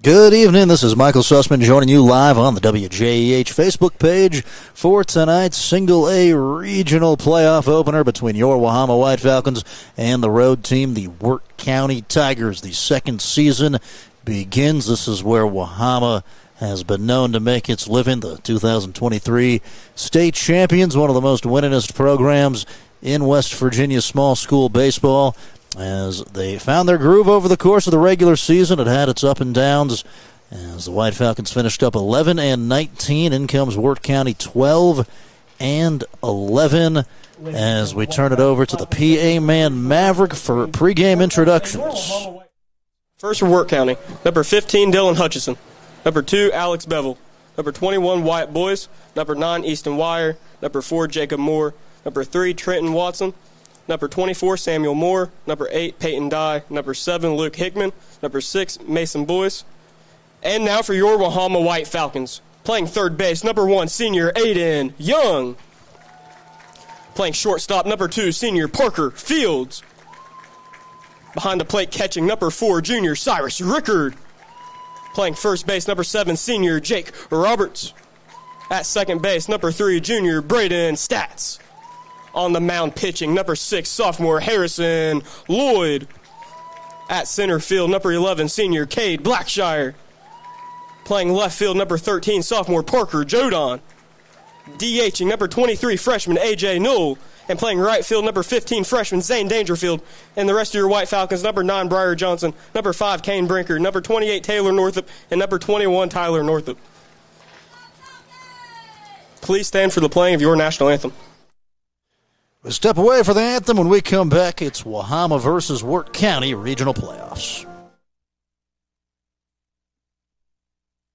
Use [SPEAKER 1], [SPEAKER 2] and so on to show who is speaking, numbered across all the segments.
[SPEAKER 1] Good evening. This is Michael Sussman joining you live on the WJEH Facebook page for tonight's Single A regional playoff opener between your Wahama White Falcons and the road team, the Wirt County Tigers. The second season begins. This is where Wahama has been known to make its living. The 2023 state champions, one of the most winningest programs in West Virginia small school baseball. As they found their groove over the course of the regular season, it had its up and downs. As the White Falcons finished up 11-19, in comes Wirt County 12-11. As we turn it over to the PA man Maverick for pregame introductions.
[SPEAKER 2] First for Wirt County, number 15 Dylan Hutchison, number 2 Alex Bevel, number 21 Wyatt Boyce, number 9 Easton Wire, number 4 Jacob Moore, number 3 Trenton Watson, number 24, Samuel Moore, number 8, Peyton Dye, number 7, Luke Hickman, number 6, Mason Boyce. And now for your Wahama White Falcons. Playing third base, number 1, senior Aiden Young. Playing shortstop, number 2, senior Parker Fields. Behind the plate catching, number 4, junior Cyrus Rickard. Playing first base, number 7, senior Jake Roberts. At second base, number 3, junior Braden Stats. On the mound pitching, number 6, sophomore Harrison Lloyd. At center field, number 11, senior Cade Blackshire. Playing left field, number 13, sophomore Parker Jodon. DHing, number 23, freshman A.J. Newell. And playing right field, number 15, freshman Zane Dangerfield. And the rest of your White Falcons, number 9, Briar Johnson, number 5, Kane Brinker, number 28, Taylor Northup, and number 21, Tyler Northup. Please stand for the playing of your national anthem.
[SPEAKER 1] We step away for the anthem. When we come back, it's Wahama versus Wirt County regional playoffs.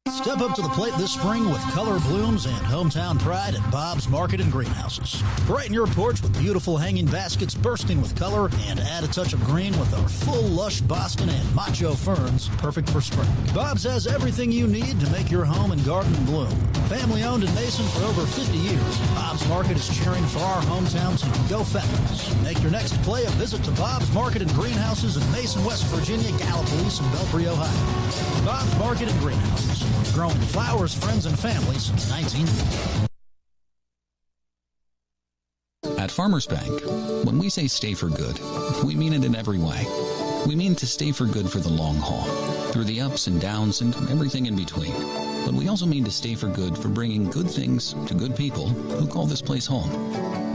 [SPEAKER 1] Step up to the plate this spring with color blooms and hometown pride at Bob's Market and Greenhouses. Brighten your porch with beautiful hanging baskets bursting with color, and add a touch of green with our full lush Boston and macho ferns, perfect for spring. Bob's has everything you need to make your home and garden bloom. Family owned in Mason for over 50 years, Bob's Market is cheering for our hometown team. Go Falcons. Make your next play a visit to Bob's Market and Greenhouses in Mason, West Virginia, Gallipolis, and Belpre, Ohio. Bob's Market and Greenhouses. Growing flowers, friends, and family since 1980.
[SPEAKER 3] At Farmers Bank, when we say stay for good, we mean it in every way. We mean to stay for good for the long haul, through the ups and downs and everything in between. But we also mean to stay for good for bringing good things to good people who call this place home.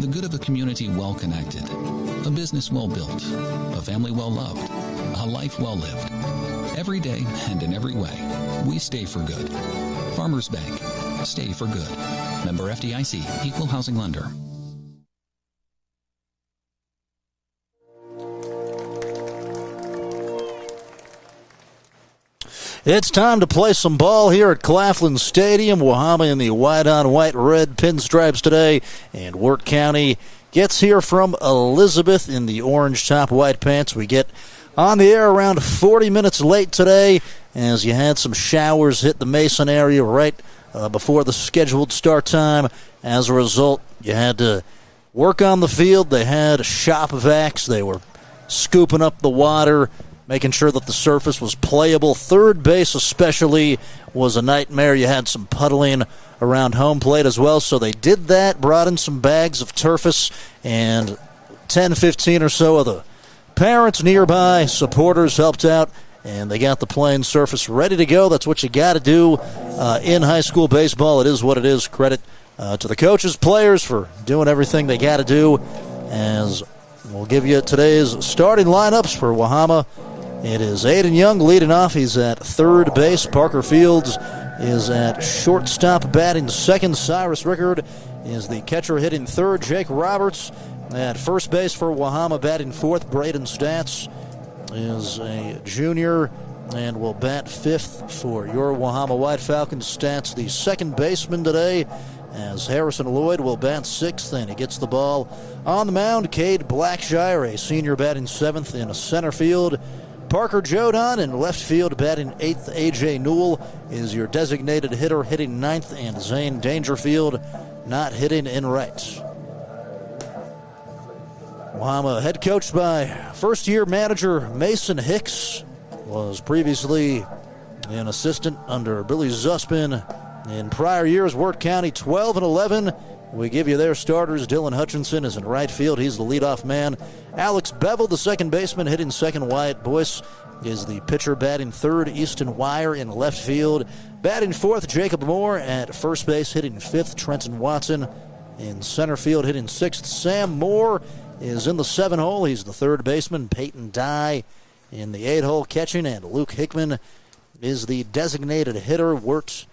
[SPEAKER 3] The good of a community well connected, a business well built, a family well loved, a life well lived. Every day and in every way, we stay for good. Farmers Bank. Stay for good. Member FDIC. Equal housing lender.
[SPEAKER 1] It's time to play some ball here at Claflin Stadium. Wahama in the white-on-white red pinstripes today, and Wirt County gets here from Elizabeth in the orange top white pants. We get on the air around 40 minutes late today, as you had some showers hit the Mason area right before the scheduled start time. As a result, you had to work on the field. They had shop vacs. They were scooping up the water, making sure that the surface was playable. Third base especially was a nightmare. You had some puddling around home plate as well, so they did that, brought in some bags of turfus, and 10, 15 or so of the parents nearby, supporters helped out, and they got the playing surface ready to go. That's what you got to do in high school baseball. It is what it is. Credit to the coaches, players for doing everything they got to do. As we'll give you today's starting lineups for Wahama. It is Aiden Young leading off. He's at third base. Parker Fields is at shortstop batting second. Cyrus Rickard is the catcher hitting third. Jake Roberts at first base for Wahama batting fourth. Braden Stats is a junior and will bat fifth for your Wahama White Falcons. Stats the second baseman today, as Harrison Lloyd will bat sixth, and he gets the ball on the mound. Cade Blackshire, a senior, batting seventh in center field. Parker Jodon in left field batting eighth. A.J. Newell is your designated hitter, hitting ninth, and Zane Dangerfield not hitting in right. Wahama head coached by first-year manager Mason Hicks, was previously an assistant under Billy Zuspin. In prior years, Wirt County 12-11. We give you their starters. Dylan Hutchinson is in right field. He's the leadoff man. Alex Bevel, the second baseman, hitting second. Wyatt Boyce is the pitcher, batting third. Easton Wire in left field. Batting fourth, Jacob Moore at first base, hitting fifth. Trenton Watson in center field, hitting sixth. Sam Moore is in the 7-hole. He's the third baseman. Peyton Dye in the 8-hole catching, and Luke Hickman is the designated hitter. Wirt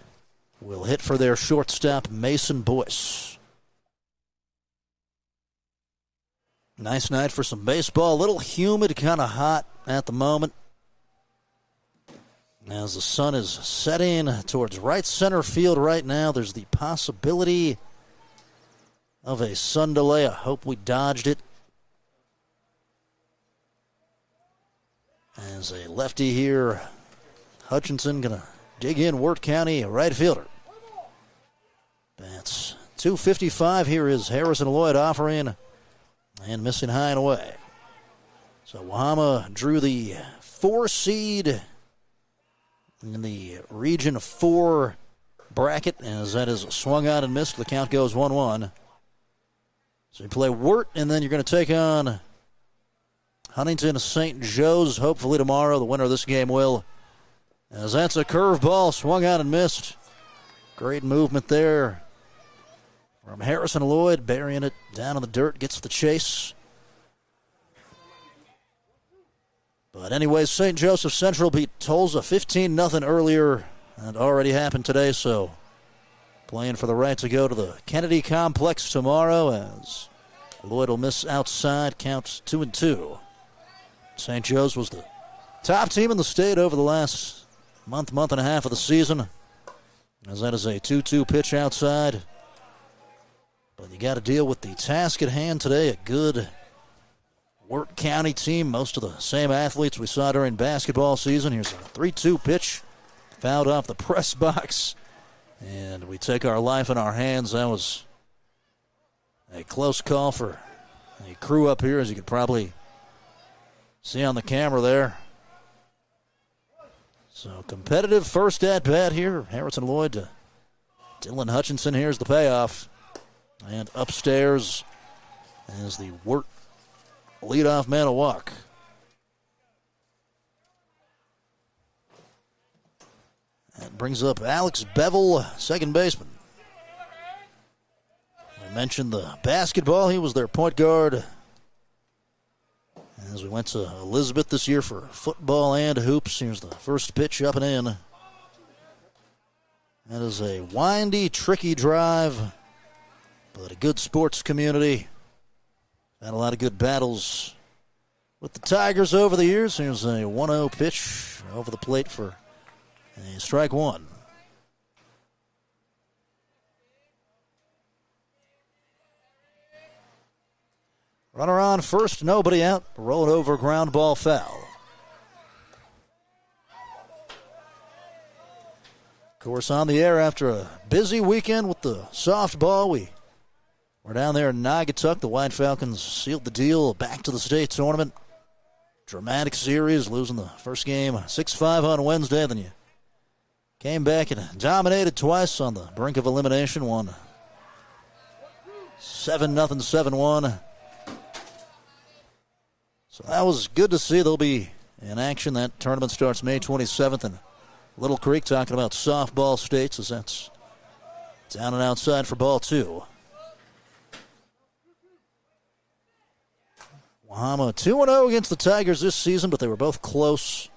[SPEAKER 1] will hit for their shortstop, Mason Boyce. Nice night for some baseball. A little humid, kind of hot at the moment. As the sun is setting towards right center field right now, there's the possibility of a sun delay. I hope we dodged it. As a lefty here, Hutchinson going to dig in. Wirt County, right fielder. That's 2:55. Here is Harrison Lloyd offering and missing high and away. So Wahama drew the 4 seed in the Region 4 bracket, as that is swung out and missed. The count goes 1-1. So you play Wirt, and then you're going to take on Huntington St. Joe's, hopefully tomorrow. The winner of this game will. As that's a curveball, swung out and missed. Great movement there from Harrison Lloyd, burying it down in the dirt, gets the chase. But anyways, St. Joseph Central beat Tulsa 15-0 earlier. That already happened today, so playing for the right to go to the Kennedy Complex tomorrow, as Lloyd will miss outside, counts 2-2. St. Joe's was the top team in the state over the last month and a half of the season, as that is a 2-2 pitch outside. But you got to deal with the task at hand today. A good Wirt County team, most of the same athletes we saw during basketball season. Here's a 3-2 pitch, fouled off the press box, and we take our life in our hands. That was a close call for a crew up here, as you could probably see on the camera there. So competitive first at bat here. Harrison Lloyd to Dylan Hutchinson. Here's the payoff. And upstairs as the Wirt leadoff man a walk. That brings up Alex Bevel, second baseman. I mentioned the basketball. He was their point guard as we went to Elizabeth this year for football and hoops. Here's the first pitch, up and in. That is a windy, tricky drive, but a good sports community. Had a lot of good battles with the Tigers over the years. Here's a 1-0 pitch over the plate for a strike one. Runner on first, nobody out. Roll it over, ground ball, foul. Of course, on the air after a busy weekend with the softball. We're down there in Naugatuck. The White Falcons sealed the deal back to the state tournament. Dramatic series, losing the first game 6-5 on Wednesday. Then you came back and dominated twice on the brink of elimination. Won 7-0, 7-1. So that was good to see. They'll be in action. That tournament starts May 27th in Little Creek, talking about softball states, as that's down and outside for ball two. Wahama 2-0 against the Tigers this season, but they were both close.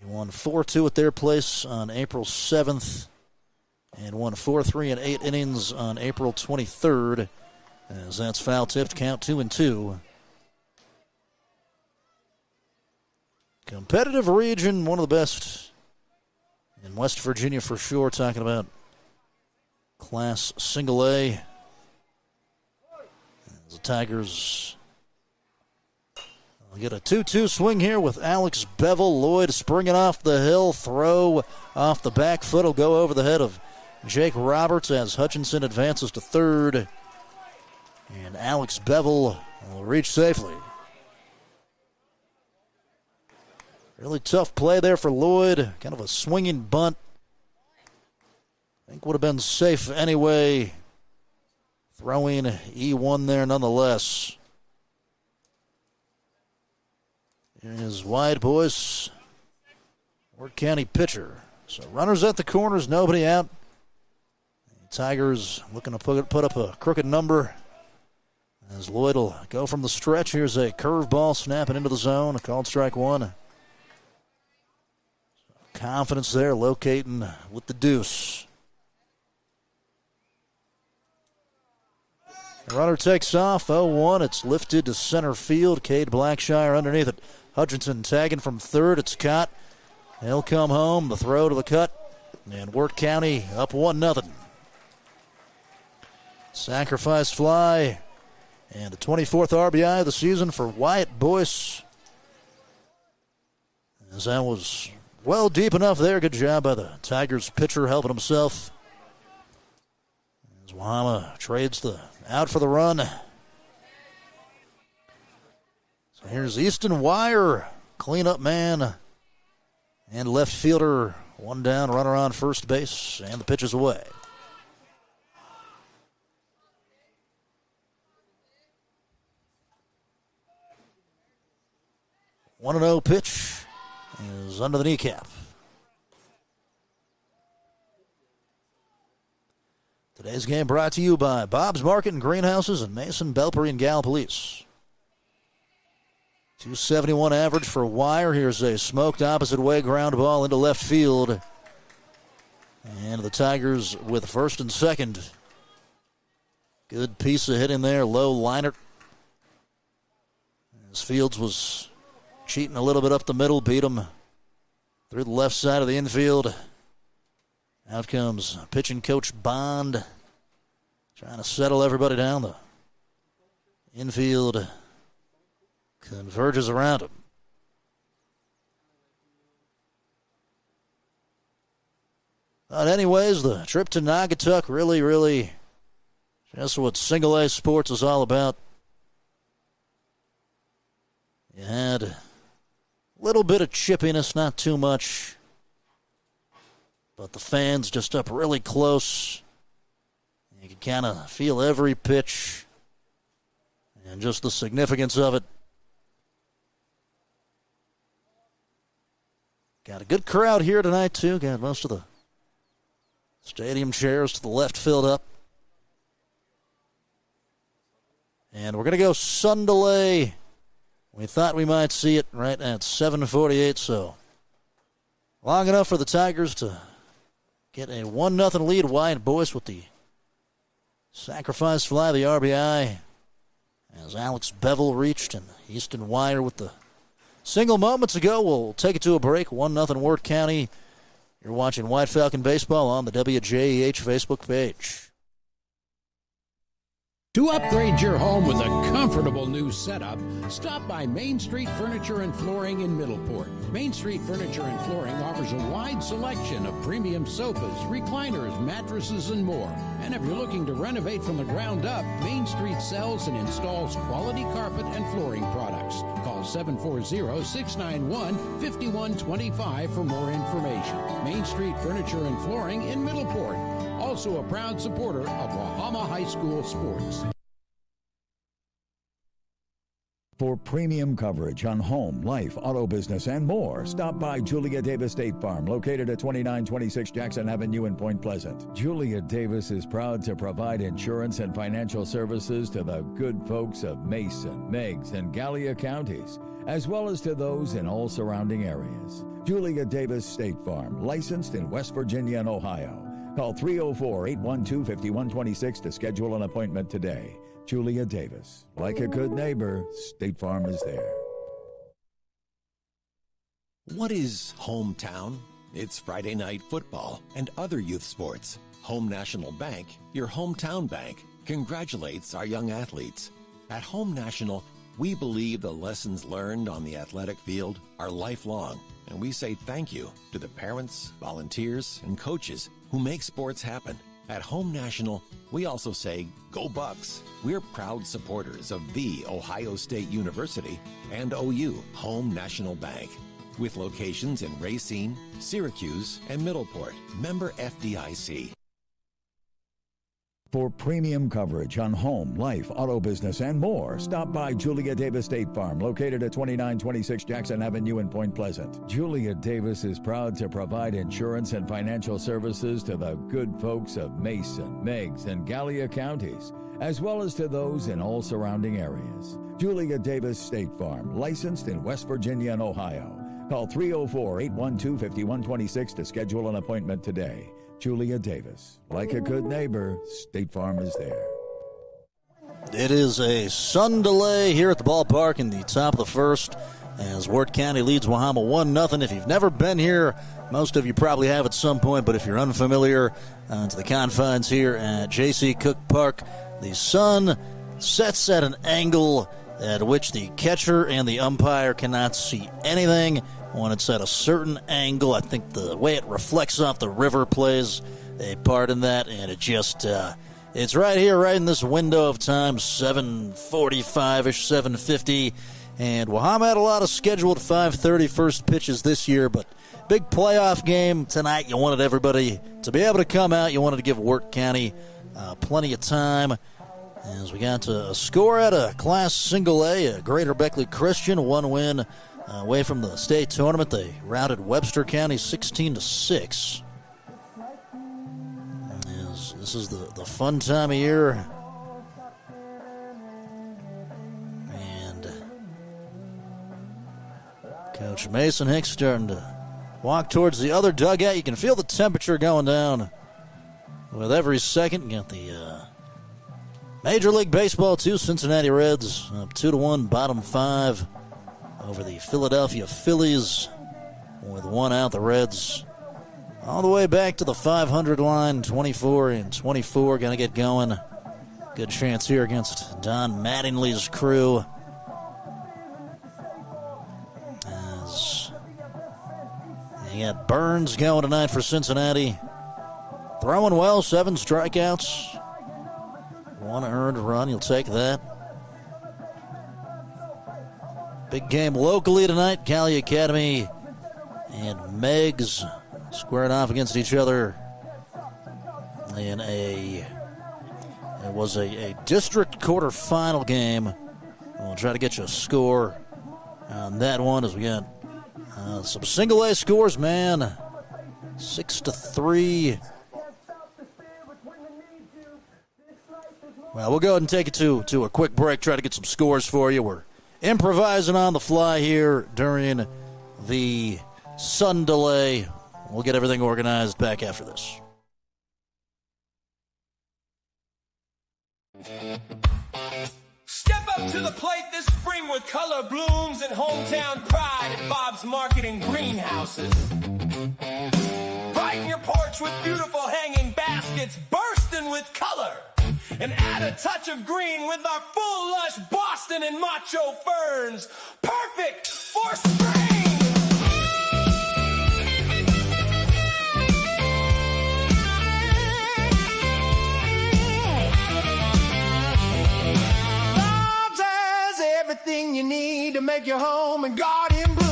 [SPEAKER 1] You won 4-2 at their place on April 7th and won 4-3 in 8 innings on April 23rd, as that's foul-tipped, count 2-2. Competitive region, one of the best in West Virginia for sure, talking about Class Single A. As the Tigers will get a 2-2 swing here with Alex Bevel. Lloyd springing off the hill, throw off the back foot will go over the head of Jake Roberts as Hutchinson advances to third. And Alex Bevel will reach safely. Really tough play there for Lloyd. Kind of a swinging bunt. I think would have been safe anyway. Throwing E1 there nonetheless. Here's White Boys. Wirt County pitcher. So runners at the corners, nobody out. The Tigers looking to put up a crooked number. As Lloyd will go from the stretch. Here's a curveball snapping into the zone. A called strike one. Confidence there, locating with the deuce. The runner takes off, 0-1. It's lifted to center field. Cade Blackshire underneath it. Hutchinson tagging from third. It's caught. He'll come home. The throw to the cut. And Wirt County up 1-0. Sacrifice fly. And the 24th RBI of the season for Wyatt Boyce. As that was well deep enough there. Good job by the Tigers pitcher helping himself. As Wahama trades the out for the run. So here's Easton Wire, cleanup man, and left fielder. One down, runner on first base, and the pitch is away. 1-0 pitch is under the kneecap. Today's game brought to you by Bob's Market and Greenhouses and Mason, Belpery, and Gal Police. 271 average for Wire. Here's a smoked opposite way ground ball into left field. And the Tigers with first and second. Good piece of hitting there, low liner. As Fields was cheating a little bit up the middle, beat him through the left side of the infield. Out comes pitching coach Bond, trying to settle everybody down. The infield converges around him. But anyways, the trip to Naugatuck really just what single A sports is all about. You had a little bit of chippiness, not too much. But the fans just up really close. You could kind of feel every pitch and just the significance of it. Got a good crowd here tonight, too. Got most of the stadium chairs to the left filled up. And we're going to go sun delay. We thought we might see it right at 7:48, so long enough for the Tigers to get a 1-0 lead. Wyatt Boyce with the sacrifice fly, the RBI, as Alex Bevel reached, and Easton Wire with the single moments ago. We'll take it to a break. 1-0 Wirt County. You're watching White Falcon Baseball on the WJEH Facebook page.
[SPEAKER 4] To upgrade your home with a comfortable new setup, stop by Main Street Furniture and Flooring in Middleport. Main Street Furniture and Flooring offers a wide selection of premium sofas, recliners, mattresses, and more. And if you're looking to renovate from the ground up, Main Street sells and installs quality carpet and flooring products. Call 740-691-5125 for more information. Main Street Furniture and Flooring in Middleport. Also a proud supporter of Wahama High School sports.
[SPEAKER 5] For premium coverage on home, life, auto business, and more, stop by Julia Davis State Farm, located at 2926 Jackson Avenue in Point Pleasant. Julia Davis is proud to provide insurance and financial services to the good folks of Mason, Meigs, and Gallia counties, as well as to those in all surrounding areas. Julia Davis State Farm, licensed in West Virginia and Ohio. Call 304-812-5126 to schedule an appointment today. Julia Davis. Like a good neighbor, State Farm is there.
[SPEAKER 6] What is hometown? It's Friday night football and other youth sports. Home National Bank, your hometown bank, congratulates our young athletes. At Home National, we believe the lessons learned on the athletic field are lifelong, and we say thank you to the parents, volunteers, and coaches who make sports happen. At Home National, we also say, go Bucks. We're proud supporters of The Ohio State University and OU, Home National Bank. with locations in Racine, Syracuse, and Middleport. Member FDIC.
[SPEAKER 5] For premium coverage on home, life, auto business, and more, stop by Julia Davis State Farm, located at 2926 Jackson Avenue in Point Pleasant. Julia Davis is proud to provide insurance and financial services to the good folks of Mason, Meigs, and Gallia counties, as well as to those in all surrounding areas. Julia Davis State Farm, licensed in West Virginia and Ohio. Call 304-812-5126 to schedule an appointment today. Julia Davis. Like a good neighbor, State Farm is there.
[SPEAKER 1] It is a sun delay here at the ballpark in the top of the first as Wirt County leads Wahama 1-0. If you've never been here, most of you probably have at some point, but if you're unfamiliar to the confines here at J.C. Cook Park, the sun sets at an angle at which the catcher and the umpire cannot see anything. When it's at a certain angle, I think the way it reflects off the river plays a part in that, and it just, it's right here, right in this window of time, 7:45-ish, 7:50, and Wahama had a lot of scheduled 5:30 first pitches this year, but big playoff game tonight. You wanted everybody to be able to come out. You wanted to give Wirt County plenty of time. As we got to a score at a Class Single A, a Greater Beckley Christian, one win away from the state tournament. They routed Webster County 16-6. This is the fun time of year. And Coach Mason Hicks starting to walk towards the other dugout. You can feel the temperature going down with every second. You got the Major League Baseball 2, Cincinnati Reds up 2-1, bottom 5 over the Philadelphia Phillies. With one out, the Reds all the way back to the 500 line, 24-24, going to get going. Good chance here against Don Mattingly's crew. As you got Burns going tonight for Cincinnati. Throwing well, 7 strikeouts. 1 earned run, you'll take that. Big game locally tonight. Gallia Academy and Meigs squared off against each other in it was a district quarterfinal game. We'll try to get you a score on that one as we got some single A scores, man. 6-3. Well, we'll go ahead and take it to a quick break, try to get some scores for you. We're improvising on the fly here during the sun delay. We'll get everything organized back after this.
[SPEAKER 7] Step up to the plate this spring with color blooms and hometown pride at Bob's Marketing Greenhouses. Brighten your porch with beautiful hanging baskets bursting with color. And add a touch of green with our full lush Boston and macho ferns. Perfect for spring! Bob's has everything you need to make your home and garden bloom.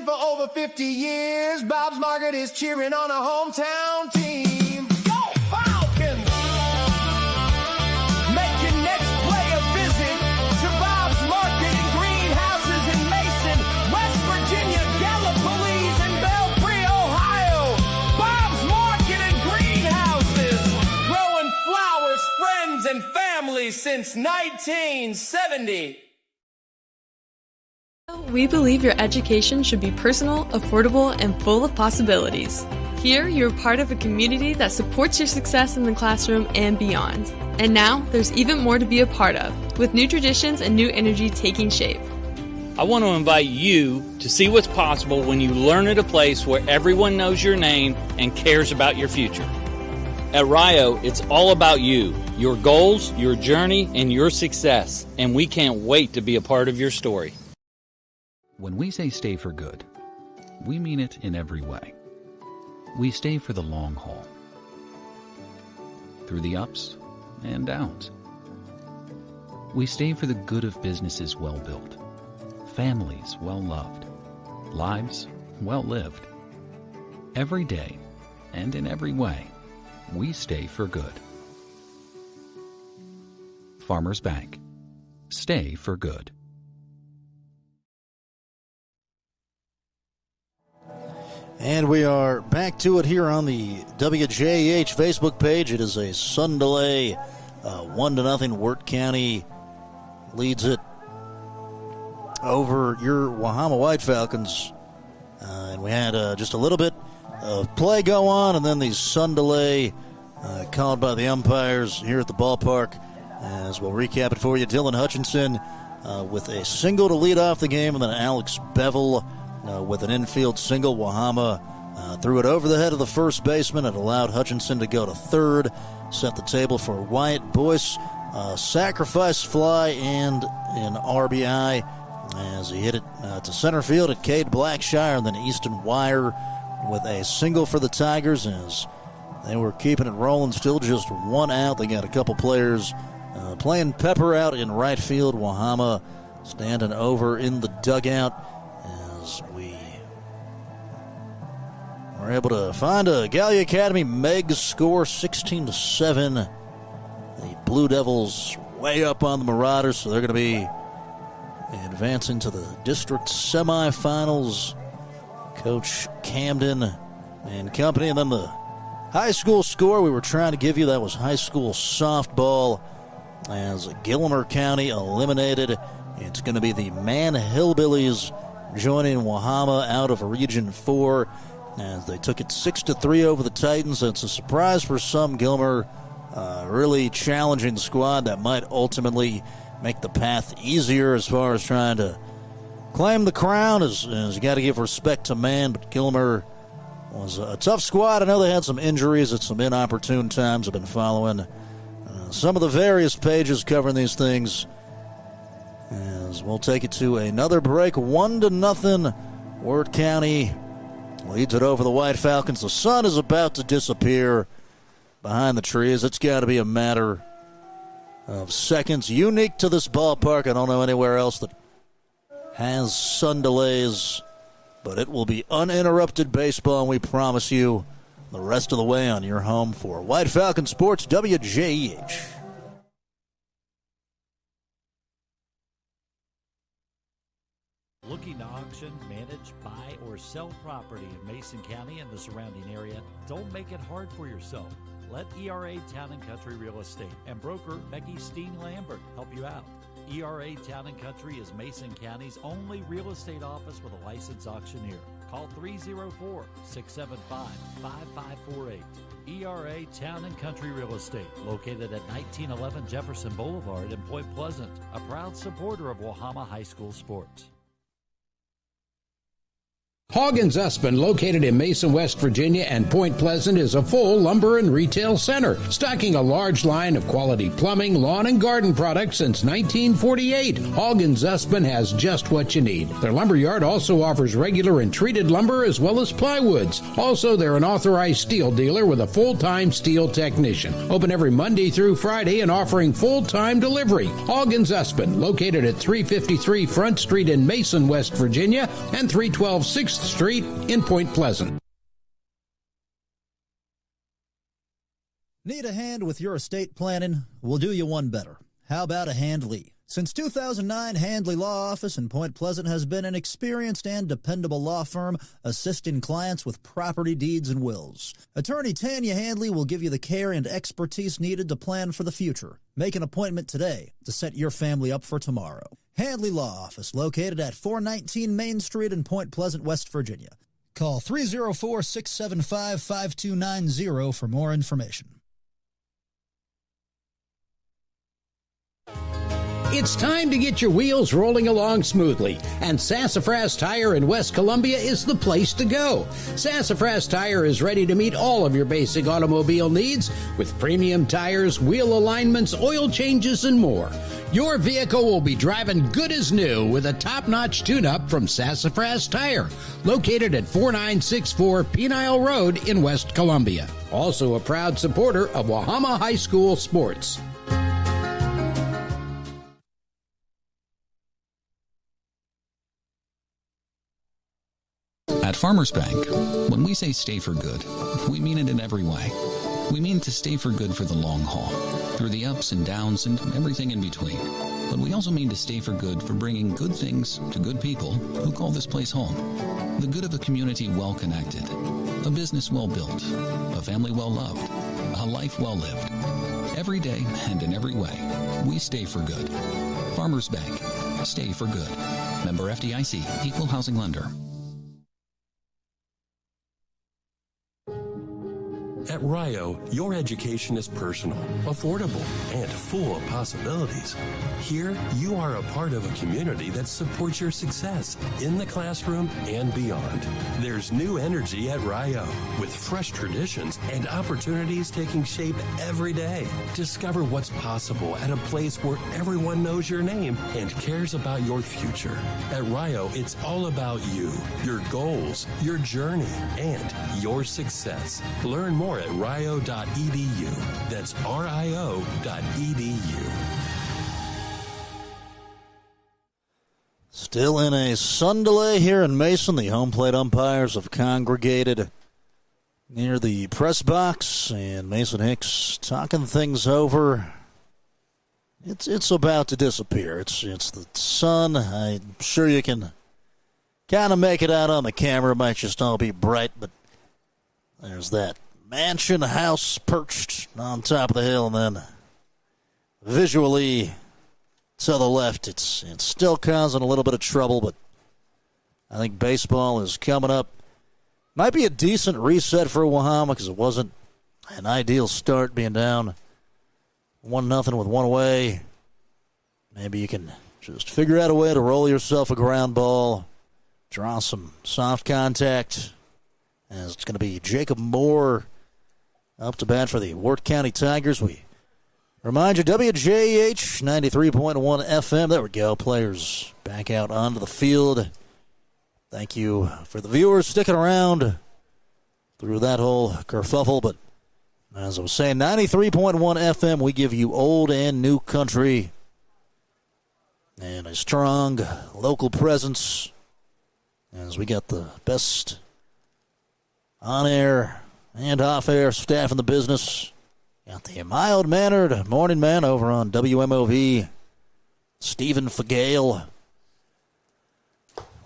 [SPEAKER 7] For over 50 years, Bob's Market is cheering on a hometown team. Go Falcons! Make your next play a visit to Bob's Market and Greenhouses in Mason, West Virginia, Gallipolis, and Belpre, Ohio. Bob's Market and Greenhouses, growing flowers, friends, and families since 1970.
[SPEAKER 8] We believe your education should be personal, affordable, and full of possibilities. Here, you're part of a community that supports your success in the classroom and beyond. And now, there's even more to be a part of, with new traditions and new energy taking shape.
[SPEAKER 9] I want to invite you to see what's possible when you learn at a place where everyone knows your name and cares about your future. At Rio, it's all about you, your goals, your journey, and your success. And we can't wait to be a part of your story.
[SPEAKER 3] When we say stay for good, we mean it in every way. We stay for the long haul, through the ups and downs. We stay for the good of businesses well built, families well loved, lives well lived. Every day and in every way, we stay for good. Farmers Bank. Stay for good.
[SPEAKER 1] And we are back to it here on the WJH Facebook page. It is a sun delay, 1-0. Wirt County leads it over your Wahama White Falcons. And we had just a little bit of play go on, and then the sun delay called by the umpires here at the ballpark. As we'll recap it for you, Dylan Hutchinson with a single to lead off the game, and then Alex Bevel with an infield single. Wahama threw it over the head of the first baseman. It allowed Hutchinson to go to third, set the table for Wyatt Boyce. Sacrifice fly and an RBI as he hit it to center field at Cade Blackshire, and then Easton Wire with a single for the Tigers as they were keeping it rolling, still just one out. They got a couple players playing pepper out in right field. Wahama standing over in the dugout as we were able to find a Gallia Academy Megs score 16-7. The Blue Devils way up on the Marauders, so they're going to be advancing to the district semifinals. Coach Camden and company. And then the high school score we were trying to give you, that was high school softball as Gilmer County eliminated. It's going to be the Man Hillbillies joining Wahama out of Region 4 as they took it 6-3 over the Titans. It's a surprise for some. Gilmer, really challenging squad that might ultimately make the path easier as far as trying to claim the crown. As you got to give respect to man, but Gilmer was a tough squad. I know they had some injuries at some inopportune times. I've been following some of the various pages covering these things. As we'll take it to another break, 1-0. Wirt County leads it over the White Falcons. The sun is about to disappear behind the trees. It's got to be a matter of seconds, unique to this ballpark. I don't know anywhere else that has sun delays, but it will be uninterrupted baseball, and we promise you the rest of the way on your home for White Falcon Sports, WJEH.
[SPEAKER 10] Looking to auction, manage, buy, or sell property in Mason County and the surrounding area? Don't make it hard for yourself. Let ERA Town & Country Real Estate and broker Becky Steen Lambert help you out. ERA Town & Country is Mason County's only real estate office with a licensed auctioneer. Call 304-675-5548. ERA Town & Country Real Estate, located at 1911 Jefferson Boulevard in Point Pleasant, a proud supporter of Wahama High School sports.
[SPEAKER 4] Hoggins Usman, located in Mason, West Virginia and Point Pleasant, is a full lumber and retail center, stocking a large line of quality plumbing, lawn, and garden products since 1948. Hoggins Usman has just what you need. Their lumber yard also offers regular and treated lumber as well as plywoods. Also, they're an authorized steel dealer with a full-time steel technician. Open every Monday through Friday and offering full-time delivery. Hoggins Usman, located at 353 Front Street in Mason, West Virginia, and 312 6th Street in Point Pleasant.
[SPEAKER 11] Need a hand with your estate planning? We'll do you one better. How about a Handley? Since 2009, Handley Law Office in Point Pleasant has been an experienced and dependable law firm assisting clients with property deeds and wills. Attorney Tanya Handley will give you the care and expertise needed to plan for the future. Make an appointment today to set your family up for tomorrow. Handley Law Office, located at 419 Main Street in Point Pleasant, West Virginia. Call 304-675-5290 for more information.
[SPEAKER 4] It's time to get your wheels rolling along smoothly, and Sassafras Tire in West Columbia is the place to go. Sassafras Tire is ready to meet all of your basic automobile needs with premium tires, wheel alignments, oil changes, and more. Your vehicle will be driving good as new with a top-notch tune-up from Sassafras Tire, located at 4964 Penile Road in West Columbia. Also a proud supporter of Wahama High School sports.
[SPEAKER 3] Farmers Bank, when we say stay for good, we mean it in every way. We mean to stay for good for the long haul, through the ups and downs and everything in between. But we also mean to stay for good for bringing good things to good people who call this place home. The good of a community well connected, a business well built, a family well loved, a life well lived. Every day and in every way, we stay for good. Farmers Bank, stay for good. Member FDIC, Equal Housing Lender.
[SPEAKER 12] At Rio, your education is personal, affordable, and full of possibilities. Here, you are a part of a community that supports your success in the classroom and beyond. There's new energy at Rio, with fresh traditions and opportunities taking shape every day. Discover what's possible at a place where everyone knows your name and cares about your future. At Rio, it's all about you, your goals, your journey, and your success. Learn more at rio.edu. That's rio.edu.
[SPEAKER 1] Still in a sun delay here in Mason. The home plate umpires have congregated near the press box, and Mason Hicks talking things over. It's about to disappear. It's the sun. I'm sure you can kind of make it out on the camera. It might just all be bright, but there's that mansion house perched on top of the hill, and then visually to the left, it's still causing a little bit of trouble, but I think baseball is coming up. Might be a decent reset for Wahama because it wasn't an ideal start being down 1-0 with one away. Maybe you can just figure out a way to roll yourself a ground ball, draw some soft contact, as it's going to be Jacob Moore up to bat for the Wirt County Tigers. We remind you, WJH 93.1 FM. There we go. Players back out onto the field. Thank you for the viewers sticking around through that whole kerfuffle. But as I was saying, 93.1 FM, we give you old and new country and a strong local presence as we got the best on-air and off-air staff in the business. Got the mild-mannered morning man over on WMOV, Stephen Fagale.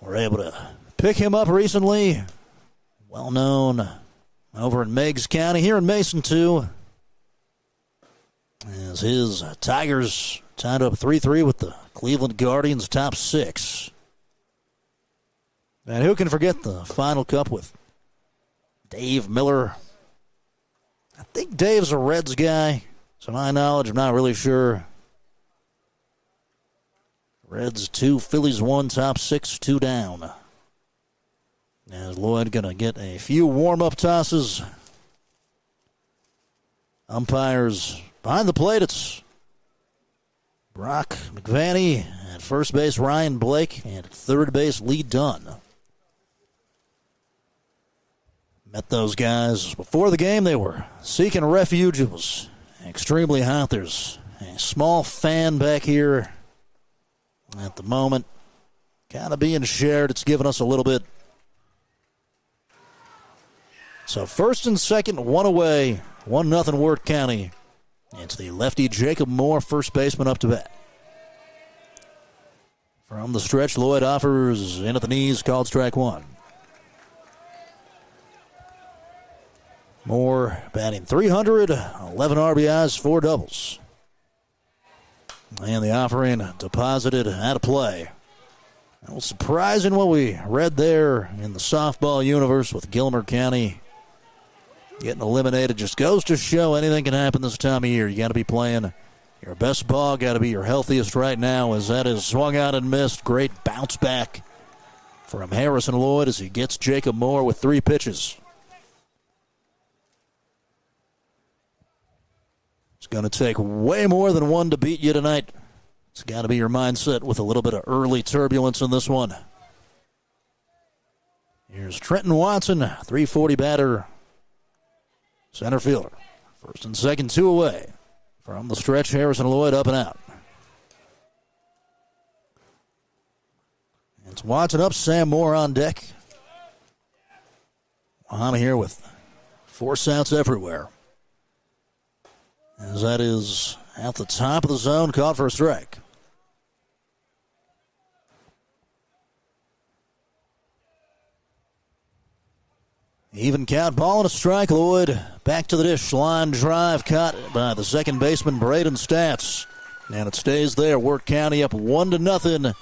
[SPEAKER 1] We're able to pick him up recently. Well-known over in Meigs County, here in Mason, too. As his Tigers tied up 3-3 with the Cleveland Guardians, top six. And who can forget the Final Cup with Dave Miller? I think Dave's a Reds guy. To my knowledge, I'm not really sure. Reds 2, Phillies 1, top six, 2 down. As Lloyd going to get a few warm-up tosses. Umpires behind the plate, it's Brock McVanney. At first base, Ryan Blake. And at third base, Lee Dunn. Met those guys before the game. They were seeking refuge. It was extremely hot. There's a small fan back here at the moment. Kind of being shared. It's given us a little bit. So first and second, one away. 1-0 Wirt County. It's the lefty Jacob Moore, first baseman, up to bat. From the stretch, Lloyd offers in at the knees, called strike one. Moore batting .300, 11 RBIs, 4 doubles. And the offering deposited out of play. It was surprising what we read there in the softball universe with Gilmer County getting eliminated. Just goes to show anything can happen this time of year. You got to be playing your best ball, got to be your healthiest right now, as that is swung out and missed. Great bounce back from Harrison Lloyd as he gets Jacob Moore with 3 pitches. It's going to take way more than one to beat you tonight. It's got to be your mindset with a little bit of early turbulence in this one. Here's Trenton Watson, 340 batter, center fielder. First and second, 2 away. From the stretch, Harrison Lloyd up and out. It's Watson up, Sam Moore on deck. Wahama here with force outs everywhere. As that is at the top of the zone, caught for a strike. Even count, ball and a strike. Lloyd back to the dish. Line drive caught by the second baseman, Braden Stats. And it stays there. Wirt County up 1-0.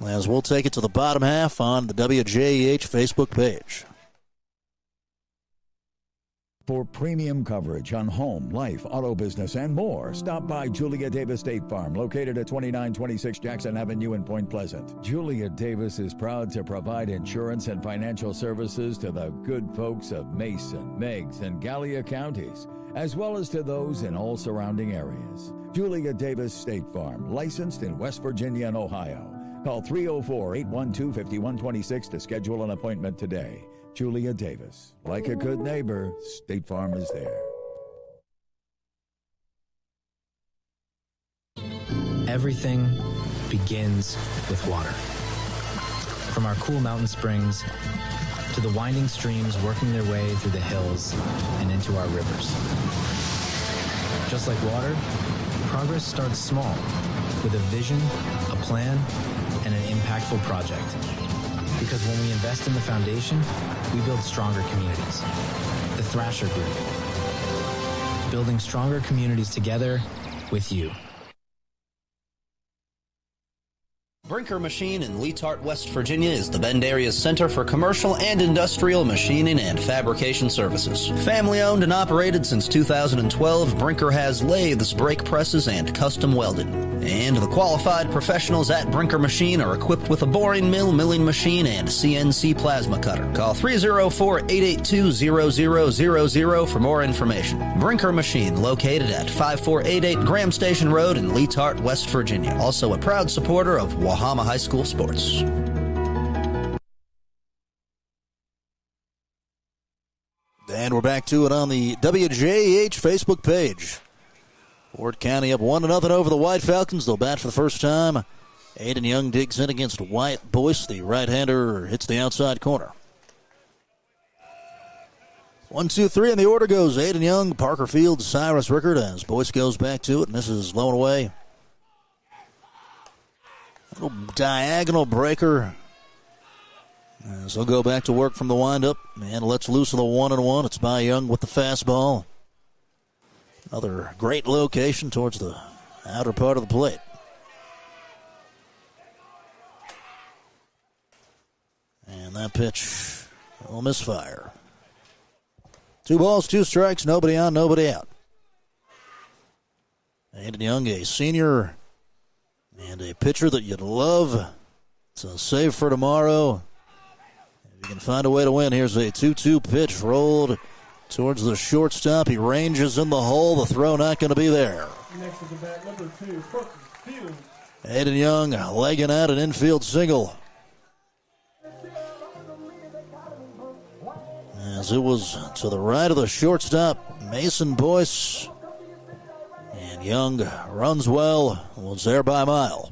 [SPEAKER 1] As we'll take it to the bottom half on the WJEH Facebook page.
[SPEAKER 5] For premium coverage on home, life, auto business, and more, stop by Julia Davis State Farm, located at 2926 Jackson Avenue in Point Pleasant. Julia Davis is proud to provide insurance and financial services to the good folks of Mason, Meigs, and Gallia counties, as well as to those in all surrounding areas. Julia Davis State Farm, licensed in West Virginia and Ohio. Call 304-812-5126 to schedule an appointment today. Julia Davis. Like a good neighbor, State Farm is there.
[SPEAKER 13] Everything begins with water. From our cool mountain springs to the winding streams working their way through the hills and into our rivers. Just like water, progress starts small with a vision, a plan, and an impactful project. Because when we invest in the foundation, we build stronger communities. The Thrasher Group. Building stronger communities together with you.
[SPEAKER 14] Brinker Machine in Leetart, West Virginia is the Bend area's center for commercial and industrial machining and fabrication services. Family owned and operated since 2012, Brinker has lathes, brake presses, and custom welding. And the qualified professionals at Brinker Machine are equipped with a boring mill, milling machine, and CNC plasma cutter. Call 304-882-0000 for more information. Brinker Machine, located at 5488 Graham Station Road in Leetart, West Virginia. Also a proud supporter of Wahama High School sports.
[SPEAKER 1] And we're back to it on the WJEH Facebook page. Wirt County up 1-0 over the White Falcons. They'll bat for the first time. Aiden Young digs in against Wyatt Boyce. The right-hander hits the outside corner. 1-2-3, and the order goes Aiden Young, Parker Fields, Cyrus Rickard, as Boyce goes back to it, and this is low and away. A little diagonal breaker. So he'll go back to work from the windup and lets loose of the 1-1. It's by Young with the fastball. Another great location towards the outer part of the plate. And that pitch will misfire. 2 balls, 2 strikes, nobody on, nobody out. Aiden Young, a senior and a pitcher that you'd love to save for tomorrow. If you can find a way to win, here's a 2-2 pitch rolled towards the shortstop. He ranges in the hole. The throw not going to be there.
[SPEAKER 15] Next is the bat, number 2, Parker Fields.
[SPEAKER 1] Aiden Young legging out an infield single. As it was to the right of the shortstop, Mason Boyce. And Young runs well, was there by a mile.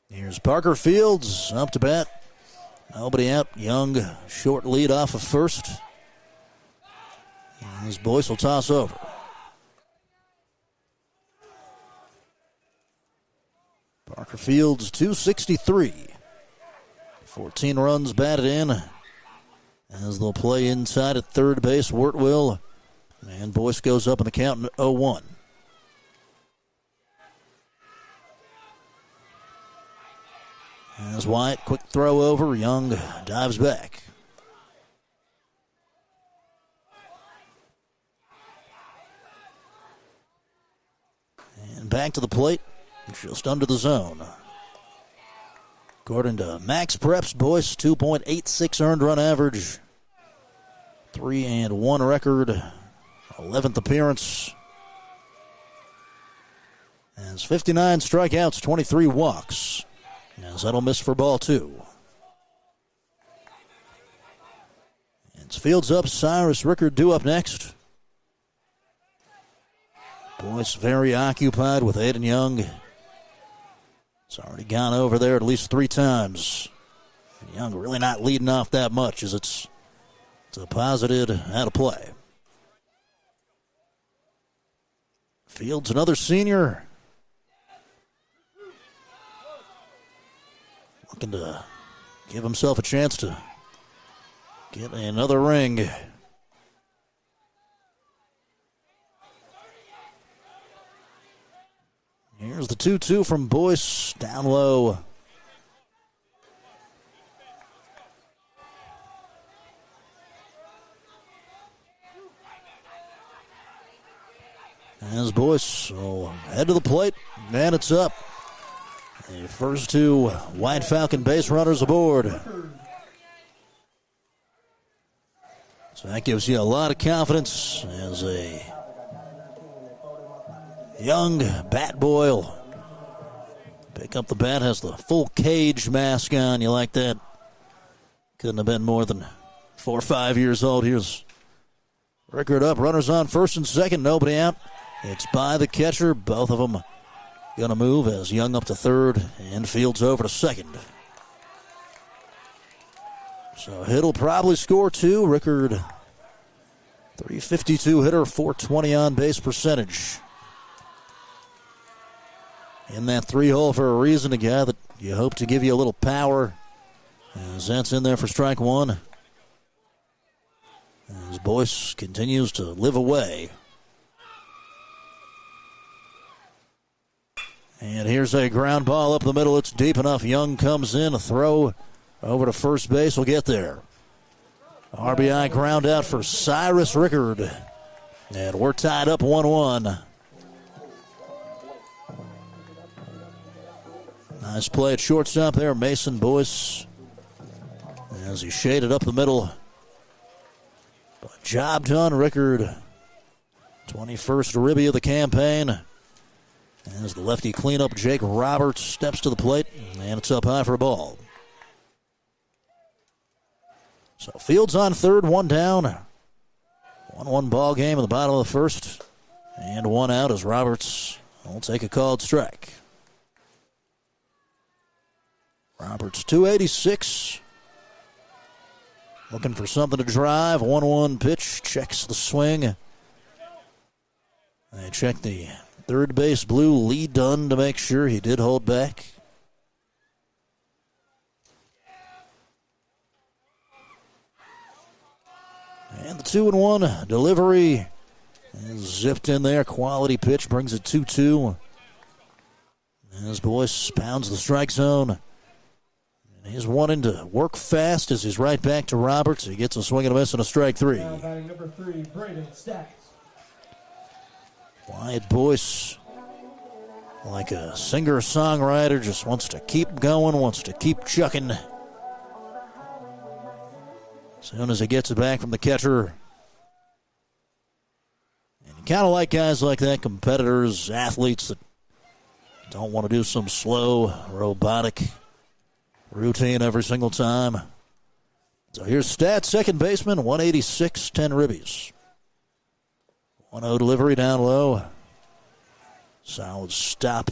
[SPEAKER 1] Here's Parker Fields up to bat. Nobody out. Young short lead off of first. As Boyce will toss over. Parker Fields, 263. 14 runs batted in. As they'll play inside at third base, Wirt will. And Boyce goes up in the count 0-1. As Wyatt, quick throw over. Young dives back. And back to the plate, just under the zone. According to Max Preps, Boyce, 2.86 earned run average. 3-1 record. 11th appearance. Has 59 strikeouts, 23 walks. As that'll miss for ball 2. It's Fields up, Cyrus Rickard due up next. Boyce very occupied with Aiden Young. It's already gone over there at least 3 times. Young really not leading off that much as it's deposited out of play. Fields, another senior. Looking to give himself a chance to get another ring. Here's the 2-2 from Boyce, down low. As Boyce will head to the plate, and it's up. The first two White Falcon base runners aboard. So that gives you a lot of confidence as a young bat boy will pick up the bat, has the full cage mask on. You like that? Couldn't have been more than 4 or 5 years old. Here's Rickard up, runners on first and second, nobody out. It's by the catcher. Both of them going to move as Young up to third and Fields over to second. So Hitt'll probably score two. Rickard, .352 hitter, .420 on base percentage. In that 3-hole for a reason, a guy that you hope to give you a little power. As that's in there for strike one. As Boyce continues to live away. And here's a ground ball up the middle. It's deep enough. Young comes in. A throw over to first base will get there. RBI ground out for Cyrus Rickard. And we're tied up 1-1. Nice play at shortstop there. Mason Boyce as he shaded up the middle. But job done, Rickard. 21st ribby of the campaign. As the lefty cleanup, Jake Roberts steps to the plate, and it's up high for a ball. So Fields on third, one down. 1-1 ball game in the bottom of the first. And one out as Roberts will take a called strike. Roberts, 286. Looking for something to drive. 1-1 pitch, checks the swing. They check the third base blue, Lee Dunn, to make sure he did hold back. And the 2-1 delivery is zipped in there. Quality pitch brings it 2-2. As Boyce pounds the strike zone. And he's wanting to work fast as he's right back to Roberts. He gets a swing and a miss and a strike three.
[SPEAKER 15] Now batting number 3, Braden Stacks.
[SPEAKER 1] Wyatt Boyce, like a singer-songwriter, just wants to keep going, wants to keep chucking. As soon as he gets it back from the catcher. And you kind of like guys like that, competitors, athletes that don't want to do some slow, robotic routine every single time. So here's Stat, second baseman, 186, 10 ribbies. 1-0 delivery down low. Solid stop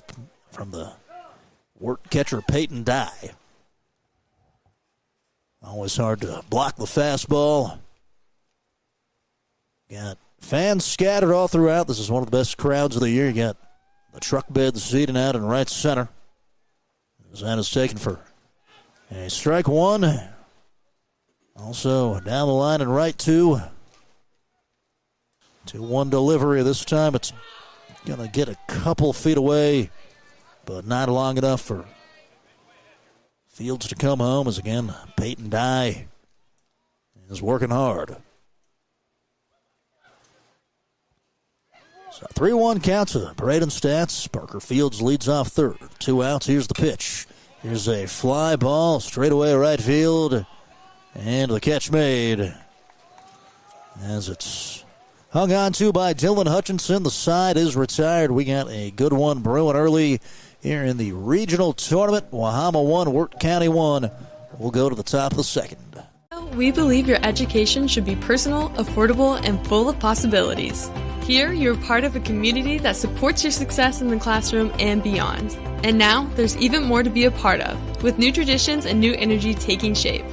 [SPEAKER 1] from the Wirt catcher, Peyton Dye. Always hard to block the fastball. Got fans scattered all throughout. This is one of the best crowds of the year. You got the truck beds seating out in right center. As that is taken for a strike one. Also down the line and right two. 2-1 delivery. This time it's going to get a couple feet away, but not long enough for Fields to come home. As again, Peyton Dye is working hard. So 3-1 count to Braden Stats. Parker Fields leads off third. 2 outs. Here's the pitch. Here's a fly ball straight away right field. And the catch made as it's hung on to by Dylan Hutchinson. The side is retired. We got a good one brewing early here in the regional tournament. Wahama 1, Wirt County 1. We'll go to the top of the second.
[SPEAKER 8] We believe your education should be personal, affordable, and full of possibilities. Here, you're part of a community that supports your success in the classroom and beyond. And now, there's even more to be a part of, with new traditions and new energy taking shape.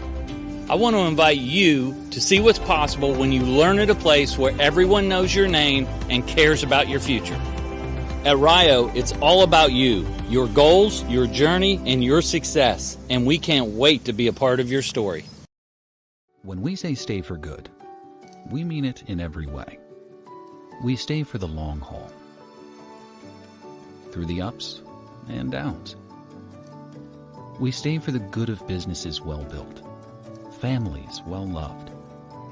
[SPEAKER 9] I want to invite you to see what's possible when you learn at a place where everyone knows your name and cares about your future. At Rio, it's all about you, your goals, your journey, and your success, and we can't wait to be a part of your story.
[SPEAKER 3] When we say stay for good, we mean it in every way. We stay for the long haul, through the ups and downs. We stay for the good of businesses well built, families well loved,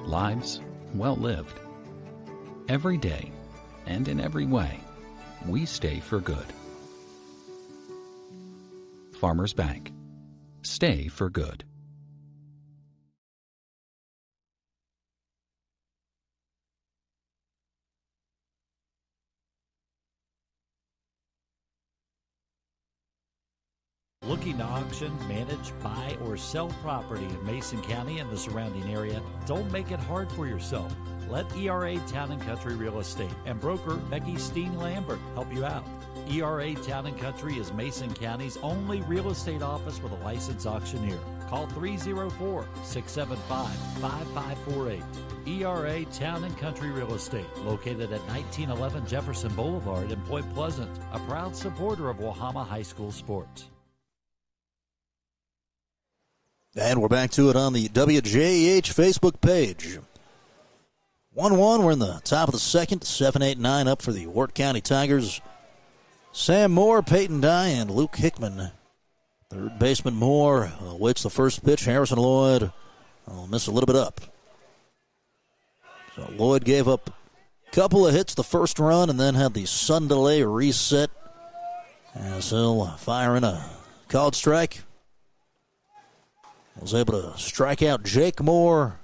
[SPEAKER 3] lives well lived. Every day and in every way, we stay for good. Farmers Bank. Stay for good.
[SPEAKER 10] Looking to auction, manage, buy, or sell property in Mason County and the surrounding area? Don't make it hard for yourself. Let ERA Town & Country Real Estate and broker Becky Steen Lambert help you out. ERA Town & Country is Mason County's only real estate office with a licensed auctioneer. Call 304-675-5548. ERA Town & Country Real Estate, located at 1911 Jefferson Boulevard in Point Pleasant, a proud supporter of Wahama High School sports.
[SPEAKER 1] And we're back to it on the WJEH Facebook page. 1-1, we're in the top of the second, 7-8-9 up for the Wirt County Tigers. Sam Moore, Peyton Dye, and Luke Hickman. Third baseman Moore waits the first pitch. Harrison Lloyd will miss a little bit up. So Lloyd gave up a couple of hits the first run and then had the sun delay reset as he'll fire in a called strike. Was able to strike out Jake Moore.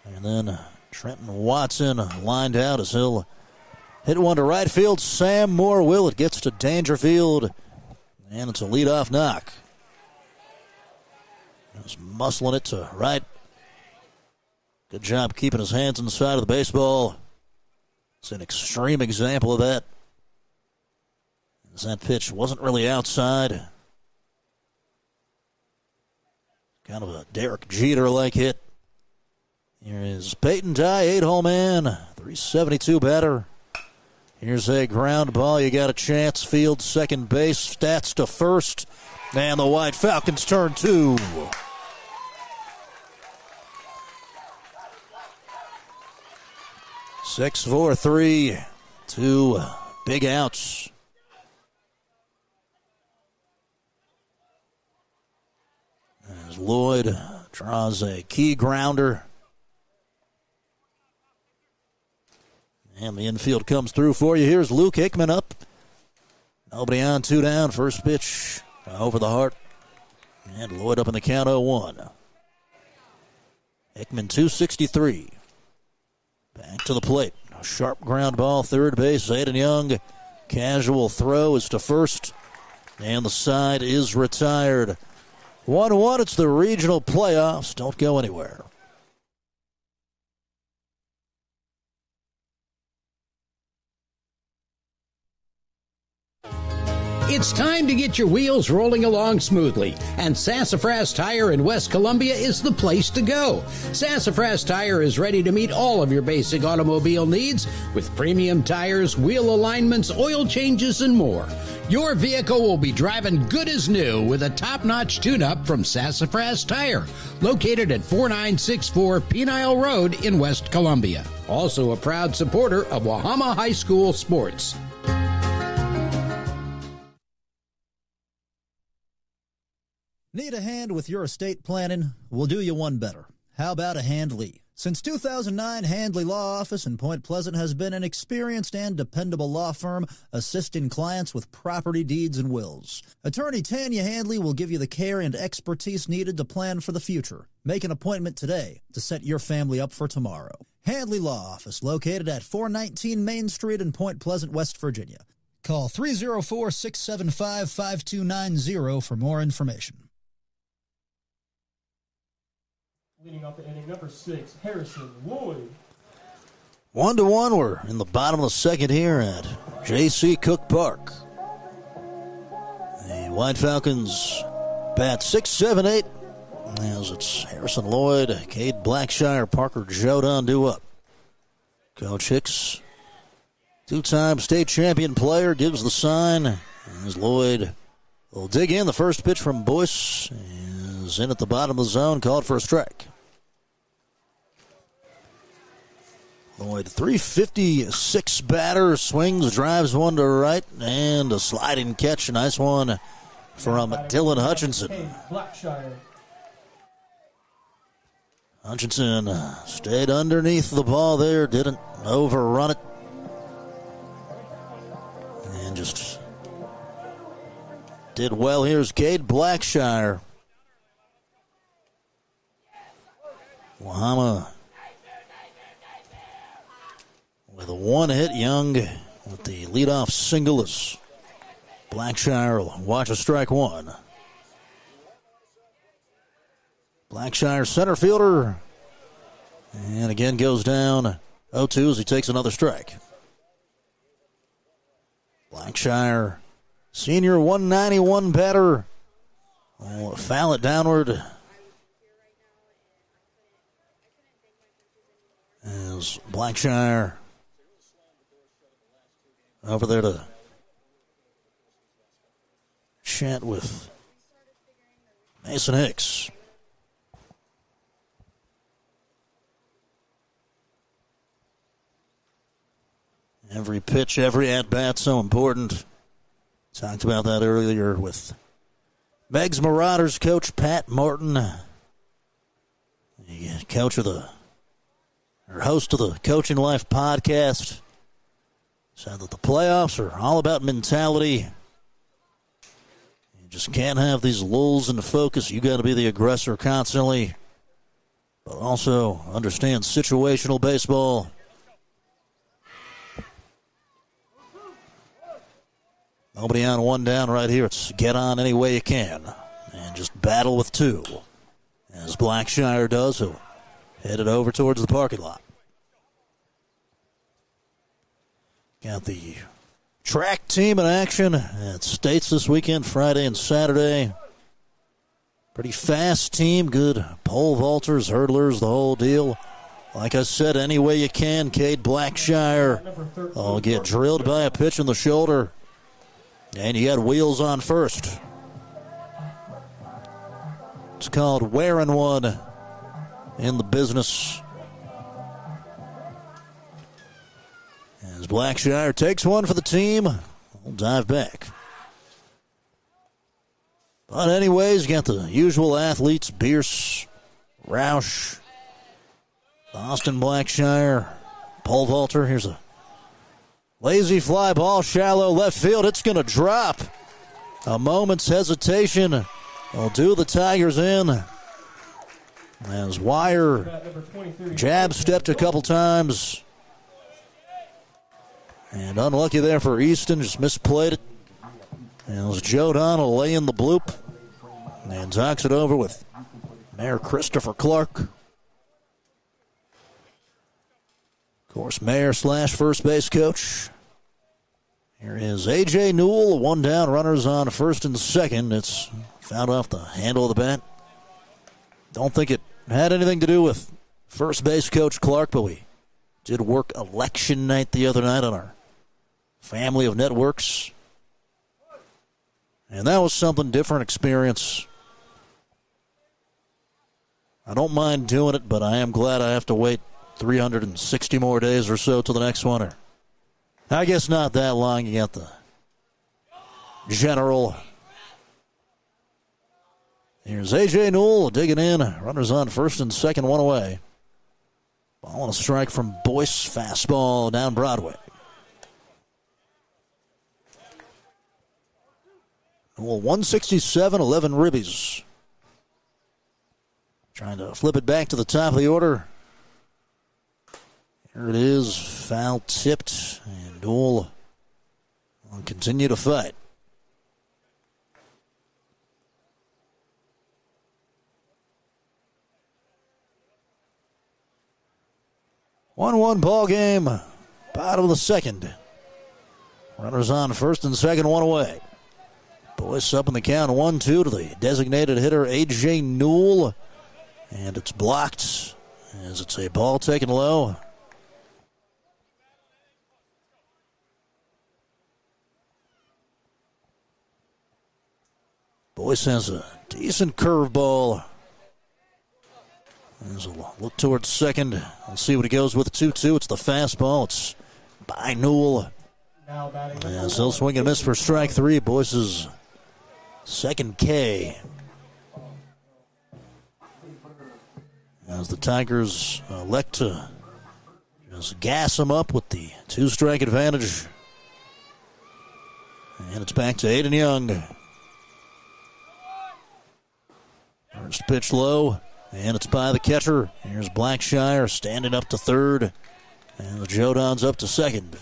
[SPEAKER 1] And then Trenton Watson lined out as he'll hit one to right field. Sam Moore will. It gets to Dangerfield. And it's a leadoff knock. Just muscling it to right. Good job keeping his hands inside of the baseball. It's an extreme example of that. As that pitch wasn't really outside. Kind of a Derek Jeter-like hit. Here is Peyton Dye, 8-hole man, 372 batter. Here's a ground ball. You got a chance. Field, second base, stats to first. And the White Falcons turn two. Six, 4, 3, 2 big outs. As Lloyd draws a key grounder. And the infield comes through for you. Here's Luke Hickman up. Nobody on, 2 down. First pitch over the heart. And Lloyd up in the count, 0-1. Hickman 263. Back to the plate. A sharp ground ball, third base. Aiden Young. Casual throw is to first. And the side is retired. 1-1, it's the regional playoffs. Don't go anywhere.
[SPEAKER 4] It's time to get your wheels rolling along smoothly, and Sassafras Tire in West Columbia is the place to go. Sassafras Tire is ready to meet all of your basic automobile needs with premium tires, wheel alignments, oil changes, and more. Your vehicle will be driving good as new with a top-notch tune-up from Sassafras Tire, located at 4964 Penile Road in West Columbia. Also a proud supporter of Wahama High School sports.
[SPEAKER 11] Need a hand with your estate planning? We'll do you one better. How about a Handley? Since 2009, Handley Law Office in Point Pleasant has been an experienced and dependable law firm assisting clients with property deeds and wills. Attorney Tanya Handley will give you the care and expertise needed to plan for the future. Make an appointment today to set your family up for tomorrow. Handley Law Office, located at 419 Main Street in Point Pleasant, West Virginia. Call 304-675-5290 for more information.
[SPEAKER 15] Leading off the inning, number 6, Harrison Lloyd.
[SPEAKER 1] 1-1, we're in the bottom of the second here at J.C. Cook Park. The White Falcons bat 6, 7, 8 As it's Harrison Lloyd, Cade Blackshire, Parker Jodon due up. Coach Hicks, two-time state champion player, gives the sign as Lloyd will dig in. The first pitch from Boyce is in at the bottom of the zone, called for a strike. Lloyd, 356 batter, swings, drives one to right, and a sliding catch. A nice one from Dylan Hutchinson. Hutchinson stayed underneath the ball there, didn't overrun it, and just did well. Here's Cade Blackshire. Wahama with a one-hit. Young with the leadoff single as Blackshire will watch a strike one. Blackshire, center fielder, and again goes down 0-2 as he takes another strike. Blackshire, senior 191 batter, will foul it downward as Blackshire over there to chat with Mason Hicks. Every pitch, every at-bat, so important. Talked about that earlier with Megs Marauders coach Pat Martin, the host of the Coaching Life podcast. Said that the playoffs are all about mentality. You just can't have these lulls in the focus. You got to be the aggressor constantly, but also understand situational baseball. Nobody on, one down right here. It's get on any way you can and just battle with two. As Blackshire does, he'll head it over towards the parking lot. Got the track team in action at States this weekend, Friday and Saturday. Pretty fast team, good pole vaulters, hurdlers, the whole deal. Like I said, any way you can, Cade Blackshire will get drilled by a pitch in the shoulder. And you got wheels on first. It's called wearing one in the business. As Blackshire takes one for the team, we'll dive back. But anyways, you got the usual athletes, Bierce, Roush, Austin Blackshire, pole vaulter. Here's a lazy fly ball, shallow left field. It's going to drop. A moment's hesitation will do the Tigers in. As Wire jab stepped a couple times. And unlucky there for Easton, just misplayed it. And it was Joe Donnell laying the bloop. And talks it over with Mayor Christopher Clark. Of course, Mayor / first base coach. Here is A.J. Newell, one down, runners on first and second. It's fouled off the handle of the bat. Don't think it had anything to do with first base coach Clark, but we did work election night the other night on our family of networks. And that was something different experience. I don't mind doing it, but I am glad I have to wait 360 more days or so to the next one. Or I guess not that long. You got the general. Here's A.J. Newell digging in. Runners on first and second, one away. Ball and a strike from Boyce. Fastball down Broadway. Newell 167, 11 ribbies. Trying to flip it back to the top of the order. Here it is, foul tipped, and Newell will continue to fight. One ball game, bottom of the second. Runners on first and second, one away. Boyce up in the count 1-2 to the designated hitter A.J. Newell. And it's blocked as it's a ball taken low. Boyce has a decent curveball. There's a look towards second. We'll see what he goes with. 2-2. It's the fastball. It's by Newell. As he'll swing and miss for strike three. Boyce's second K. As the Tigers elect to just gas him up with the 2-strike advantage. And it's back to Aiden Young. First pitch low, and it's by the catcher. Here's Blackshire standing up to third, and the Jodons up to second.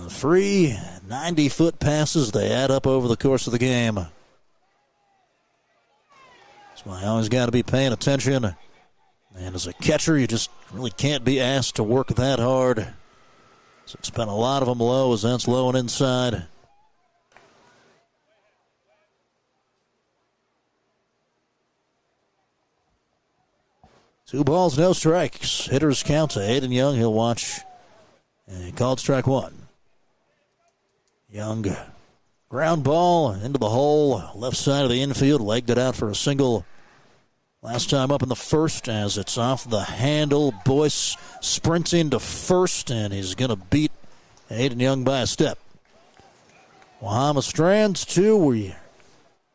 [SPEAKER 1] Free 90-foot passes, they add up over the course of the game. That's why I always got to be paying attention. And as a catcher, you just really can't be asked to work that hard. So it's been a lot of them low as that's low and inside. Two balls, no strikes. Hitters count to Aiden Young. He'll watch. And called strike one. Young, ground ball into the hole, left side of the infield, legged it out for a single. Last time up in the first as it's off the handle. Boyce sprinting to first, and he's going to beat Aiden Young by a step. Wahama strands two. We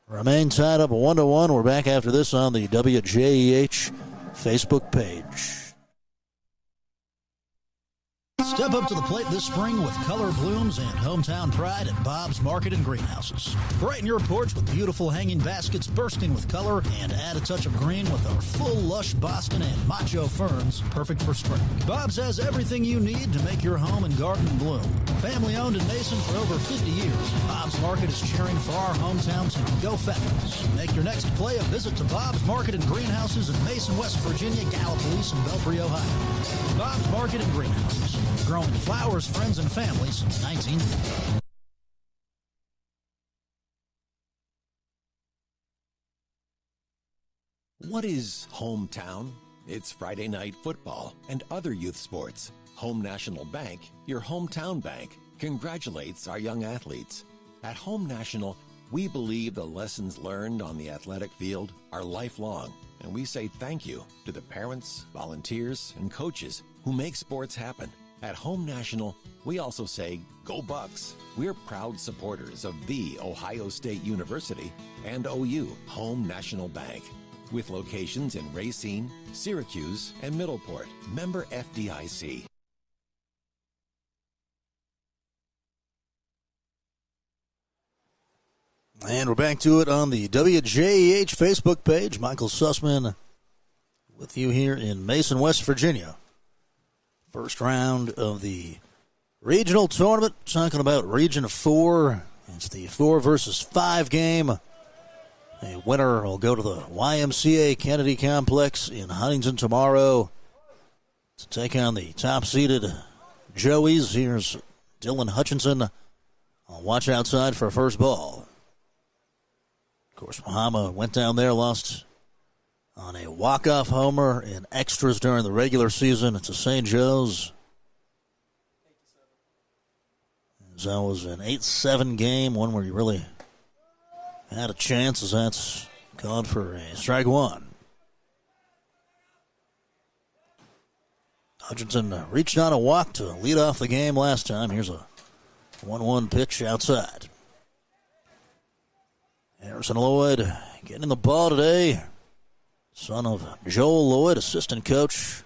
[SPEAKER 1] remain tied up 1-1. We're back after this on the WJEH Facebook page.
[SPEAKER 11] Step up to the plate this spring with color blooms and hometown pride at Bob's Market and Greenhouses. Brighten your porch with beautiful hanging baskets bursting with color and add a touch of green with our full lush Boston and macho ferns, perfect for spring. Bob's has everything you need to make your home and garden bloom. Family owned in Mason for over 50 years, Bob's Market is cheering for our hometown team. Go Falcons. Make your next play a visit to Bob's Market and Greenhouses in Mason, West Virginia, Gallipolis, and Belpre, Ohio. Bob's Market and Greenhouses. Growing flowers, friends, and family since 1990.
[SPEAKER 6] What is hometown? It's Friday night football and other youth sports. Home National Bank, your hometown bank, congratulates our young athletes. At Home National, we believe the lessons learned on the athletic field are lifelong, and we say thank you to the parents, volunteers, and coaches who make sports happen. At Home National, we also say, go Bucks. We're proud supporters of the Ohio State University and OU, Home National Bank, with locations in Racine, Syracuse, and Middleport. Member FDIC.
[SPEAKER 1] And we're back to it on the WJEH Facebook page. Michael Sussman with you here in Mason, West Virginia. First round of the regional tournament. Talking about Region 4. It's the 4 versus 5 game. A winner will go to the YMCA Kennedy Complex in Huntington tomorrow to take on the top-seeded Joeys. Here's Dylan Hutchinson. I'll watch outside for first ball. Of course, Wahama went down there, lost on a walk-off homer in extras during the regular season. It's a St. Joe's. That was an 8-7 game, one where you really had a chance, as that's called for a strike one. Hutchinson reached on a walk to lead off the game last time. Here's a 1-1 pitch outside. Harrison Lloyd getting the ball today. Son of Joel Lloyd, assistant coach.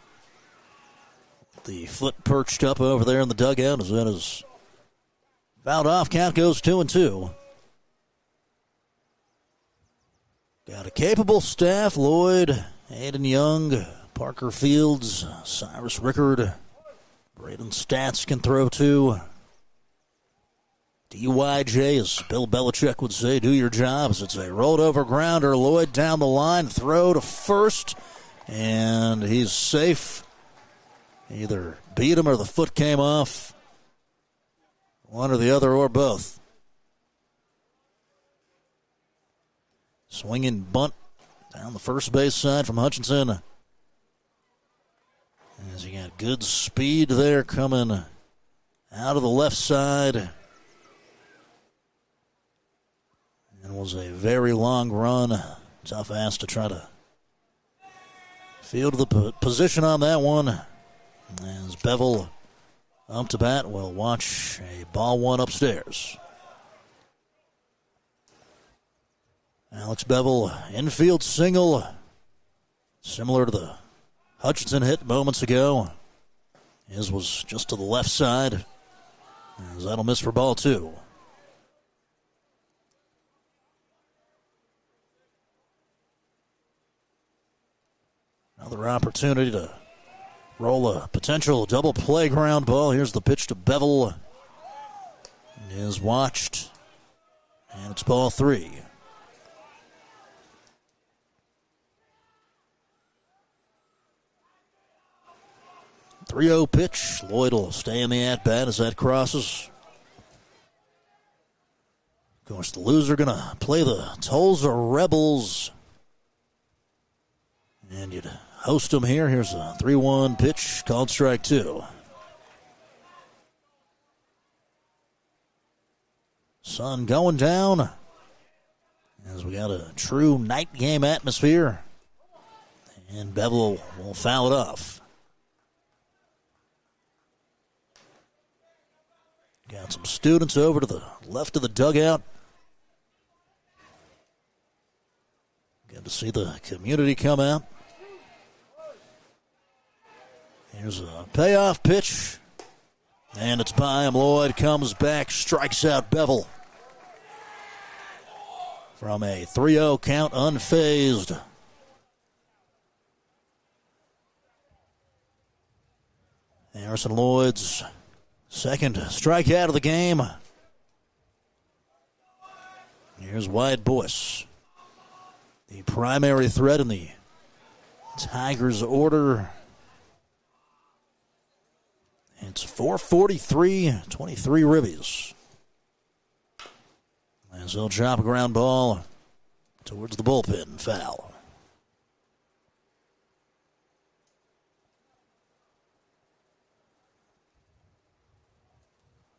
[SPEAKER 1] The foot perched up over there in the dugout as that is fouled off. Count goes 2-2. Got a capable staff. Lloyd, Aiden Young, Parker Fields, Cyrus Rickard, Braden Stats can throw too. DYJ, as Bill Belichick would say, do your jobs. It's a rolled over grounder. Lloyd down the line, throw to first, and he's safe. Either beat him or the foot came off. One or the other or both. Swinging bunt down the first base side from Hutchinson. As he got good speed there coming out of the left side. And was a very long run. Tough ass to try to field the position on that one. As Bevel up to bat, we'll watch a ball one upstairs. Alex Bevel, infield single, similar to the Hutchinson hit moments ago. His was just to the left side, as that'll miss for ball two. Another opportunity to roll a potential double play ground ball. Here's the pitch to Bevel. It is watched, and it's ball three. 3-0 pitch. Lloyd will stay in the at-bat as that crosses. Of course, the loser going to play the Tulsa Rebels. And you'd host them here. Here's a 3-1 pitch called strike two. Sun going down as we got a true night game atmosphere. And Bevel will foul it off. Got some students over to the left of the dugout. Good to see the community come out. Here's a payoff pitch. And it's by him. Lloyd comes back, strikes out Bevel. From a 3-0 count, unfazed. Harrison Lloyd's second strikeout of the game. Here's Wyatt Boyce, the primary threat in the Tigers' order. It's 4:43, 23 ribbies. As he'll chop a ground ball towards the bullpen, foul.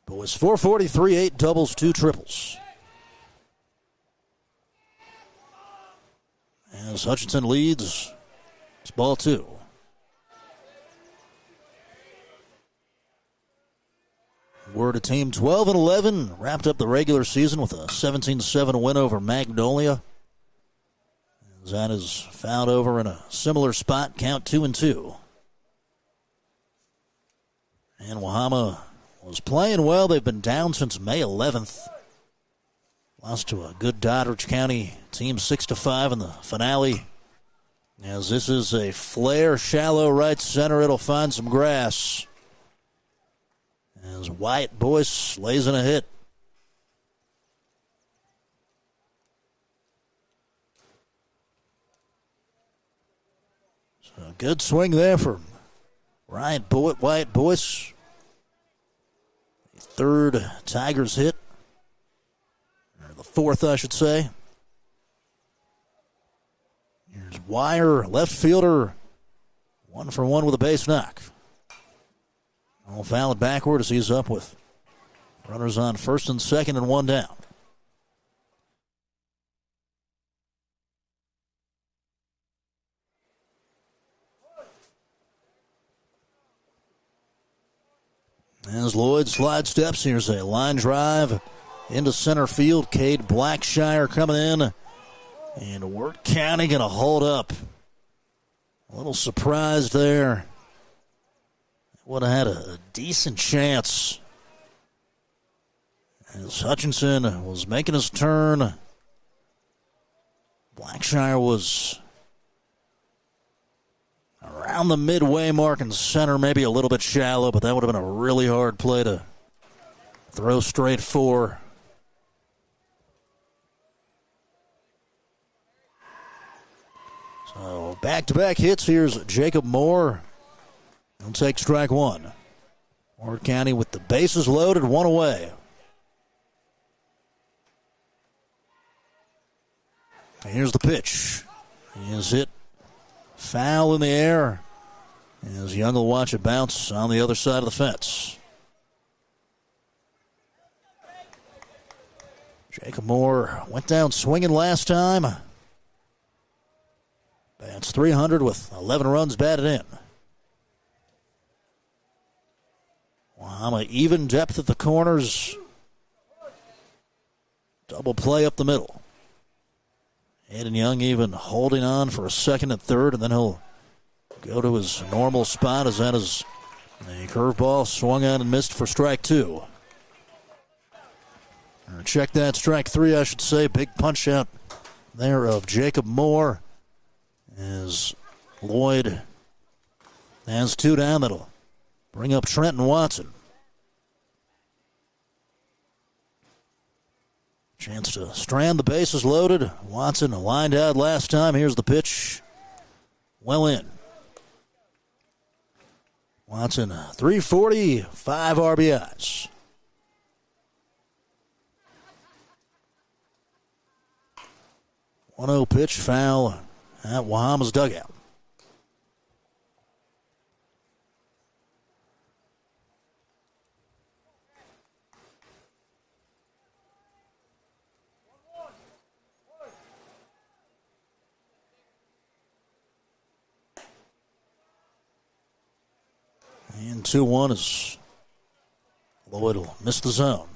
[SPEAKER 1] Boyce 443, 8 doubles, 2 triples. As Hutchinson leads, it's ball two. Wirt, a team 12-11, wrapped up the regular season with a 17-7 win over Magnolia. That is fouled over in a similar spot, count 2-2. And Wahama was playing well. They've been down since May 11th. Lost to a good Doddridge County team 6-5 in the finale. As this is a flare, shallow right center, it'll find some grass. As Wyatt Boyce lays in a hit. So a good swing there from Wyatt Boyce. Third Tigers hit. Or the fourth, I should say. Here's Wire, left fielder. 1-for-1 with a base knock. I'll foul it backward as he's up with runners on first and second and one down. As Lloyd slide steps, here's a line drive into center field. Cade Blackshire coming in. And Wirt County going to hold up. A little surprised there. Would have had a decent chance. As Hutchinson was making his turn, Blackshire was around the midway mark in center, maybe a little bit shallow, but that would have been a really hard play to throw straight for. So back-to-back hits. Here's Jacob Moore. He'll take strike one. Wirt County with the bases loaded, one away. Here's the pitch. He is hit foul in the air. As Young will watch it bounce on the other side of the fence. Jacob Moore went down swinging last time. Bats .300 with 11 runs batted in. Wahama even depth at the corners. Double play up the middle. Aiden Young even holding on for a second and third, and then he'll go to his normal spot as that is a curveball swung on and missed for strike two. Or check that, strike three, I should say. Big punch out there of Jacob Moore as Lloyd has two down. That'll bring up Trenton Watson. Chance to strand the bases loaded. Watson lined out last time. Here's the pitch. Well in. Watson, 340, 5 RBIs. 1-0 pitch, foul at Wahama's dugout. And 2-1 as Lloyd will miss the zone.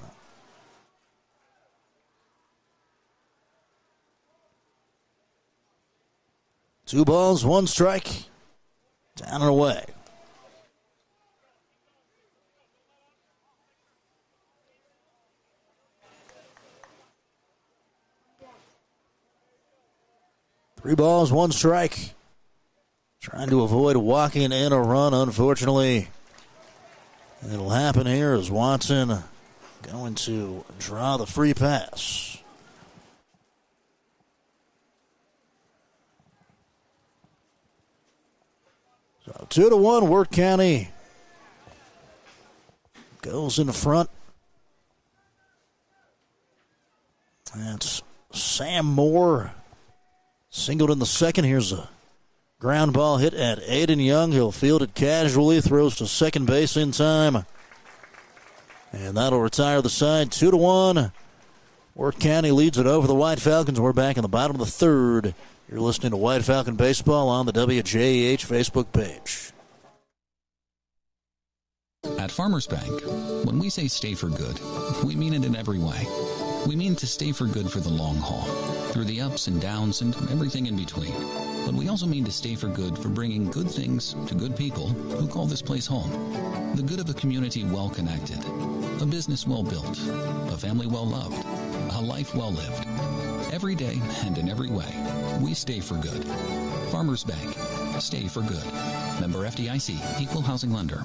[SPEAKER 1] Two balls, one strike. Down and away. Three balls, one strike. Trying to avoid walking in a run, unfortunately. It'll happen here as Watson going to draw the free pass. So 2-1, Wirt County goes in front. That's Sam Moore. Singled in the second. Here's a ground ball hit at Aiden Young. He'll field it casually, throws to second base in time. And that'll retire the side. 2-1. Wirt County leads it over the White Falcons. We're back in the bottom of the third. You're listening to White Falcon Baseball on the WJH Facebook page.
[SPEAKER 3] At Farmers Bank, when we say stay for good, we mean it in every way. We mean to stay for good for the long haul, through the ups and downs and everything in between. But we also mean to stay for good for bringing good things to good people who call this place home. The good of a community well connected, a business well built, a family well loved, a life well lived. Every day and in every way, we stay for good. Farmers Bank, stay for good. Member FDIC, Equal Housing Lender.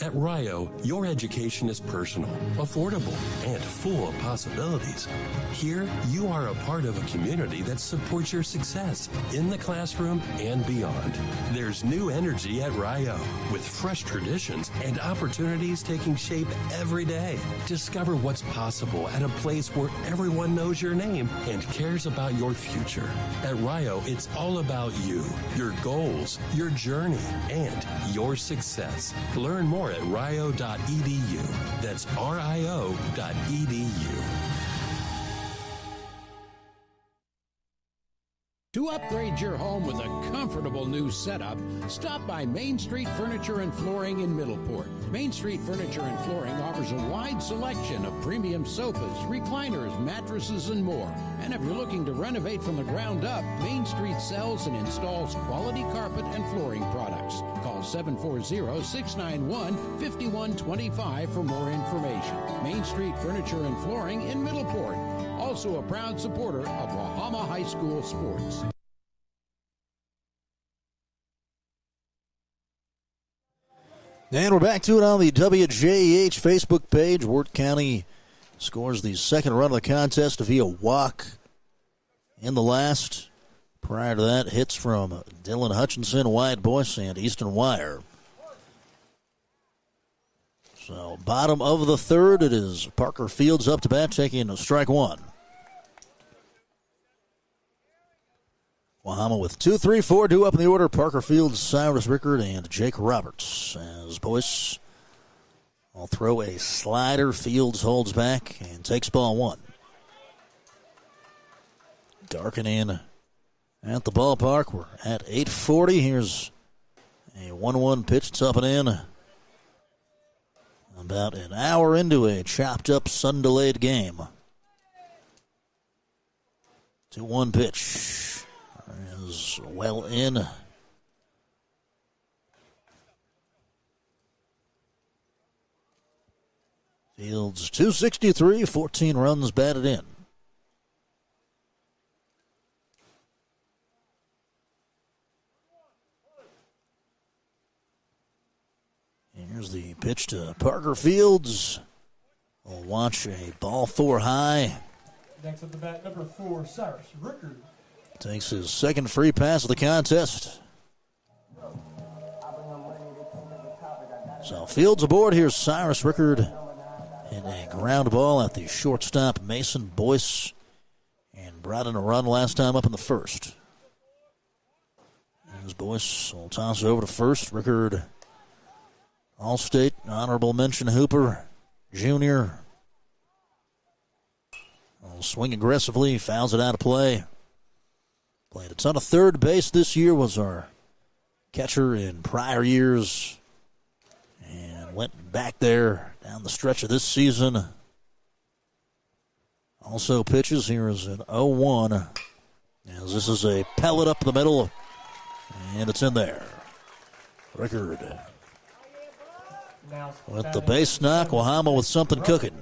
[SPEAKER 12] At Rio, your education is personal, affordable, and full of possibilities. Here, you are a part of a community that supports your success in the classroom and beyond. There's new energy at Rio, with fresh traditions and opportunities taking shape every day. Discover what's possible at a place where everyone knows your name and cares about your future. At Rio, it's all about you, your goals, your journey, and your success. Learn more at rio.edu. That's rio.edu.
[SPEAKER 4] To upgrade your home with a comfortable new setup, stop by Main Street Furniture and Flooring in Middleport. Main Street Furniture and Flooring offers a wide selection of premium sofas, recliners, mattresses, and more. And if you're looking to renovate from the ground up, Main Street sells and installs quality carpet and flooring products. Call 740-691-5125 for more information. Main Street Furniture and Flooring in Middleport. Also a proud supporter of Wahama High School sports.
[SPEAKER 1] And we're back to it on the WJH Facebook page. Wirt County scores the second run of the contest via walk in the last. Prior to that, hits from Dylan Hutchinson, Wyatt Boyce, and Easton Wire. So, bottom of the third, it is Parker Fields up to bat, taking strike one. Wahama with 2, 3, 4 due up in the order. Parker Fields, Cyrus Rickard, and Jake Roberts. As Boyce will throw a slider. Fields holds back and takes ball one. Darkening at the ballpark. We're at 8:40. Here's a 1-1 pitch. It's up and in. About an hour into a chopped-up, sun-delayed game. 2-1 pitch is well in. Fields 263, 14 runs batted in. Here's the pitch to Parker Fields. We'll watch a ball 4 high.
[SPEAKER 15] Next at the bat, number 4, Cyrus Rickard.
[SPEAKER 1] Takes his second free pass of the contest. So Fields aboard. Here's Cyrus Rickard in a ground ball at the shortstop, Mason Boyce, and brought in a run last time up in the first. Here's Boyce. Will toss it over to first. Rickard, All-State honorable mention Hooper Jr. Will swing aggressively, fouls it out of play. Played a ton of third base this year, was our catcher in prior years, and went back there down the stretch of this season. Also pitches. Here is an 0-1, as this is a pellet up the middle, and it's in there. Rickard with the base knock. Wahama with something cooking.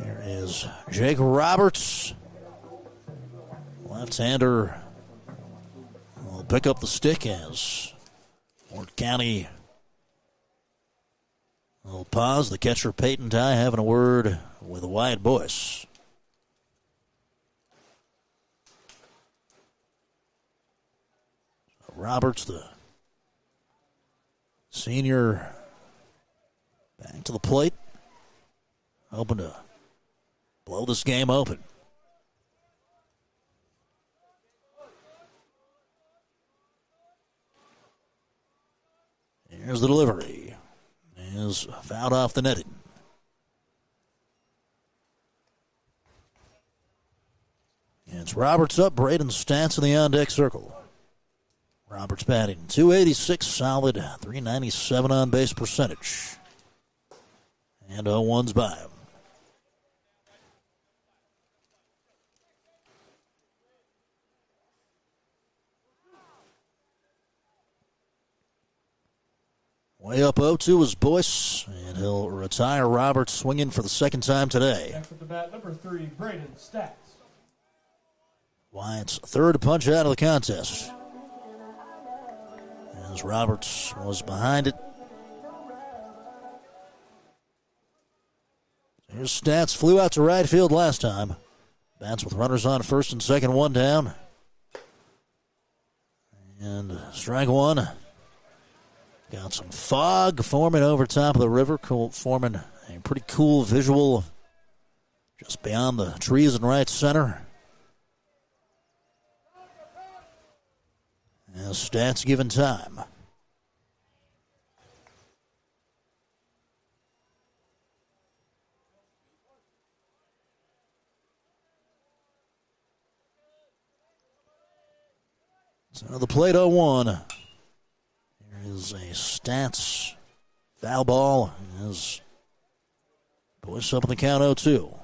[SPEAKER 1] Here is Jake Roberts. Left-hander will pick up the stick as Wirt County will pause. The catcher, Peyton Ty, having a word with Wyatt Boyce. Roberts, the senior, back to the plate. Hoping to blow this game open. Here's the delivery. Is fouled off the netting. It's Roberts up. Braden Stats in the on-deck circle. Roberts batting .286, solid, .397 on-base percentage. And 0-1's by him. Way up 0-2 is Boyce, and he'll retire Roberts, swinging for the second time today.
[SPEAKER 15] Next at the bat, number 3, Braden Stats.
[SPEAKER 1] Wyatt's third punch out of the contest, as Roberts was behind it. Here's Stats, flew out to right field last time. Bats with runners on first and second, one down. And strike one. Got some fog forming over top of the river, forming a pretty cool visual just beyond the trees in right center. As Stats given time. So the plate 0-1. Is a Stats foul ball as Boyce up in the count 0-2.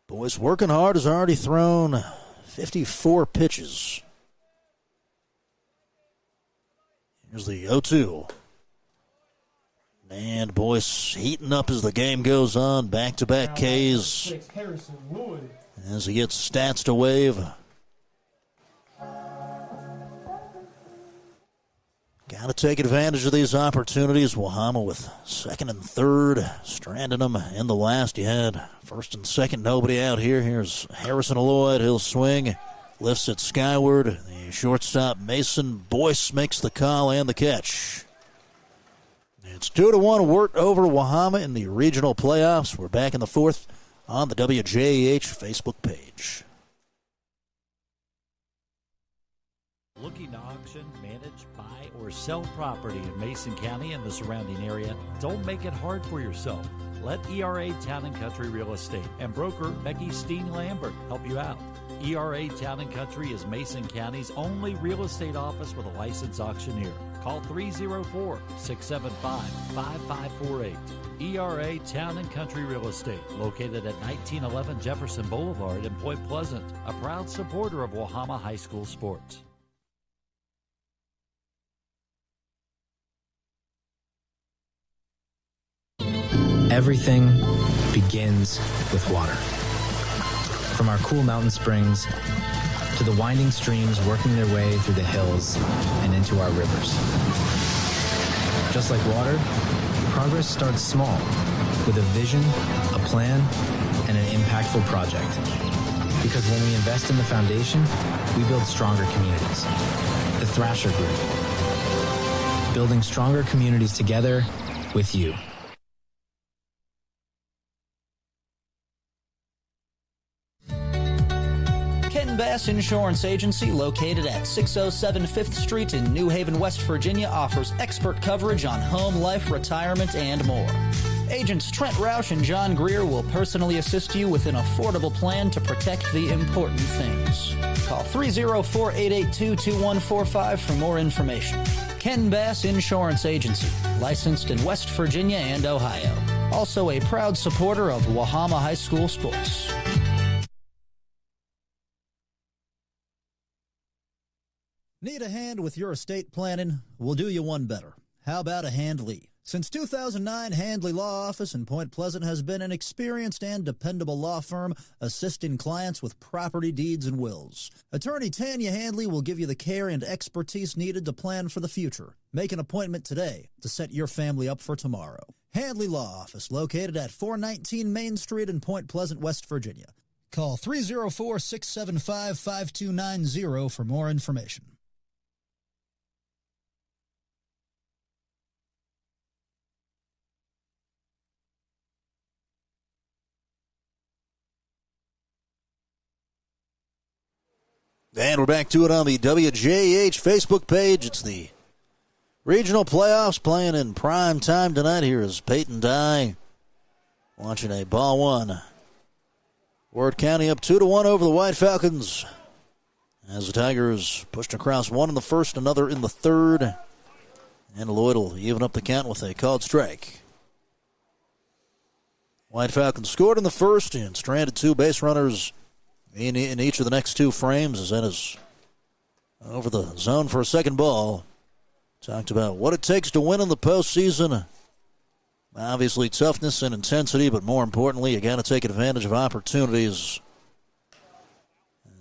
[SPEAKER 1] Boyce working hard, has already thrown 54 pitches. Here's the 0-2. And Boyce heating up as the game goes on. Back-to-back Ks. As he gets Stats to wave. Got Got to take advantage of these opportunities. Wahama with second and third, stranding them in the last. You had first and second, nobody out here. Here's Harrison Lloyd. He'll swing, lifts it skyward. The shortstop Mason Boyce makes the call and the catch. It's 2-1 Wirt over Wahama in the regional playoffs. We're back in the fourth on the WJH Facebook page.
[SPEAKER 10] Looking to auction, manage, buy, or sell property in Mason County and the surrounding area? Don't make it hard for yourself. Let ERA Town & Country Real Estate and broker Becky Steen Lambert help you out. ERA Town & Country is Mason County's only real estate office with a licensed auctioneer. Call 304-675-5548. ERA Town & Country Real Estate, located at 1911 Jefferson Boulevard in Point Pleasant, a proud supporter of Wahama High School sports.
[SPEAKER 13] Everything begins with water. From our cool mountain springs to the winding streams working their way through the hills and into our rivers. Just like water, progress starts small with a vision, a plan, and an impactful project. Because when we invest in the foundation, we build stronger communities. The Thrasher Group. Building stronger communities together with you.
[SPEAKER 14] Bass Insurance Agency, located at 607 5th Street in New Haven, West Virginia, offers expert coverage on home, life, retirement, and more. Agents Trent Roush and John Greer will personally assist you with an affordable plan to protect the important things. Call 304-882-2145 for more information. Ken Bass Insurance Agency, licensed in West Virginia and Ohio. Also a proud supporter of Wahama High School sports.
[SPEAKER 11] Need a hand with your estate planning? We'll do you one better. How about a Handley? Since 2009, Handley Law Office in Point Pleasant has been an experienced and dependable law firm assisting clients with property deeds and wills. Attorney Tanya Handley will give you the care and expertise needed to plan for the future. Make an appointment today to set your family up for tomorrow. Handley Law Office, located at 419 Main Street in Point Pleasant, West Virginia. Call 304-675-5290 for more information.
[SPEAKER 1] And we're back to it on the WJH Facebook page. It's the regional playoffs playing in prime time tonight. Here is Peyton Dye watching a ball one. Wirt County up 2-1 over the White Falcons as the Tigers pushed across one in the first, another in the third. And Lloyd will even up the count with a called strike. White Falcons scored in the first and stranded two base runners in each of the next two frames, as that is over the zone for a second ball. Talked about what it takes to win in the postseason. Obviously toughness and intensity, but more importantly, you got to take advantage of opportunities.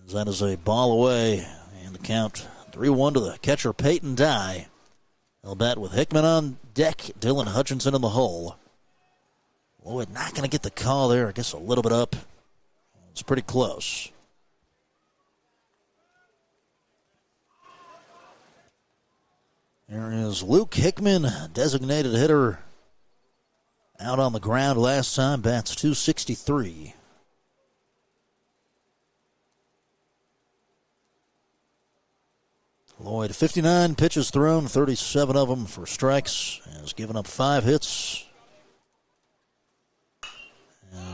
[SPEAKER 1] As that is a ball away, and the count 3-1 to the catcher Peyton Dye. He'll bat with Hickman on deck, Dylan Hutchinson in the hole. Lloyd not going to get the call there, I guess a little bit up. It's pretty close. There is Luke Hickman, designated hitter, out on the ground last time, bats .263. Lloyd, 59 pitches thrown, 37 of them for strikes, has given up 5 hits.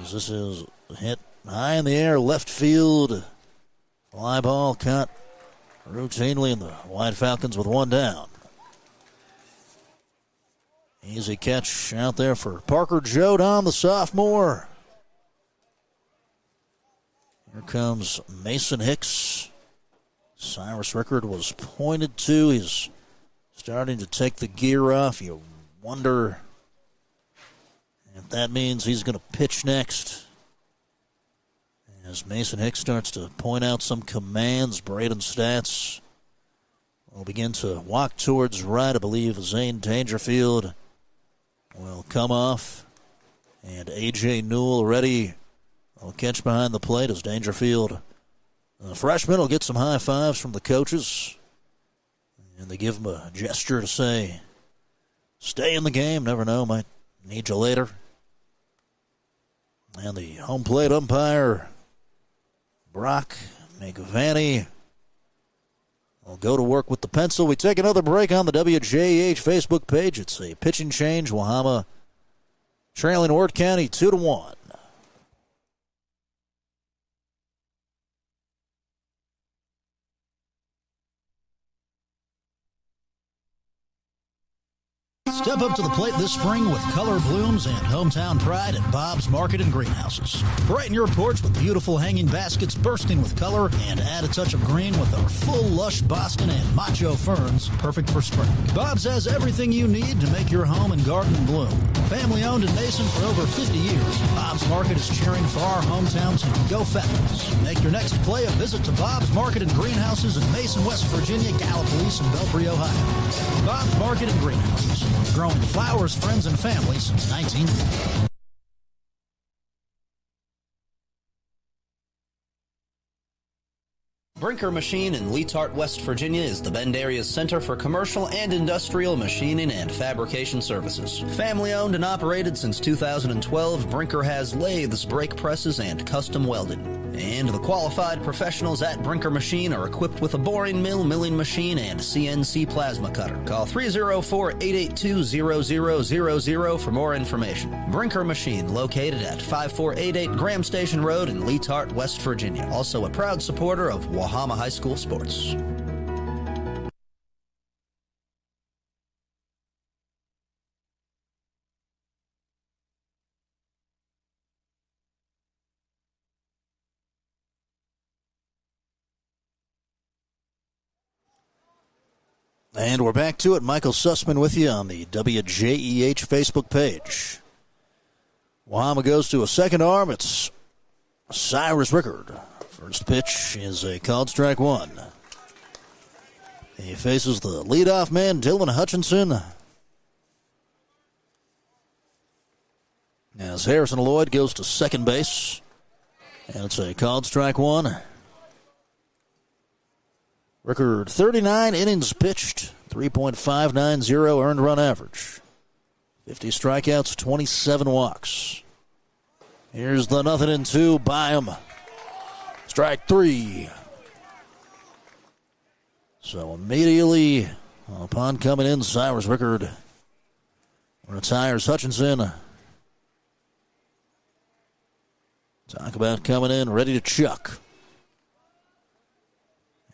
[SPEAKER 1] As this is hit high in the air, left field. Fly ball cut routinely, and the White Falcons with one down. Easy catch out there for Parker Jodon, the sophomore. Here comes Mason Hicks. Cyrus Rickard was pointed to. He's starting to take the gear off. You wonder if that means he's going to pitch next. As Mason Hicks starts to point out some commands, Braden Stats will begin to walk towards right. I believe Zane Dangerfield will come off. And A.J. Newell ready. Will catch behind the plate as Dangerfield. The freshman will get some high fives from the coaches. And they give him a gesture to say, stay in the game. Never know, might need you later. And the home plate umpire, Brock McVanney, will go to work with the pencil. We take another break on the WJEH Facebook page. It's a pitching change. Wahama trailing Wirt County 2-1.
[SPEAKER 11] Step up to the plate this spring with color blooms and hometown pride at Bob's Market and Greenhouses. Brighten your porch with beautiful hanging baskets bursting with color and add a touch of green with our full lush Boston and macho ferns, perfect for spring. Bob's has everything you need to make your home and garden bloom. Family owned in Mason for over 50 years, Bob's Market is cheering for our hometown team. Go Falcons. Make your next play a visit to Bob's Market and Greenhouses in Mason, West Virginia, Gallipolis, and Belpre, Ohio. Bob's Market and Greenhouses. Growing flowers, friends, and family since 1980.
[SPEAKER 14] Brinker Machine in Leetart, West Virginia is the Bend area's center for commercial and industrial machining and fabrication services. Family owned and operated since 2012, Brinker has lathes, brake presses, and custom welding. And the qualified professionals at Brinker Machine are equipped with a boring mill, milling machine, and CNC plasma cutter. Call 304-882-0000 for more information. Brinker Machine, located at 5488 Graham Station Road in Leetart, West Virginia. Also a proud supporter of Wahama High School sports.
[SPEAKER 1] And we're back to it. Michael Sussman with you on the WJEH Facebook page. Wahama goes to a second arm. It's Cyrus Rickard. First pitch is a called strike one. He faces the leadoff man, Dylan Hutchinson. As Harrison Lloyd goes to second base. And it's a called strike one. Rickard, 39 innings pitched, 3.590 earned run average. 50 strikeouts, 27 walks. Here's the 0-2 by him. Strike three. So immediately upon coming in, Cyrus Rickard retires Hutchinson. Talk about coming in ready to chuck.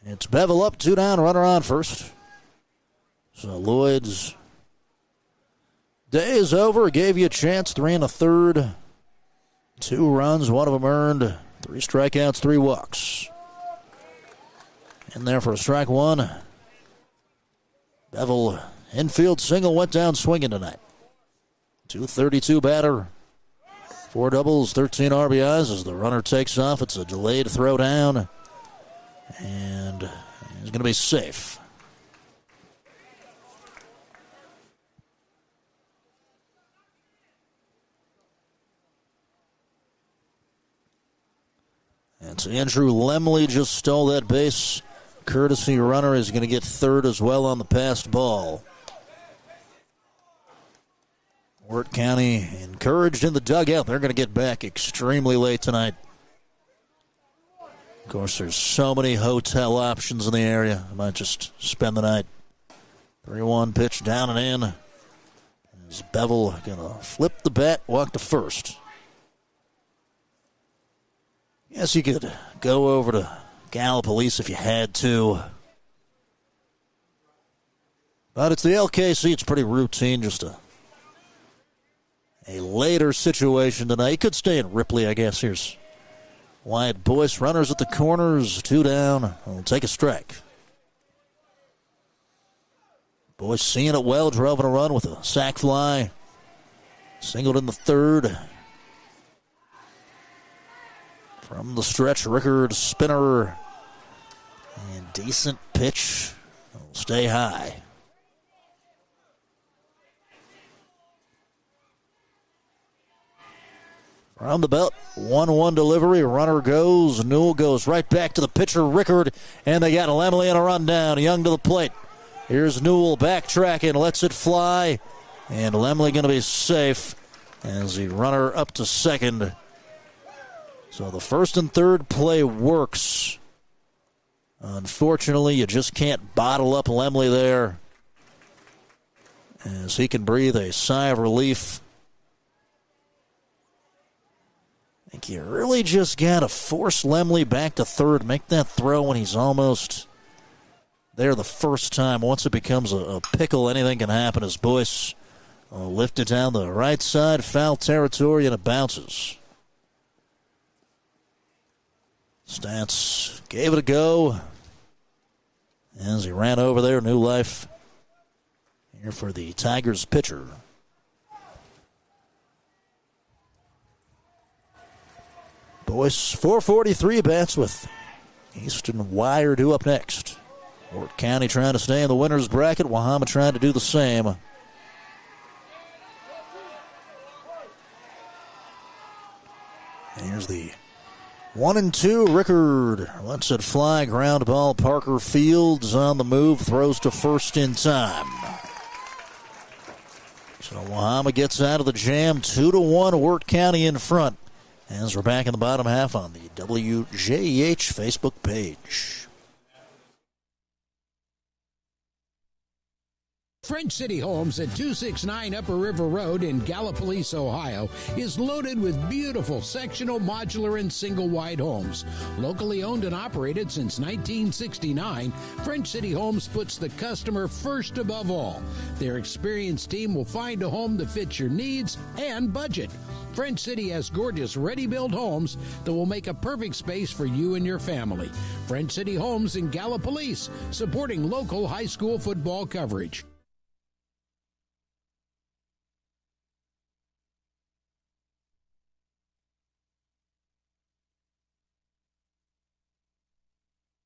[SPEAKER 1] It's Bevel up, 2 down, runner on first. So Lloyd's day is over. Gave you a chance, 3 1/3. 2 runs, 1 of them earned. 3 strikeouts, 3 walks. In there for a strike one. Bevel, infield single, went down swinging tonight. 232 batter. 4 doubles, 13 RBIs as the runner takes off. It's a delayed throw down. And he's going to be safe. And so Andrew Lemley just stole that base. Courtesy runner is going to get third as well on the passed ball. Wirt County encouraged in the dugout. They're going to get back extremely late tonight. Of course, there's so many hotel options in the area. I might just spend the night. 3-1 pitch down and in. Is Bevel going to flip the bat, walk to first? Yes, you could go over to Gallipolis if you had to. But it's the LKC. It's pretty routine, just a later situation tonight. You could stay in Ripley, I guess. Here's Wyatt Boyce, runners at the corners, 2 down. Will take a strike. Boyce seeing it well, drove in a run with a sac fly. Singled in the third. From the stretch, Rickard, spinner, and decent pitch Stay high. From the belt, 1-1 delivery. Runner goes. Newell goes right back to the pitcher, Rickard. And they got Lemley on a rundown. Young to the plate. Here's Newell backtracking, lets it fly. And Lemley going to be safe as the runner up to second. So the first and third play works. Unfortunately, you just can't bottle up Lemley there, as he can breathe a sigh of relief. I think you really just got to force Lemley back to third, make that throw when he's almost there the first time. Once it becomes a pickle, anything can happen as Boyce lifted down the right side, foul territory, and it bounces. Stats gave it a go as he ran over there. New life here for the Tigers pitcher. Boyce, 443 bats with Easton Wire due up next. Wirt County trying to stay in the winner's bracket. Wahama trying to do the same. Here's the 1-2. Rickard lets it fly. Ground ball. Parker Fields on the move. Throws to first in time. So Wahama gets out of the jam. 2-1. Wirt County in front. As we're back in the bottom half on the WJEH Facebook page.
[SPEAKER 4] French City Homes at 269 Upper River Road in Gallipolis, Ohio, is loaded with beautiful sectional, modular, and single-wide homes. Locally owned and operated since 1969, French City Homes puts the customer first above all. Their experienced team will find a home that fits your needs and budget. French City has gorgeous ready-built homes that will make a perfect space for you and your family. French City Homes in Gallipolis, supporting local high school football coverage.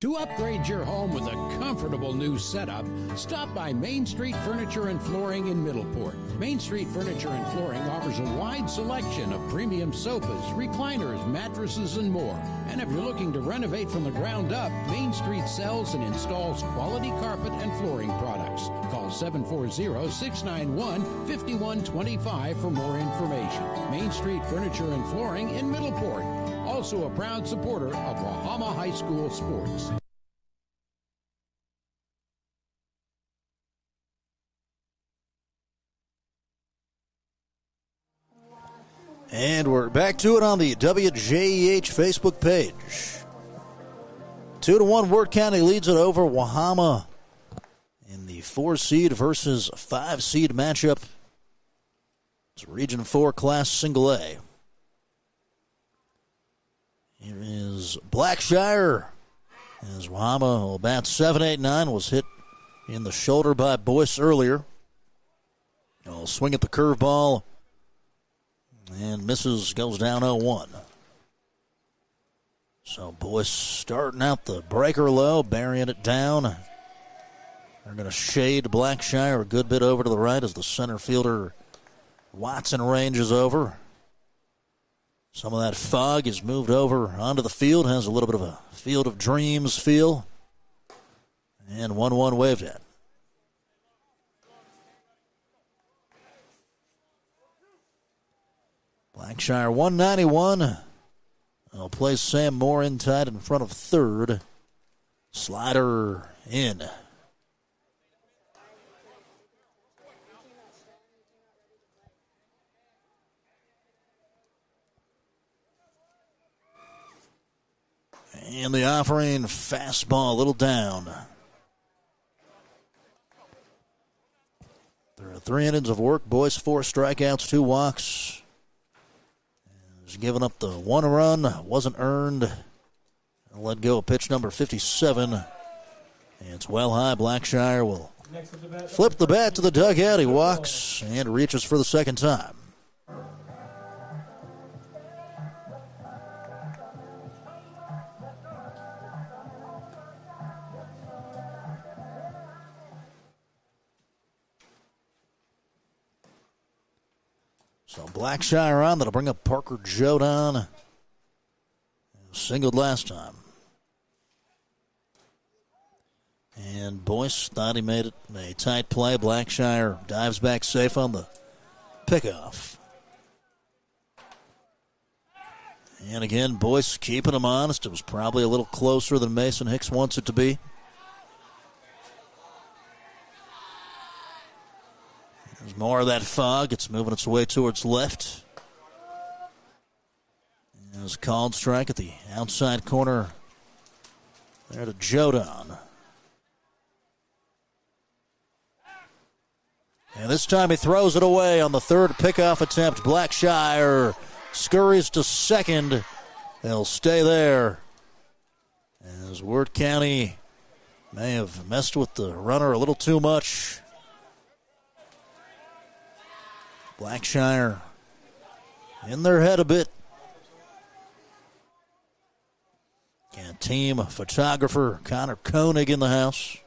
[SPEAKER 4] To upgrade your home with a comfortable new setup, stop by Main Street Furniture and Flooring in Middleport. Main Street Furniture and Flooring offers a wide selection of premium sofas, recliners, mattresses, and more. And if you're looking to renovate from the ground up, Main Street sells and installs quality carpet and flooring products. Call 740-691-5125 for more information. Main Street Furniture and Flooring in Middleport. Also a proud supporter of Wahama High School sports.
[SPEAKER 1] And we're back to it on the WJEH Facebook page. 2-1, Wirt County leads it over Wahama in the 4-seed versus 5-seed matchup. It's Region 4 Class Single A. Here is Blackshire as Wahama will bat 7-8-9, was hit in the shoulder by Boyce earlier. He'll swing at the curveball and misses, goes down 0-1. So Boyce starting out the breaker low, burying it down. They're going to shade Blackshire a good bit over to the right as the center fielder Watson ranges over. Some of that fog is moved over onto the field, has a little bit of a Field of Dreams feel. And 1-1 waved at. Blackshire 191. I'll play Sam Moore in tight in front of third. Slider in. And the offering, fastball, a little down. There are 3 innings of work. Boyce 4 strikeouts, 2 walks. He's given up the 1 run, wasn't earned. Let go of pitch number 57. And it's well high. Blackshire will flip the bat to the dugout. He walks and reaches for the second time. So Blackshire on. That'll bring up Parker Jodon. Singled last time. And Boyce thought he made it a tight play. Blackshire dives back safe on the pickoff. And again, Boyce keeping him honest. It was probably a little closer than Mason Hicks wants it to be. There's more of that fog. It's moving its way towards left. There's a called strike at the outside corner. There to Jodon. And this time he throws it away on the third pickoff attempt. Blackshire scurries to second. They'll stay there. As Wirt County may have messed with the runner a little too much. Blackshire in their head a bit. And team photographer Connor Koenig in the house.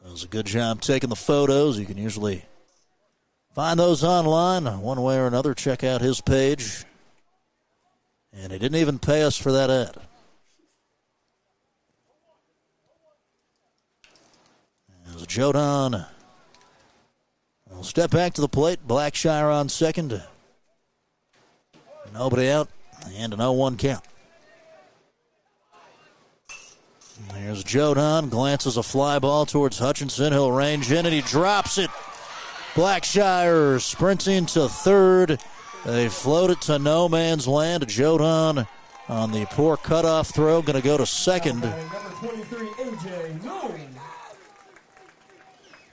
[SPEAKER 1] Does a good job taking the photos. You can usually find those online one way or another. Check out his page. And he didn't even pay us for that ad. As Jodon will step back to the plate. Blackshire on second. Nobody out. And an 0-1 count. There's Jodon. Glances a fly ball towards Hutchinson. He'll range in and he drops it. Blackshire sprinting to third. They float it to no man's land. Jodon on the poor cutoff throw. Going to go to second.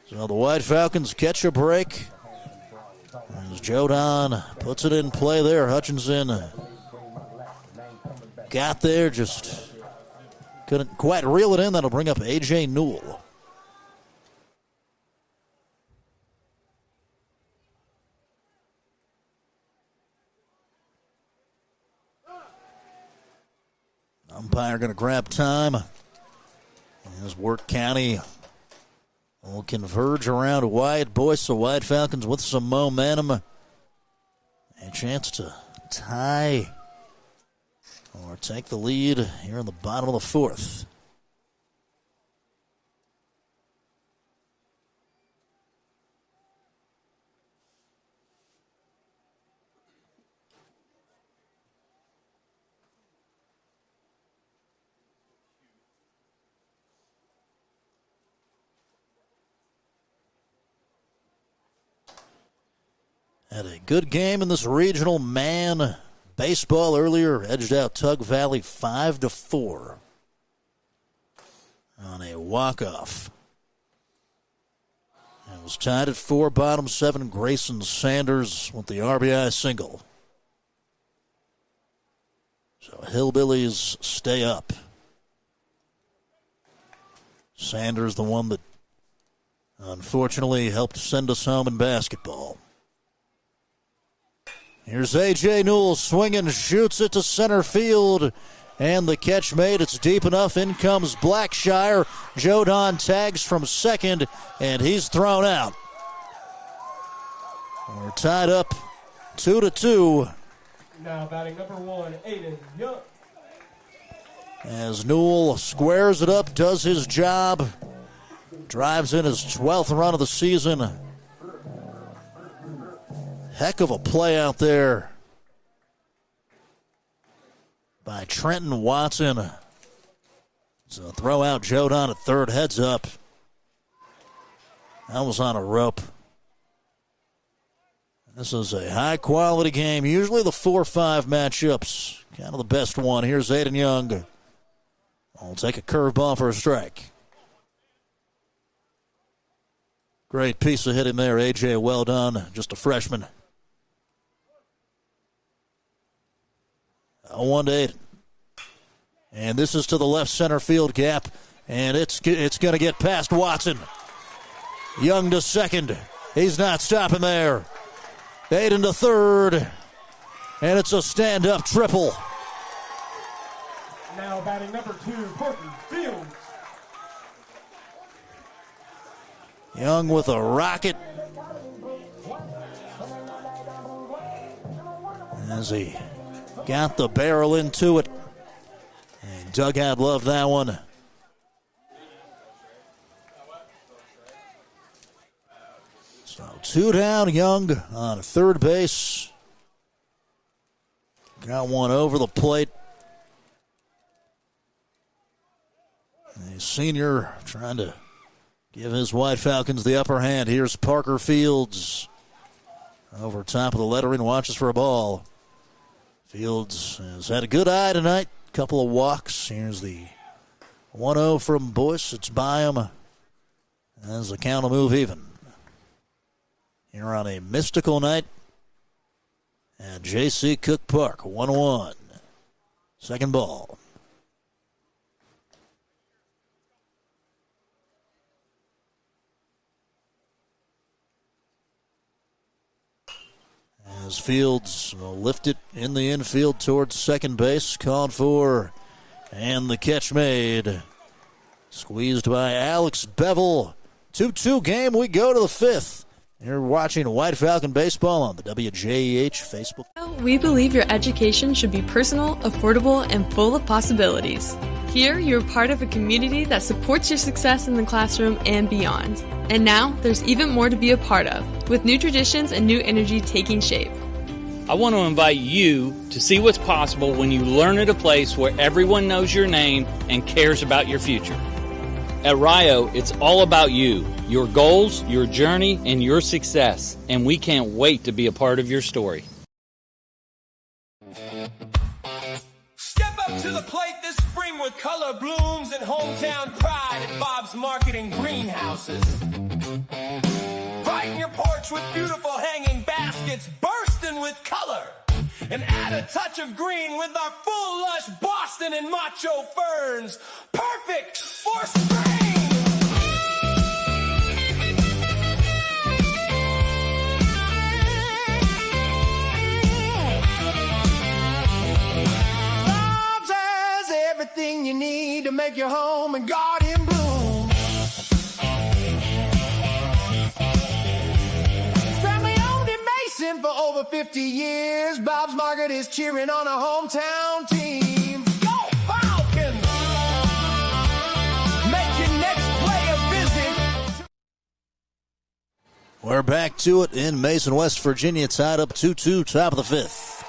[SPEAKER 1] So the White Falcons catch a break. As Jodon puts it in play there. Hutchinson got there, just couldn't quite reel it in. That'll bring up A.J. Newell. Umpire going to grab time. As Wirt County will converge around Wyatt Boyce. The White Falcons with some momentum. A chance to tie or take the lead here in the bottom of the fourth. Had a good game in this regional man baseball earlier. Edged out Tug Valley 5-4 on a walk-off. It was tied at 4, bottom 7. Grayson Sanders with the RBI single. So Hillbillies stay up. Sanders, the one that unfortunately helped send us home in basketball. Here's A.J. Newell swinging, shoots it to center field, and the catch made. It's deep enough. In comes Blackshire. Jodon tags from second, and he's thrown out. We're tied up 2-2.
[SPEAKER 15] Now batting number 1, Aiden Young.
[SPEAKER 1] As Newell squares it up, does his job, drives in his 12th run of the season. Heck of a play out there by Trenton Watson. So throw out Jodon at third, heads up. That was on a rope. This is a high-quality game. Usually the 4-5 matchups, kind of the best one. Here's Aiden Young. I'll take a curveball for a strike. Great piece of hitting there, A.J. Well done. Just a freshman. 0-1 to Aiden. And this is to the left center field gap, and it's going to get past Watson. Young to second. He's not stopping there. Aiden to third, and it's a stand-up triple.
[SPEAKER 15] Now batting number 2, Parker Fields.
[SPEAKER 1] Young with a rocket. as he got the barrel into it. And dugout loved that one. So 2 down, Young on third base. Got one over the plate. The senior trying to give his White Falcons the upper hand. Here's Parker Fields over top of the lettering, watches for a ball. Fields has had a good eye tonight. Couple of walks. Here's the 1-0 from Boyce. It's by him as the count will move even. Here on a mystical night at J.C. Cook Park. 1-1. Second ball. As Fields will lift it in the infield towards second base. Called for, and the catch made. Squeezed by Alex Bevel. 2-2 game. We go to the fifth. You're watching White Falcon Baseball on the WJEH Facebook.
[SPEAKER 8] We believe your education should be personal, affordable, and full of possibilities. Here, you're part of a community that supports your success in the classroom and beyond. And now, there's even more to be a part of, with new traditions and new energy taking shape.
[SPEAKER 9] I want to invite you to see what's possible when you learn at a place where everyone knows your name and cares about your future. At Rio, it's all about you, your goals, your journey, and your success. And we can't wait to be a part of your story.
[SPEAKER 7] Step up to the plate this spring with color blooms and hometown pride at Bob's Marketing Greenhouses. Brighten your porch with beautiful hanging baskets bursting with color. And add a touch of green with our full lush Boston and macho ferns. Perfect for spring! Bob's has everything you need to make your home and garden bloom. Family owned in Mason for over 50 years. Bob's Market is cheering on a hometown team. Go Falcons! Make your next play a visit.
[SPEAKER 1] We're back to it in Mason, West Virginia, tied up 2-2, top of the fifth.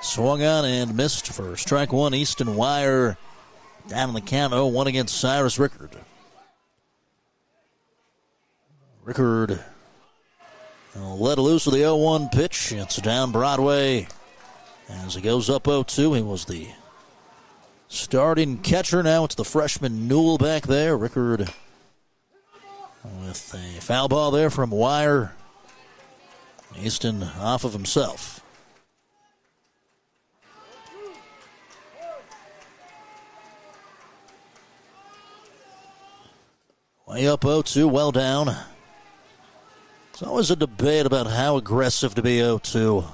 [SPEAKER 1] Swung on and missed for strike one. Easton Wire down in the count 0-1 against Cyrus Rickard. Rickard let loose with the 0-1 pitch. It's down Broadway as he goes up 0-2. He was the starting catcher. Now it's the freshman Newell back there. Rickard with a foul ball there from Wire. Easton off of himself. Way up 0-2, well down. There's always a debate about how aggressive to be 0-2.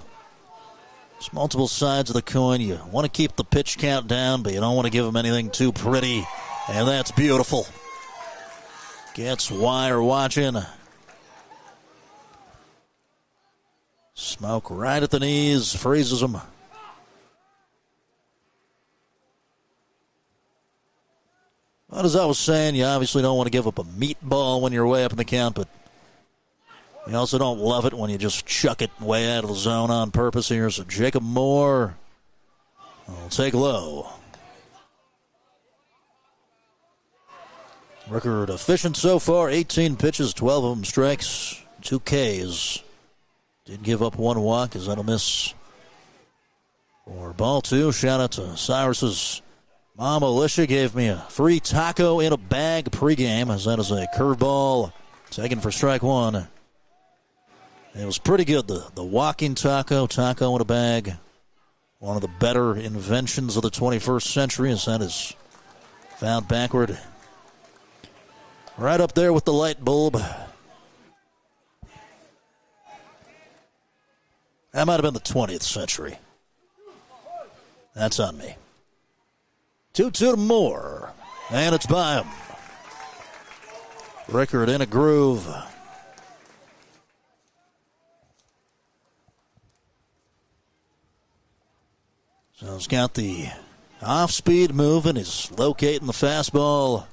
[SPEAKER 1] There's multiple sides of the coin. You want to keep the pitch count down, but you don't want to give them anything too pretty. And that's beautiful. Gets Wire watching. Smoke right at the knees, freezes him. But as I was saying, you obviously don't want to give up a meatball when you're way up in the count, but you also don't love it when you just chuck it way out of the zone on purpose here. So Jacob Moore will take low. Rickard efficient so far, 18 pitches, 12 of them strikes, 2 Ks. Did give up 1 walk as that'll miss for ball 2. Shout out to Cyrus's mom, Alicia, gave me a free taco in a bag pregame, as that is a curveball taken for strike 1. It was pretty good, the walking taco in a bag. One of the better inventions of the 21st century, as that is found backward. Right up there with the light bulb. That might have been the 20th century. That's on me. 2-2 to Moore. And it's by him. Rickard in a groove. So he's got the off-speed moving. He's locating the fastball.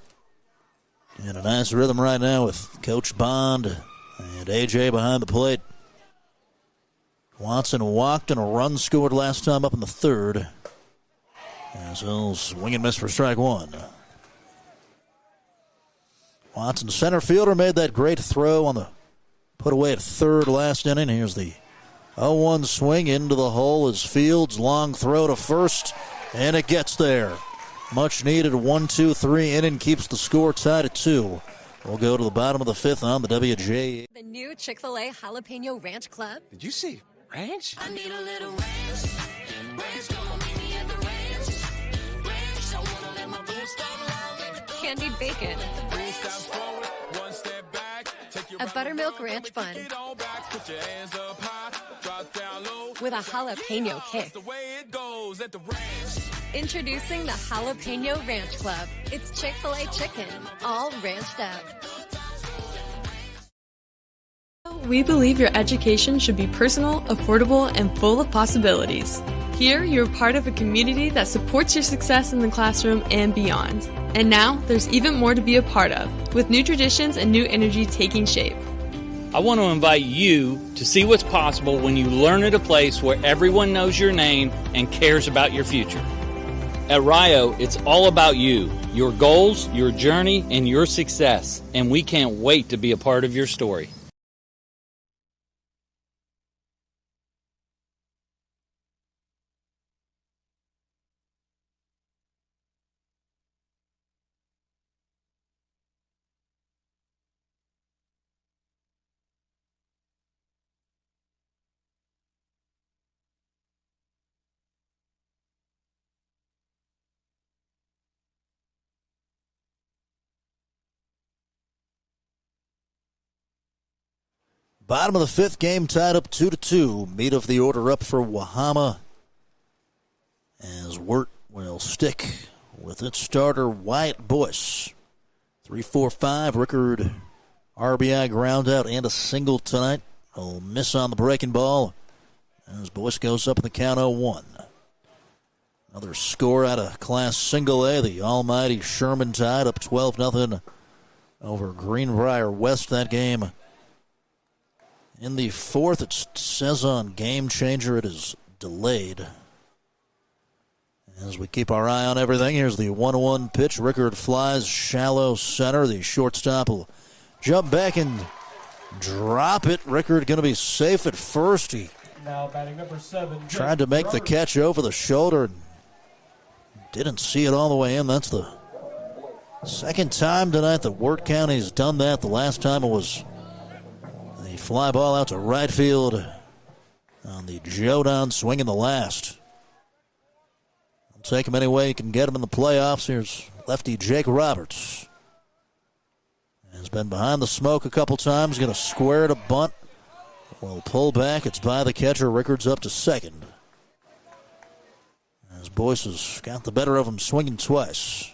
[SPEAKER 1] In a nice rhythm right now with Coach Bond and AJ behind the plate. Watson walked and a run scored last time up in the third. As he'll swing and miss for strike one. Watson, center fielder, made that great throw on the put away at third last inning. Here's the 0-1 swing into the hole is Fields. Long throw to first, and it gets there. Much needed 1-2-3 inning, keeps the score tied at 2. We'll go to the bottom of the fifth on the WJ.
[SPEAKER 16] The new Chick-fil-A Jalapeno Ranch Club.
[SPEAKER 17] Did you see ranch?
[SPEAKER 7] I need a little ranch. Ranch, come on, meet me at the ranch. Ranch, I wanna let my boots stop long.
[SPEAKER 16] Candied bacon. A buttermilk ranch bun. With a jalapeno kick. Introducing the Jalapeno Ranch Club. It's Chick-fil-A chicken, all ranched up.
[SPEAKER 8] We believe your education should be personal, affordable, and full of possibilities. Here, you're part of a community that supports your success in the classroom and beyond. And now, there's even more to be a part of, with new traditions and new energy taking shape.
[SPEAKER 9] I want to invite you to see what's possible when you learn at a place where everyone knows your name and cares about your future. At Rio, it's all about you, your goals, your journey, and your success. And we can't wait to be a part of your story.
[SPEAKER 1] Bottom of the fifth, game tied up 2-2. Meat of the order up for Wahama as Wirt will stick with its starter Wyatt Boyce. 3-4-5 Rickard RBI ground out and a single tonight. He'll miss on the breaking ball as Boyce goes up in the count 0-1. Another score out of Class Single A. The almighty Sherman Tide up 12-0 over Greenbrier West that game. In the fourth, it says on Game Changer it is delayed. As we keep our eye on everything, here's the 1-1 pitch. Rickard flies shallow center. The shortstop will jump back and drop it. Rickard going to be safe at first. He
[SPEAKER 15] now batting number 7.
[SPEAKER 1] Tried to make the catch over the shoulder and didn't see it all the way in. That's the second time tonight that Wirt County's done that. The last time it was a fly ball out to right field on the Jodan swing in the last. I'll take him any way you can get him in the playoffs. Here's lefty Jake Roberts. Has been behind the smoke a couple times. Going to square to bunt. Will pull back. It's by the catcher. Rickard's up to second. As Boyce has got the better of him swinging twice.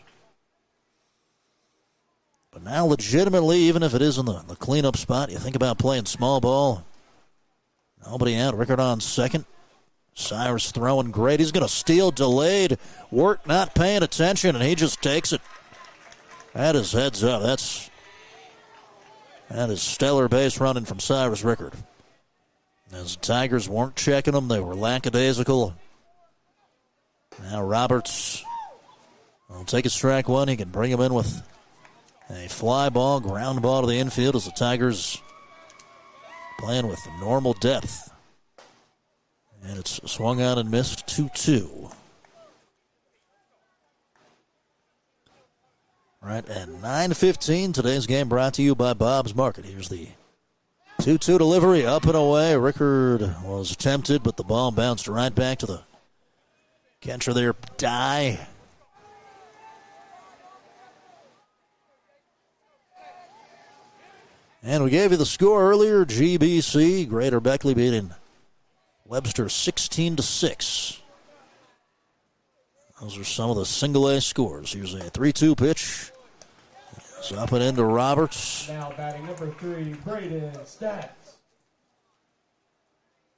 [SPEAKER 1] But now legitimately, even if it is in the cleanup spot, you think about playing small ball. Nobody out. Rickard on second. Cyrus throwing great. He's going to steal, delayed. Wirt not paying attention, and he just takes it. That is heads up. That is stellar base running from Cyrus Rickard. As the Tigers weren't checking him, they were lackadaisical. Now Roberts will take a strike one. He can bring him in with a fly ball, ground ball to the infield as the Tigers playing with normal depth. And it's swung on and missed 2-2. Right at 9:15, today's game brought to you by Bob's Market. Here's the 2-2 delivery, up and away. Rickard was tempted, but the ball bounced right back to the catcher there, Dye. And we gave you the score earlier. GBC, Greater Beckley beating Webster 16-6. Those are some of the single-A scores. Here's a 3-2 pitch. It's up and into Roberts.
[SPEAKER 15] Now batting number 3, Braden Stats.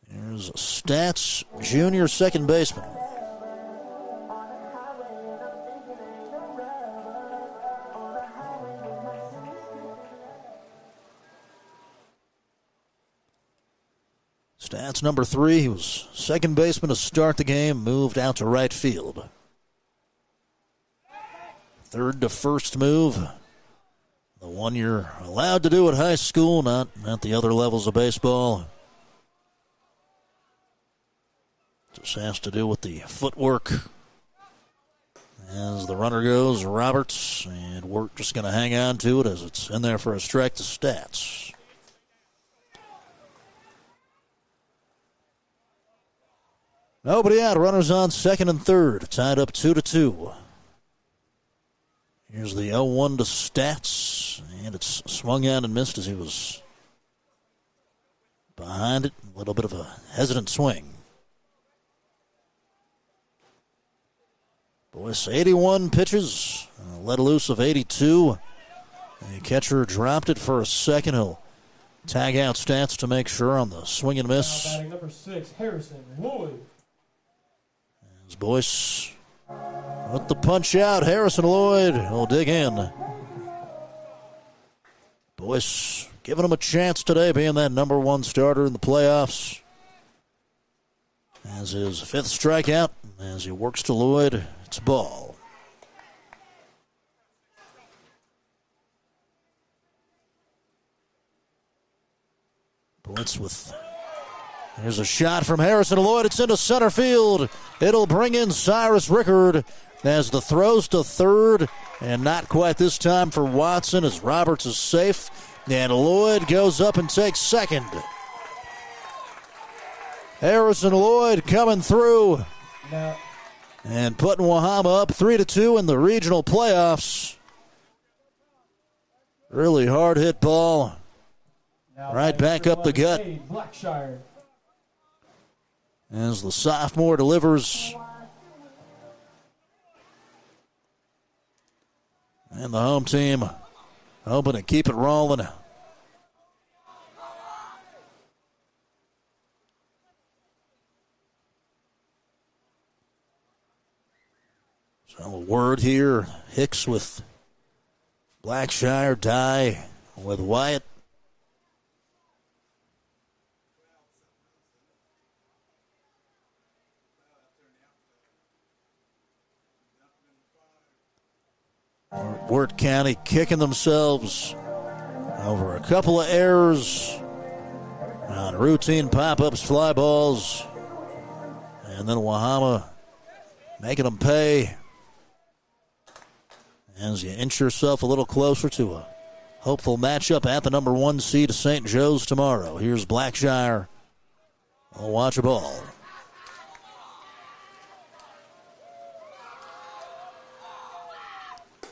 [SPEAKER 1] Here's Stats, junior second baseman. That's number 3. He was second baseman to start the game, moved out to right field. Third to first move. The one you're allowed to do at high school, not at the other levels of baseball. Just has to do with the footwork. As the runner goes, Roberts, and Wirt just going to hang on to it as it's in there for a strike to Stats. Nobody out. Runners on second and third. Tied up 2-2. Here's the 0-1 to Stats. And it's swung out and missed as he was behind it. A little bit of a hesitant swing. Boyce 81 pitches. Let loose of 82. The catcher dropped it for a second. He'll tag out Stats to make sure on the swing and miss.
[SPEAKER 15] Now batting number 6, Harrison Lloyd.
[SPEAKER 1] As Boyce with the punch out, Harrison Lloyd will dig in. Boyce giving him a chance today, being that number 1 starter in the playoffs. As his 5th strikeout, as he works to Lloyd, it's ball. Blitz with, there's a shot from Harrison Lloyd. It's into center field. It'll bring in Cyrus Rickard as the throws to third, and not quite this time for Watson as Roberts is safe, and Lloyd goes up and takes second. Harrison Lloyd coming through and putting Wahama up 3-2 in the regional playoffs. Really hard hit ball. Right back up the gut.
[SPEAKER 15] Blackshire.
[SPEAKER 1] As the sophomore delivers. And the home team hoping to keep it rolling. So a word here. Hicks with Blackshire, Dye with Wyatt. Wirt County kicking themselves over a couple of errors on routine pop-ups, fly balls, and then Wahama making them pay as you inch yourself a little closer to a hopeful matchup at the number 1 seed of St. Joe's tomorrow. Here's Blackshire. I'll watch a ball.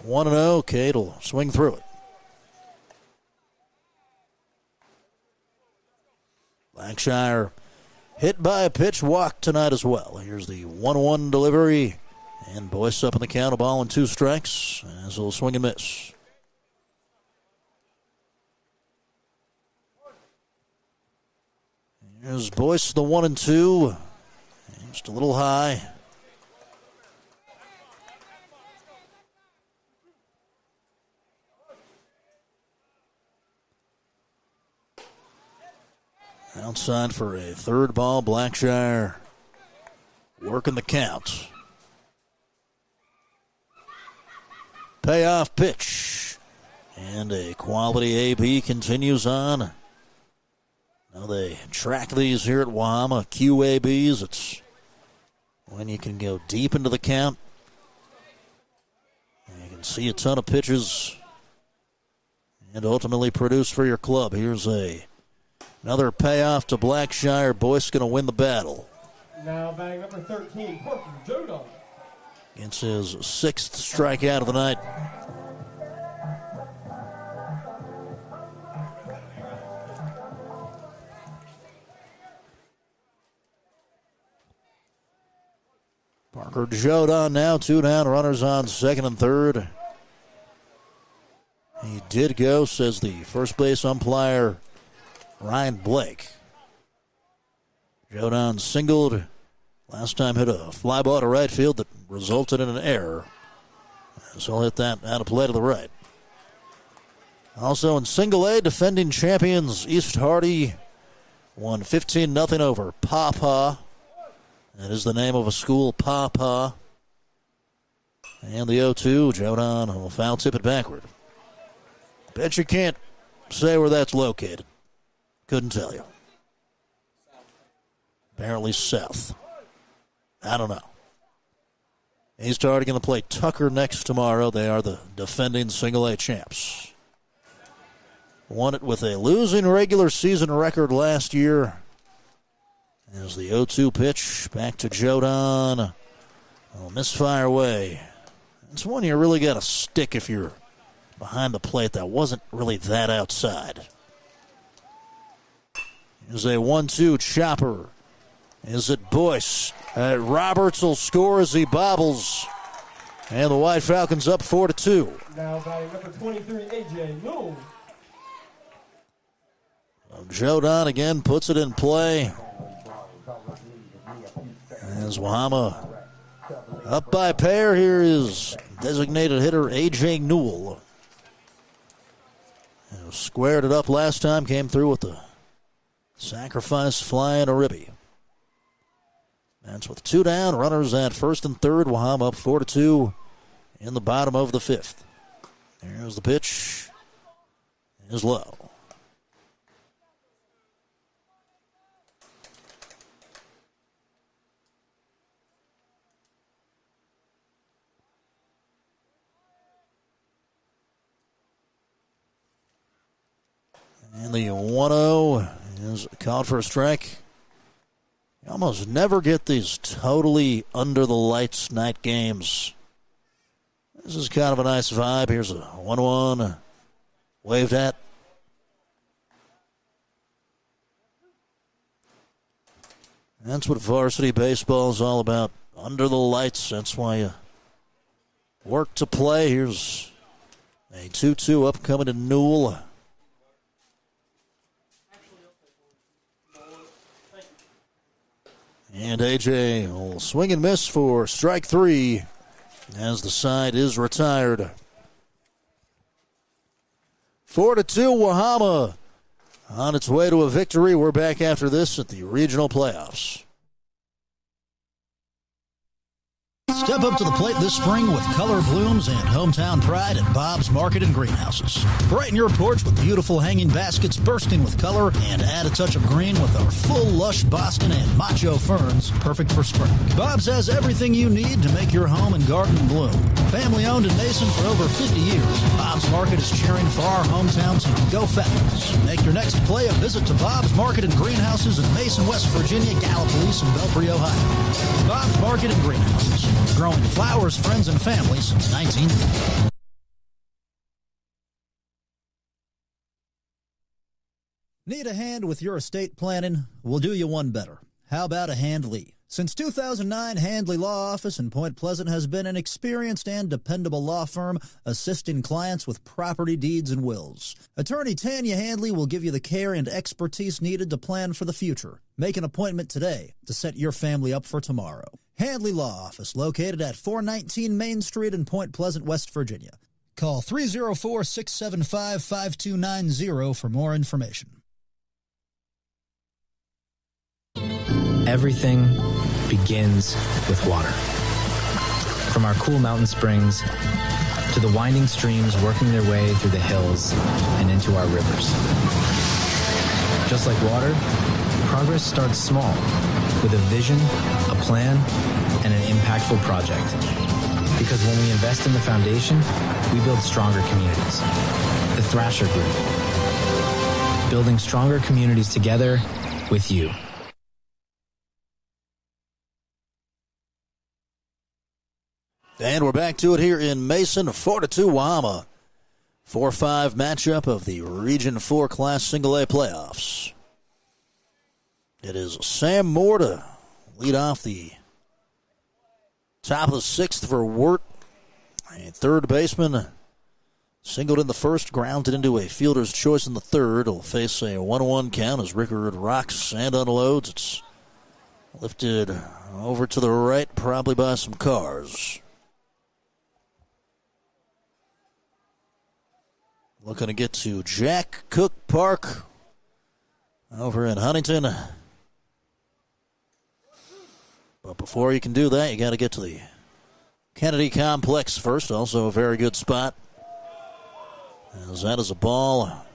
[SPEAKER 1] 1-0. Cade will swing through it. Blackshire hit by a pitch walk tonight as well. Here's the 1-1 delivery. And Boyce up in the count, a ball and 2 strikes. As he'll swing and miss. Here's Boyce, the 1-2. Just a little high. Outside for a third ball. Blackshire working the count. Payoff pitch. And a quality AB continues on. Now they track these here at Wahama. QABs. It's when you can go deep into the count. You can see a ton of pitches and ultimately produce for your club. Here's another payoff to Blackshire. Boyce going to win the battle.
[SPEAKER 15] Now batting number 13, Parker Jodon.
[SPEAKER 1] It's his 6th strikeout of the night. Parker Jodon now 2 down, runners on second and third. He did go, says the first base umpire, Ryan Blake. Jodon singled. Last time hit a fly ball to right field that resulted in an error. So he'll hit that out of play to the right. Also in single A, defending champions East Hardy Won 15-0 over Pawpaw. That is the name of a school, Pawpaw. And the 0-2, Jodan will foul tip it backward. Bet you can't say where that's located. Couldn't tell you. Apparently south. I don't know. He's already going to play Tucker next tomorrow. They are the defending single A champs. Won it with a losing regular season record last year. As the 0-2 pitch back to Jodan. Oh, misfire away. It's one you really got to stick if you're behind the plate. That wasn't really that outside. Here's a 1-2 chopper. Is it Boyce? Roberts will score as he bobbles. And the White Falcons up 4-2.
[SPEAKER 15] Now by number 23, A.J. Newell.
[SPEAKER 1] Jodan again puts it in play. As Wahama up by pair, here is designated hitter A.J. Newell. Squared it up last time, came through with the sacrifice fly and a ribby. That's with 2 down, runners at first and third. Wahama up 4-2 in the bottom of the 5th. Here's the pitch. Is low. And the 1-0 is called for a strike. You almost never get these totally under-the-lights night games. This is kind of a nice vibe. Here's a 1-1 waved at. That's what varsity baseball is all about. Under the lights. That's why you work to play. Here's a 2-2 upcoming to Newell. And A.J. will swing and miss for strike 3 as the side is retired. 4-2 Wahama on its way to a victory. We're back after this at the regional playoffs.
[SPEAKER 11] Step up to the plate this spring with color blooms and hometown pride at Bob's Market and Greenhouses. Brighten your porch with beautiful hanging baskets bursting with color and add a touch of green with our full lush Boston and macho ferns, perfect for spring. Bob's has everything you need to make your home and garden bloom. Family owned in Mason for over 50 years, Bob's Market is cheering for our hometown team. Go Falcons. Make your next play a visit to Bob's Market and Greenhouses in Mason, West Virginia, Gallipolis, and Belpre, Ohio. Bob's Market and Greenhouses. Growing flowers, friends, and family since 1980. Need a hand with your estate planning? We'll do you one better. How about a Handley? Since 2009, Handley Law Office in Point Pleasant has been an experienced and dependable law firm assisting clients with property deeds and wills. Attorney Tanya Handley will give you the care and expertise needed to plan for the future. Make an appointment today to set your family up for tomorrow. Handley Law Office, located at 419 Main Street in Point Pleasant, West Virginia. Call 304-675-5290 for more information.
[SPEAKER 13] Everything begins with water. From our cool mountain springs to the winding streams working their way through the hills and into our rivers. Just like water, progress starts small with a vision, a plan, and an impactful project. Because when we invest in the foundation, we build stronger communities. The Thrasher Group. Building stronger communities together with you.
[SPEAKER 1] And we're back to it here in Mason, 4-2 Wahama. 4-5 matchup of the Region 4 Class Single A playoffs. It is Sam Moore to lead off the top of the 6th for Wirt. A third baseman singled in the first, grounded into a fielder's choice in the third. Will face a 1-1 count as Rickard rocks and unloads. It's lifted over to the right, probably by some cars. Looking to get to Jack Cook Park over in Huntington. But before you can do that, you got to get to the Kennedy Complex first. Also a very good spot, as that is a ball.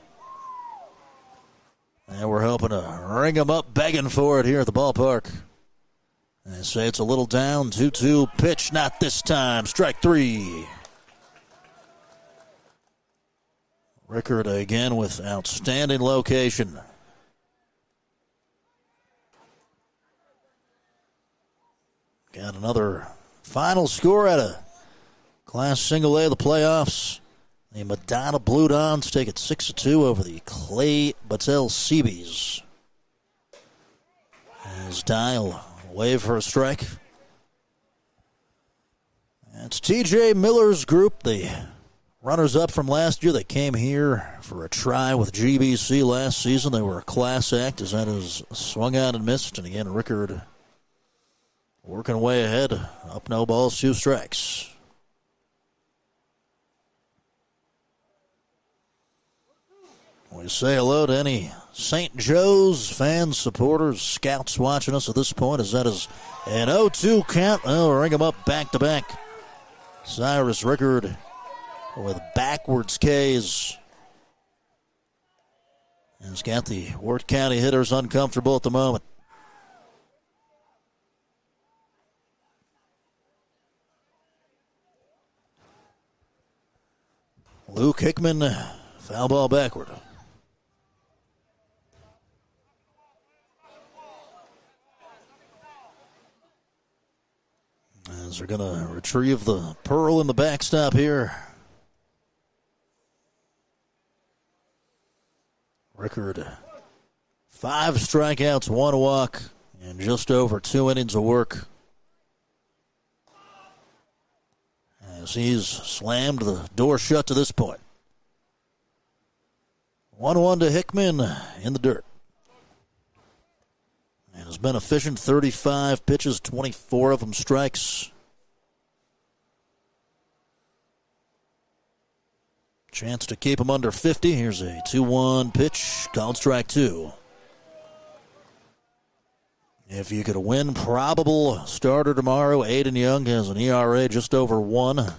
[SPEAKER 1] And we're hoping to ring them up, begging for it here at the ballpark. They say it's a little down. 2-2 pitch, not this time. Strike three. Rickard again with outstanding location. Got another final score at a Class Single A of the playoffs. The Madonna Blue Dons take it 6-2 over the Clay Battelle Seabees. As Dial wave for a strike. It's TJ Miller's group, the runners-up from last year. They came here for a try with GBC last season. They were a class act as that is swung out and missed. And again, Rickard working way ahead. Up no balls, 2 strikes. We say hello to any St. Joe's fans, supporters, scouts watching us at this point, as that is an 0-2 count. Oh, ring them up back-to-back. Cyrus Rickard with backwards Ks. Has got the Wirt County hitters uncomfortable at the moment. Luke Hickman, foul ball backward. As they're going to retrieve the Pearl in the backstop here. Rickard, 5 strikeouts, 1 walk, and just over 2 innings of work. As he's slammed the door shut to this point. 1-1 to Hickman in the dirt. And has been efficient, 35 pitches, 24 of them strikes. Chance to keep him under 50. Here's a 2-1 pitch, called strike 2. If you could win probable starter tomorrow, Aiden Young has an ERA just over 1. As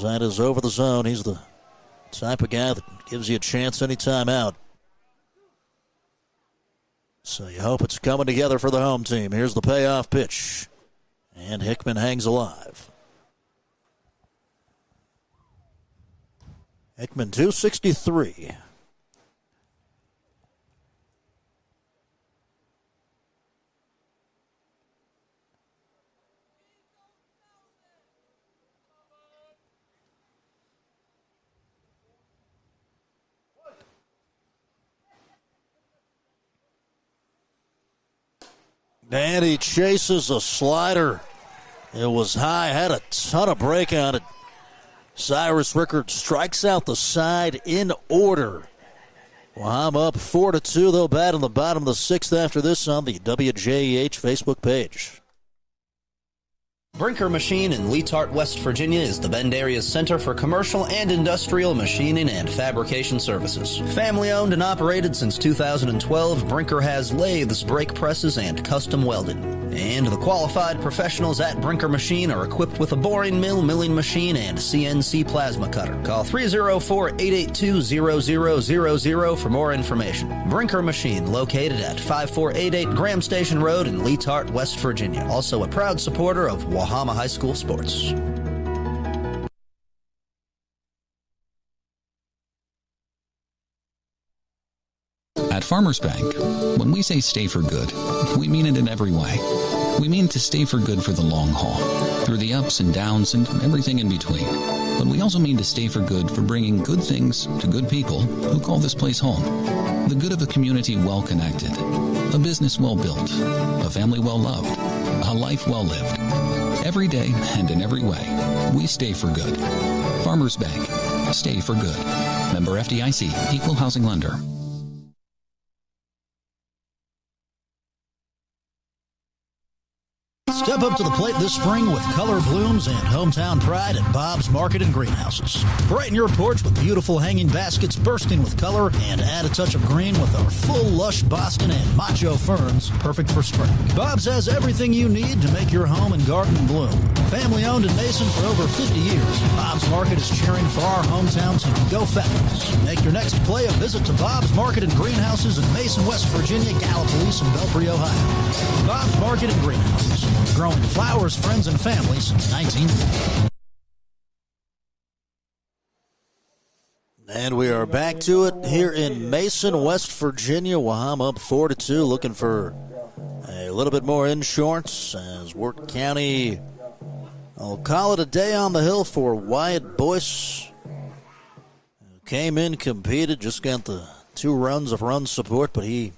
[SPEAKER 1] that is over the zone. He's the type of guy that gives you a chance anytime out. So you hope it's coming together for the home team. Here's the payoff pitch. And Hickman hangs alive. Hickman, 263. And he chases a slider. It was high, had a ton of break on it. Cyrus Rickard strikes out the side in order. Wahama up 4-2. They'll bat in the bottom of the 6th after this on the WJEH Facebook page.
[SPEAKER 14] Brinker Machine in Leetart, West Virginia is the Bend area's center for commercial and industrial machining and fabrication services. Family owned and operated since 2012, Brinker has lathes, brake presses, and custom welding. And the qualified professionals at Brinker Machine are equipped with a boring mill, milling machine, and CNC plasma cutter. Call 304-882-0000 for more information. Brinker Machine, located at 5488 Graham Station Road in Leetart, West Virginia. Also a proud supporter of Wahama High School sports.
[SPEAKER 3] At Farmers Bank, when we say stay for good, we mean it in every way. We mean to stay for good for the long haul, through the ups and downs and everything in between. But we also mean to stay for good for bringing good things to good people who call this place home. The good of a community well connected, a business well built, a family well loved, a life well lived. Every day and in every way, we stay for good. Farmers Bank, stay for good. Member FDIC, Equal Housing Lender.
[SPEAKER 11] Step up to the plate this spring with color blooms and hometown pride at Bob's Market and Greenhouses. Brighten your porch with beautiful hanging baskets bursting with color and add a touch of green with our full lush Boston and macho ferns, perfect for spring. Bob's has everything you need to make your home and garden bloom. Family owned in Mason for over 50 years, Bob's Market is cheering for our hometown team. Go Falcons. Make your next play a visit to Bob's Market and Greenhouses in Mason, West Virginia, Gallipolis, and Belpre, Ohio. Bob's Market and Greenhouses, growing flowers, friends, and families since 1990.
[SPEAKER 1] And we are back to it here in Mason, West Virginia. Wahama up 4-2, looking for a little bit more insurance as Wirt County will call it a day on the hill for Wyatt Boyce, who came in, competed, just got the 2 runs of run support, but he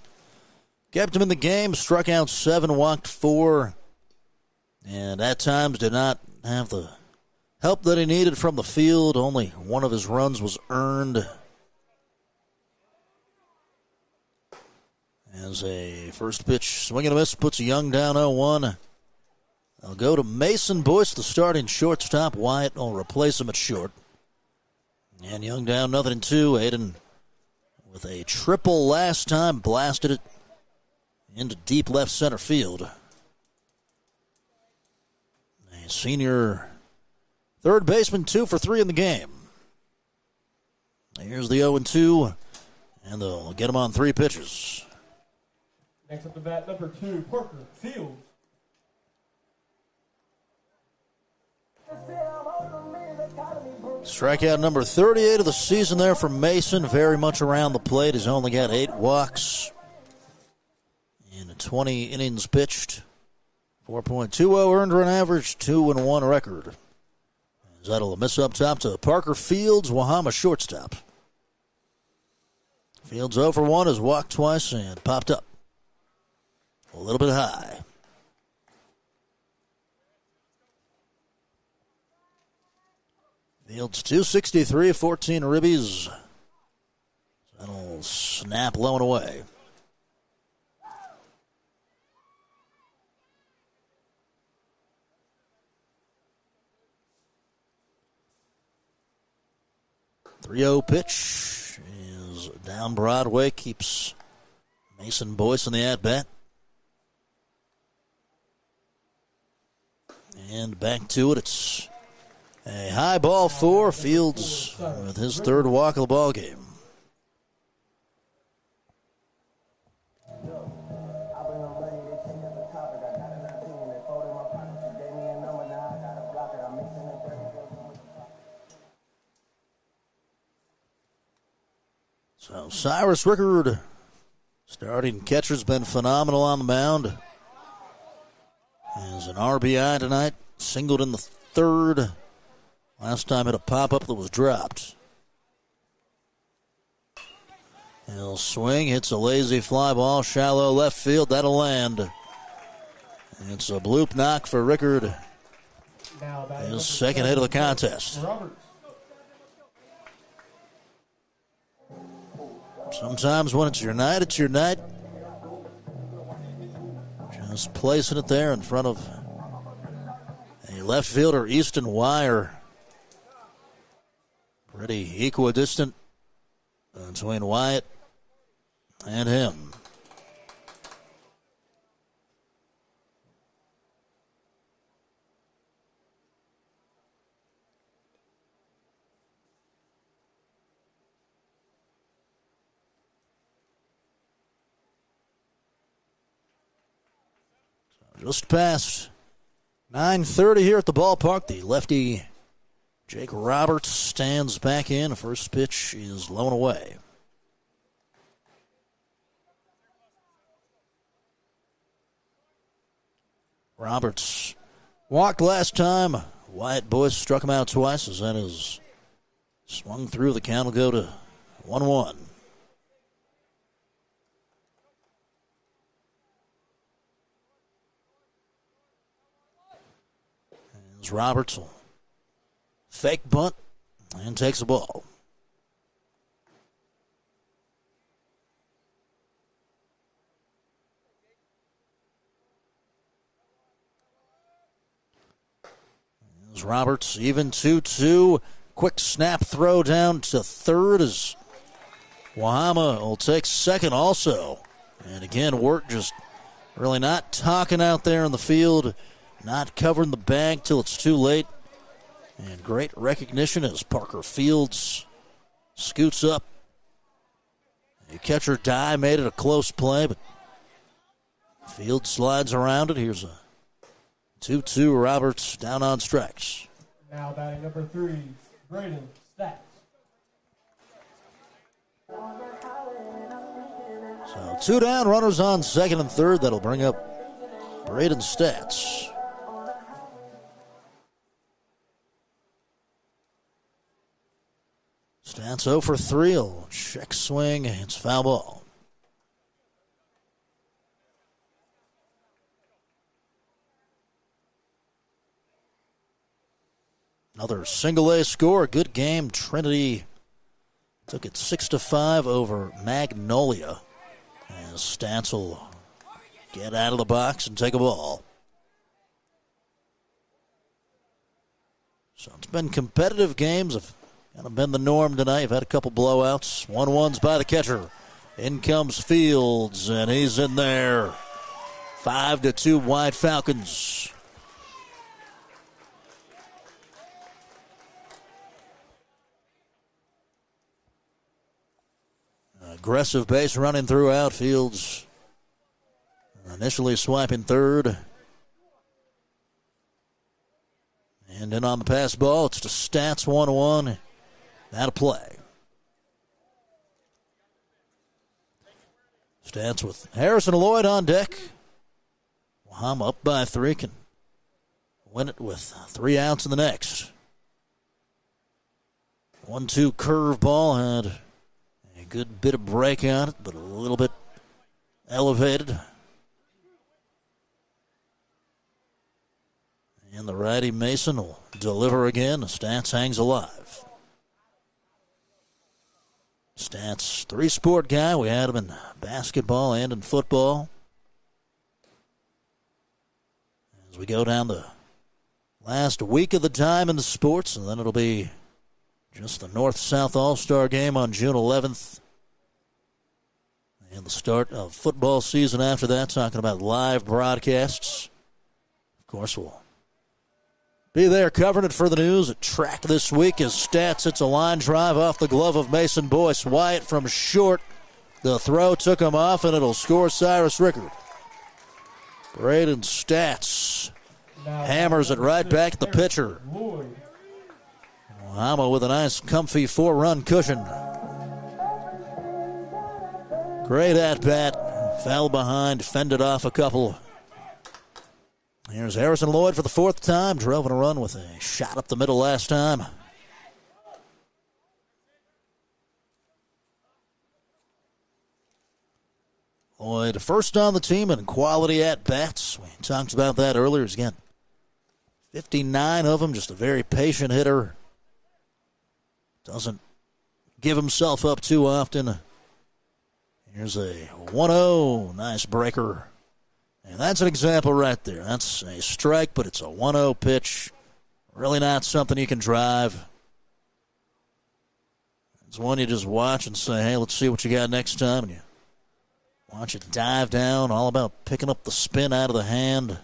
[SPEAKER 1] kept him in the game, struck out 7, walked 4, and at times did not have the help that he needed from the field. Only one of his runs was earned. As a first pitch swing and a miss puts Young down 0-1. I'll go to Mason Boyce, the starting shortstop. Wyatt will replace him at short. And Young down 0-2. Aiden with a triple last time, blasted it into deep left center field. A senior third baseman, 2 for 3 in the game. Here's the 0-2, and they'll get him on 3 pitches.
[SPEAKER 15] Next up to bat, number 2, Parker Fields.
[SPEAKER 1] Strikeout number 38 of the season there for Mason. Very much around the plate. He's only got 8 walks in 20 innings pitched. 4.20 earned run average, 2-1 record. That'll miss up top to Parker Fields, Wahama shortstop. Fields 0 for 1, has walked twice and popped up a little bit high. Fields 263, 14 ribbies. That'll snap low and away. .30 pitch is down Broadway, keeps Mason Boyce in the at-bat. And back to it. It's a high ball 4. Fields with his 3rd walk of the ball game. So Cyrus Rickard, starting catcher's been phenomenal on the mound. Has an RBI tonight, singled in the 3rd. Last time hit a pop-up that was dropped. He'll swing, hits a lazy fly ball, shallow left field, that'll land. It's a bloop knock for Rickard. His 2nd hit of the contest. Sometimes when it's your night, it's your night. Just placing it there in front of a left fielder, Easton Wire. Pretty equidistant between Wyatt and him. Just past 9:30 here at the ballpark. The lefty Jake Roberts stands back in. First pitch is low and away. Roberts walked last time. Wyatt Boyce struck him out twice as that is swung through. The count will go to 1-1. As Roberts will fake bunt and takes the ball. Here's Roberts, even 2-2. Quick snap throw down to third as Wahama will take second also. And again, Wirt just really not talking out there in the field, not covering the bag till it's too late. And great recognition as Parker Fields scoots up. The catcher Die made it a close play, but Fields slides around it. Here's a 2-2. Roberts down on strikes.
[SPEAKER 15] Now batting number 3, Braden Stats.
[SPEAKER 1] So 2 down, runners on second and third. That'll bring up Braden Stats. Stats 0 for 3. He'll check swing. It's foul ball. Another single A score. Good game. Trinity took it 6-5 over Magnolia. As Stats will get out of the box and take a ball. So it's been competitive games. Have kind of been the norm tonight. You've had a couple blowouts. 1-1's by the catcher. In comes Fields, and he's in there. 5-2 White Falcons. Aggressive base running throughout. Fields initially swiping third. And then on the pass ball, it's to Stats 1-1. Out of play. Stats with Harrison Lloyd on deck. Wahama up by 3, can win it with 3 outs in the next. 1-2 curveball, had a good bit of break on it, but a little bit elevated. And the righty Mason will deliver again. Stats hangs alive. Stats, 3-sport guy. We had him in basketball and in football. As we go down the last week of the time in the sports, and then it'll be just the North-South All-Star game on June 11th. And the start of football season after that, talking about live broadcasts. Of course, we'll be there covering it for the news at track this week as Stats hits a line drive off the glove of Mason Boyce. Wyatt from short. The throw took him off, and it'll score Cyrus Rickard. Braden Stats hammers it right back at the pitcher. Wahama with a nice, comfy 4-run cushion. Great at-bat. Fell behind, fended off a couple. Here's Harrison Lloyd for the 4th time. Drove in a run with a shot up the middle last time. Lloyd first on the team in quality at-bats. We talked about that earlier. He's got 59 of them. Just a very patient hitter. Doesn't give himself up too often. Here's a 1-0. Nice breaker. And that's an example right there. That's a strike, but it's a 1-0 pitch. Really not something you can drive. It's one you just watch and say, hey, let's see what you got next time. And you watch it dive down, all about picking up the spin out of the hand.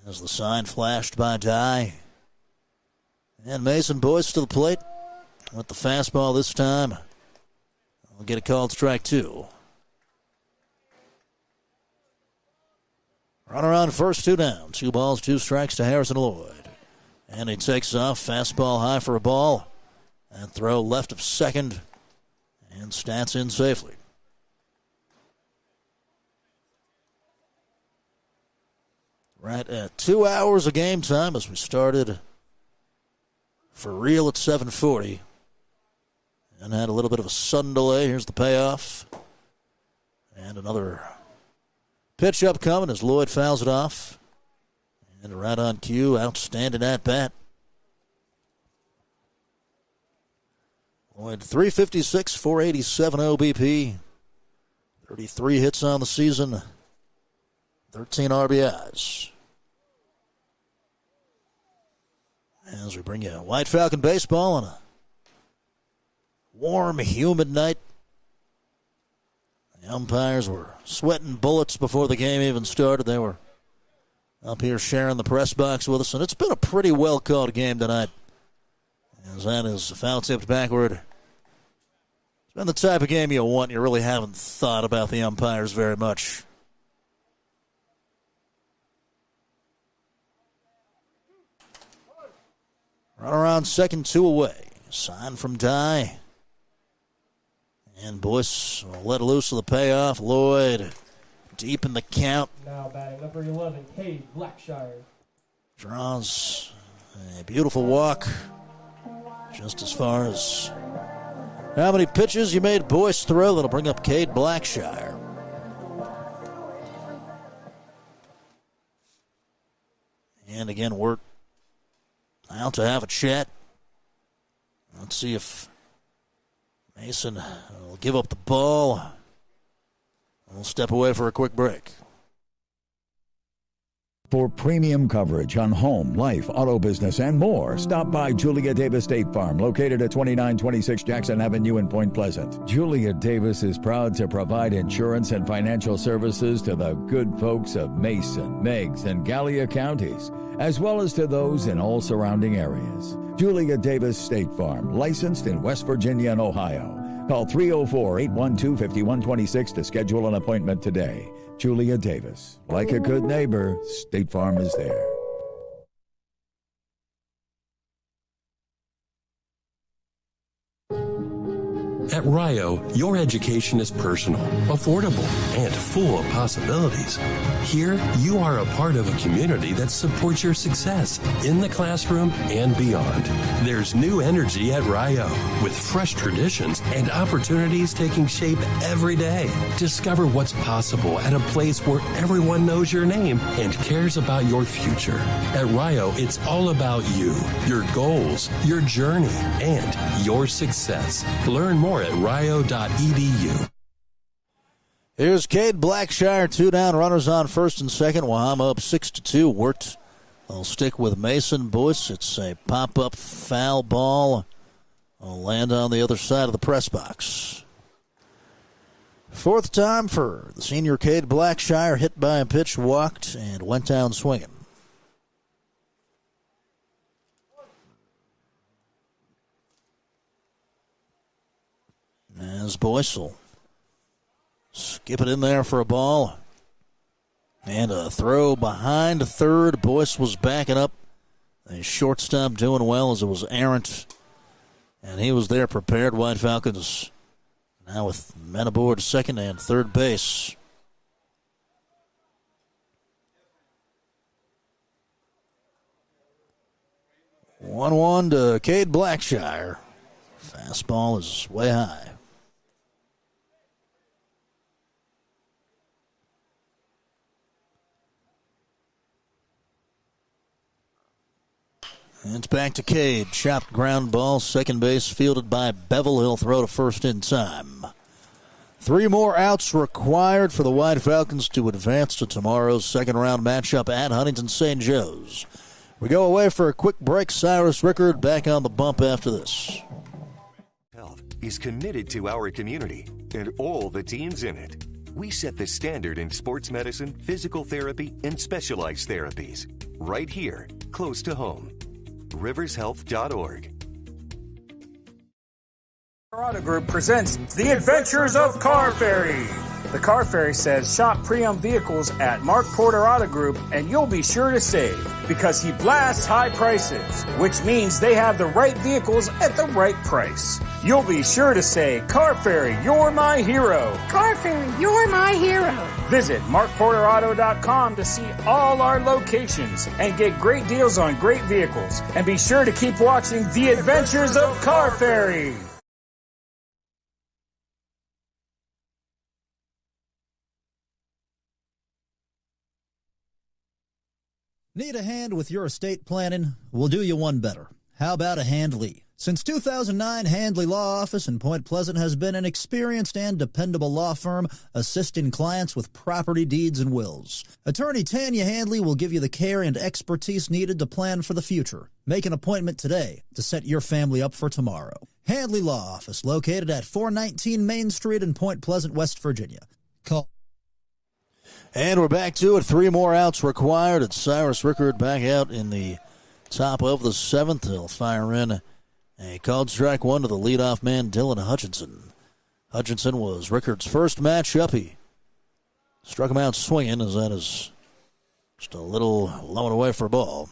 [SPEAKER 1] As the sign flashed by Die. And Mason Boyce to the plate with the fastball this time. We'll get a called strike 2. Runner on first, 2 down. 2 balls, 2 strikes to Harrison Lloyd. And he takes off. Fastball high for a ball. And throw left of second. And Stats in safely. Right at 2 hours of game time as we started for real at 7:40. And had a little bit of a sudden delay. Here's the payoff. And another pitch upcoming as Lloyd fouls it off. And right on cue, outstanding at bat. Lloyd 356, 487 OBP. 33 hits on the season. 13 RBIs. As we bring you White Falcon baseball on a warm, humid night. The umpires were sweating bullets before the game even started. They were up here sharing the press box with us, and it's been a pretty well-called game tonight. As that is foul tipped backward. It's been the type of game you want. You really haven't thought about the umpires very much. Run around second, 2 away. Sign from Dye. And Boyce will let loose of the payoff. Lloyd deep in the count.
[SPEAKER 15] Now batting number 11, Cade Blackshire.
[SPEAKER 1] Draws a beautiful walk. Just as far as how many pitches you made Boyce throw. That'll bring up Cade Blackshire. And again, Wirt out to have a chat. Let's see if Mason will give up the ball. We'll step away for a quick break.
[SPEAKER 5] For premium coverage on home, life, auto business, and more, stop by Julia Davis State Farm, located at 2926 Jackson Avenue in Point Pleasant. Julia Davis is proud to provide insurance and financial services to the good folks of Mason, Meigs, and Gallia counties, as well as to those in all surrounding areas. Julia Davis State Farm, licensed in West Virginia and Ohio. Call 304-812-5126 to schedule an appointment today. Julia Davis. Like a good neighbor, State Farm is there.
[SPEAKER 12] At Rio, your education is personal, affordable, and full of possibilities. Here, you are a part of a community that supports your success in the classroom and beyond. There's new energy at Rio, with fresh traditions and opportunities taking shape every day. Discover what's possible at a place where everyone knows your name and cares about your future. At Rio, it's all about you, your goals, your journey, and your success. Learn more at rio.edu.
[SPEAKER 1] Here's Cade Blackshire, 2 down, runners on first and second. Wahama up 6-2. Wirt will stick with Mason. Boyce, it's a pop-up foul ball. Will land on the other side of the press box. Fourth time for the senior Cade Blackshire, hit by a pitch, walked, and went down swinging. As Boyce will skip it in there for a ball. And a throw behind third. Boyce was backing up. The shortstop doing well as it was errant. And he was there prepared. White Falcons now with men aboard second and third base. One to Cade Blackshire. Fastball is way high. And it's back to Cade. Chopped ground ball. Second base fielded by Bevel. He'll throw to first in time. 3 more outs required for the White Falcons to advance to tomorrow's second round matchup at Huntington St. Joe's. We go away for a quick break. Cyrus Rickard back on the bump after this.
[SPEAKER 17] Health is committed to our community and all the teams in it. We set the standard in sports medicine, physical therapy, and specialized therapies. Right here, close to home. RiversHealth.org.
[SPEAKER 18] Auto Group presents The Adventures of Car Ferry. The Car Ferry says shop pre-owned vehicles at Mark Porter Auto Group and you'll be sure to save because he blasts high prices, which means they have the right vehicles at the right price. You'll be sure to say, Car Ferry, you're my hero.
[SPEAKER 19] Car Ferry, you're my hero.
[SPEAKER 18] Visit markporterauto.com to see all our locations and get great deals on great vehicles. And be sure to keep watching The Adventures of Car Ferry.
[SPEAKER 11] Need a hand with your estate planning? We'll do you one better. How about a Handley? Since 2009, Handley Law Office in Point Pleasant has been an experienced and dependable law firm assisting clients with property deeds and wills. Attorney Tanya Handley will give you the care and expertise needed to plan for the future. Make an appointment today to set your family up for tomorrow. Handley Law Office, located at 419 Main Street in Point Pleasant, West Virginia. Call.
[SPEAKER 1] And we're back to it. 3 more outs required. It's Cyrus Rickard back out in the top of the 7th. He'll fire in a called strike 1 to the leadoff man, Dylan Hutchinson. Hutchinson was Rickard's first matchup. He struck him out swinging, as that is just a little low and away for a ball.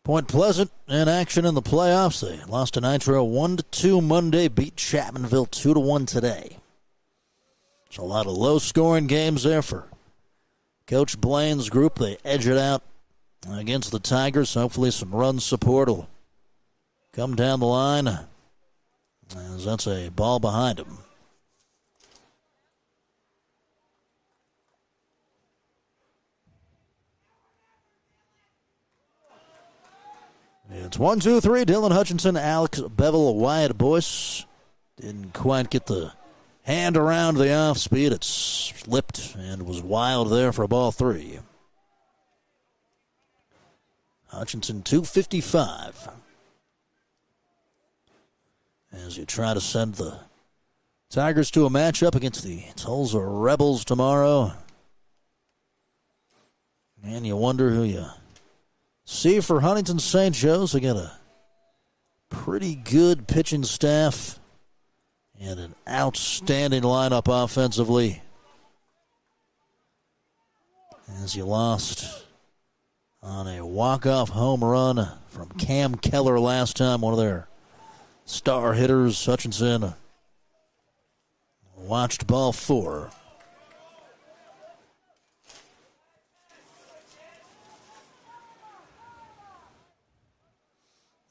[SPEAKER 1] Point Pleasant in action in the playoffs. They lost to Nitro 1-2 Monday, beat Chapmanville 2-1 today. It's a lot of low-scoring games there for Coach Blaine's group. They edge it out against the Tigers. Hopefully some run support will come down the line, as that's a ball behind him. It's 1-2-3. Dylan Hutchinson, Alex Bevel, Wyatt Boyce. Didn't quite get the hand around the off speed. It slipped and was wild there for a ball 3. Hutchinson 255. As you try to send the Tigers to a matchup against the Tulsa Rebels tomorrow. And you wonder who you see for Huntington St. Joe's. They got a pretty good pitching staff and an outstanding lineup offensively. As you lost on a walk-off home run from Cam Keller last time, one of their star hitters. Hutchinson watched ball 4.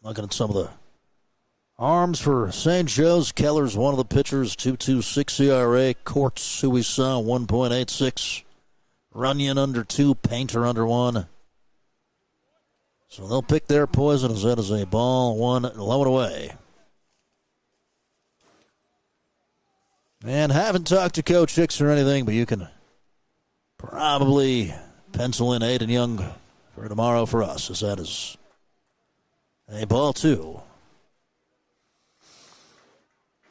[SPEAKER 1] Looking at some of the arms for St. Joe's. Keller's one of the pitchers, 2.26 ERA. Courts, who we saw, 1.86. Runyon under 2, Painter under 1. So they'll pick their poison, as that is a ball 1 low and away. And haven't talked to Coach Hicks or anything, but you can probably pencil in Aiden Young for tomorrow for us, as that is a ball 2.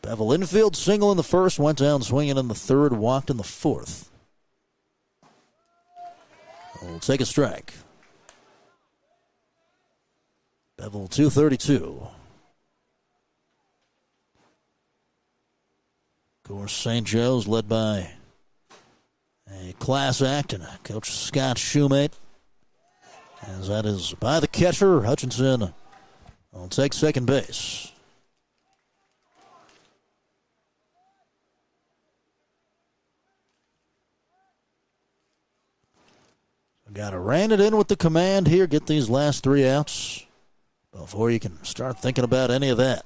[SPEAKER 1] Bevel infield single in the first, went down swinging in the third, walked in the fourth. We'll take a strike. Bevel 232. Of course, St. Joe's led by a class act and Coach Scott Shoemate. As that is by the catcher, Hutchinson will take second base. Got to rein it in with the command here, get these last 3 outs before you can start thinking about any of that.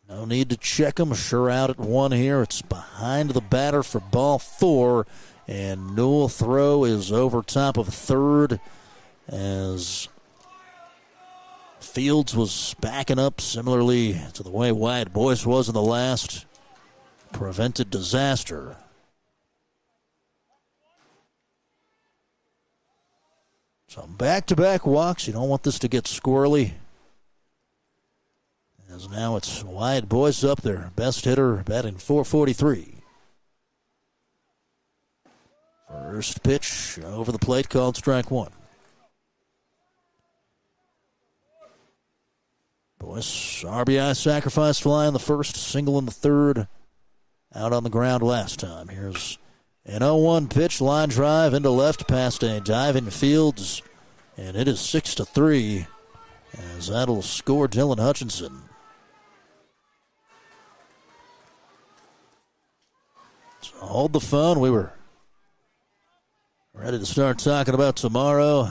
[SPEAKER 1] No need to check them. Sure out at 1 here. It's behind the batter for ball 4. And Newell throw is over top of third as Fields was backing up similarly to the way Wyatt Boyce was in the last. Prevented disaster. So back-to-back walks. You don't want this to get squirrely. As now it's Wyatt Boyce up there, best hitter, batting .443. First pitch over the plate, called strike 1. Boyce, RBI sacrifice fly in the first, single in the third, out on the ground last time. Here's an 0-1 pitch, line drive into left past a diving Fields, and it is 6-3, as that'll score Dylan Hutchinson. So hold the phone. We were ready to start talking about tomorrow.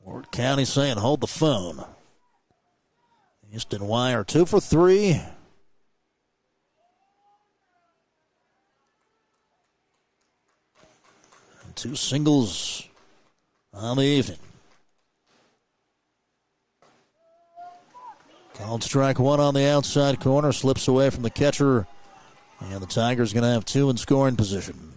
[SPEAKER 1] Wirt County saying hold the phone. Houston Wire 2 for 3. And 2 singles on the evening. Called strike one on the outside corner, slips away from the catcher, and the Tigers going to have two in scoring position.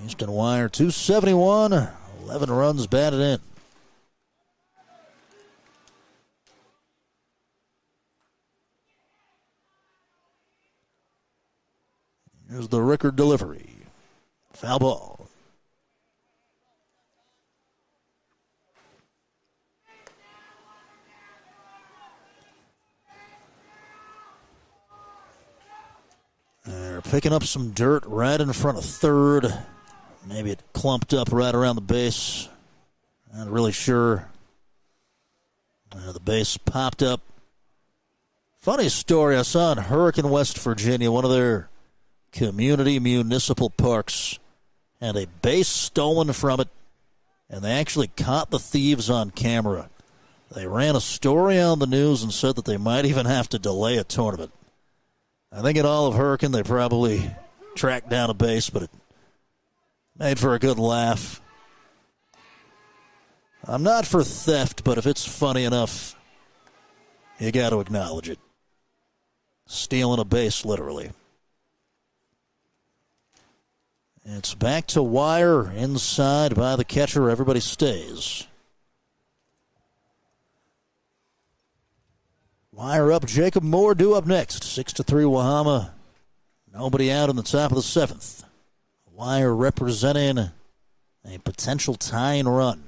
[SPEAKER 1] Easton Wire, 271, 11 runs batted in. Here's the Rickard delivery. Foul ball. They're picking up some dirt right in front of third. Maybe it clumped up right around the base. Not really sure. The base popped up. Funny story, I saw in Hurricane, West Virginia, one of their community municipal parks had a base stolen from it, and they actually caught the thieves on camera. They ran a story on the news and said that they might even have to delay a tournament. I think in all of Hurricane they probably tracked down a base, but it made for a good laugh. I'm not for theft, but if it's funny enough, you got to acknowledge it. Stealing a base, literally. It's back to Wire, inside by the catcher. Everybody stays. Wire up, Jacob Moore due up next. 6-3 Wahama. Nobody out in the top of the seventh. Wire representing a potential tying run.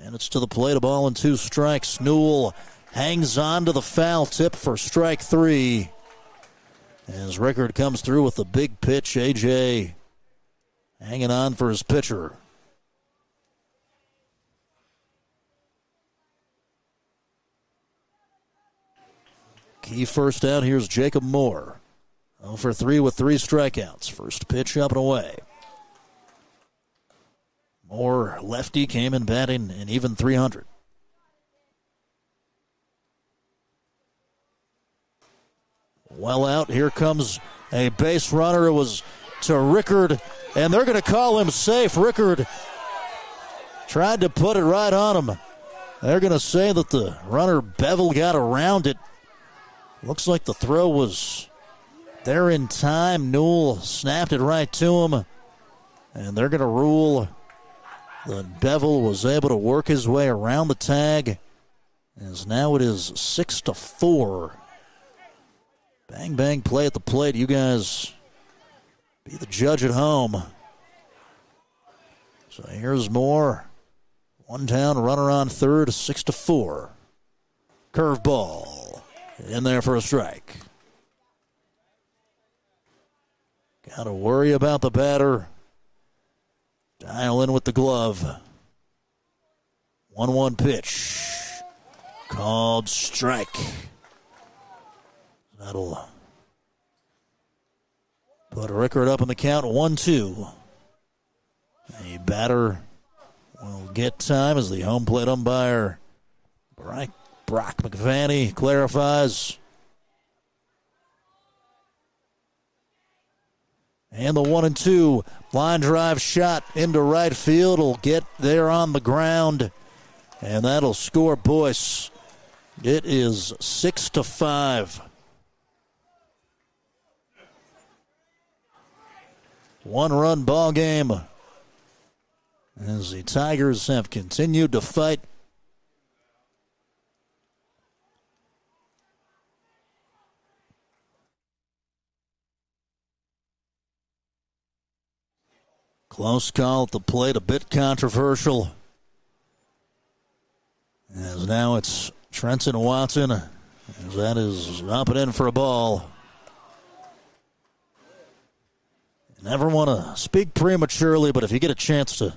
[SPEAKER 1] And it's to the plate, a ball and two strikes. Newell hangs on to the foul tip for strike three. As Rickard comes through with the big pitch, A.J. hanging on for his pitcher. Key first out, here's Jacob Moore. 0 for 3 with 3 strikeouts. First pitch up and away. Moore, lefty, came in batting an even 300. Well out, here comes a base runner. It was to Rickard, and they're going to call him safe. Rickard tried to put it right on him. They're going to say that the runner Bevel got around it. Looks like the throw was there in time. Newell snapped it right to him, and they're going to rule that Bevel was able to work his way around the tag, as now it is 6-4. Bang, bang play at the plate. You guys be the judge at home. So here's Moore. One down, runner on third, 6-4. Curveball in there for a strike. Got to worry about the batter. Dial in with the glove. 1-1 pitch. Called strike. That'll put Rickard up in the count, 1-2. A batter will get time as the home plate umpire, Brock McVanney, clarifies. And the 1-2 line drive shot into right field will get there on the ground, and that'll score Boyce. It is 6-5. 1-run ball game as the Tigers have continued to fight. Close call at the plate, a bit controversial. As now it's Trenton Watson, as that is up and in for a ball. Never want to speak prematurely, but if you get a chance to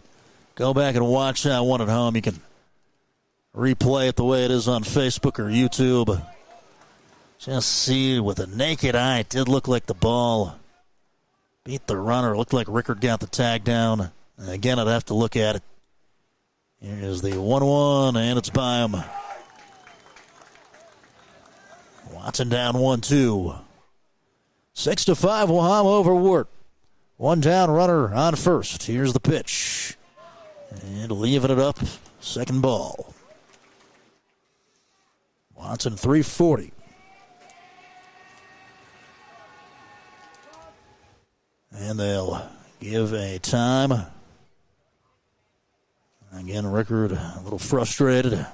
[SPEAKER 1] go back and watch that one at home, you can replay it the way it is on Facebook or YouTube. Just see with a naked eye, it did look like the ball beat the runner. It looked like Rickard got the tag down. And again, I'd have to look at it. Here's the 1-1, and it's by him. Watson down 1-2. 6-5, Wahama over Wirt. One down, runner on first. Here's the pitch. And leaving it up, second ball. Watson 340. And they'll give a time. Again, Rickard a little frustrated.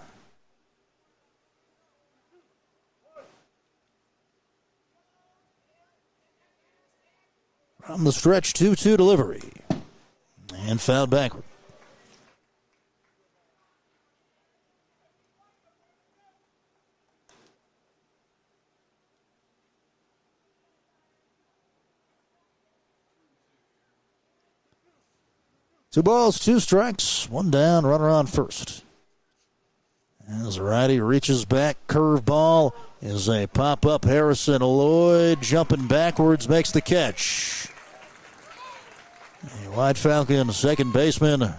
[SPEAKER 1] From the stretch, 2-2 delivery. And fouled backward. Two balls, two strikes, one down, runner on first. As righty reaches back, curveball is a pop-up. Harrison Lloyd jumping backwards, makes the catch. A White Falcon second baseman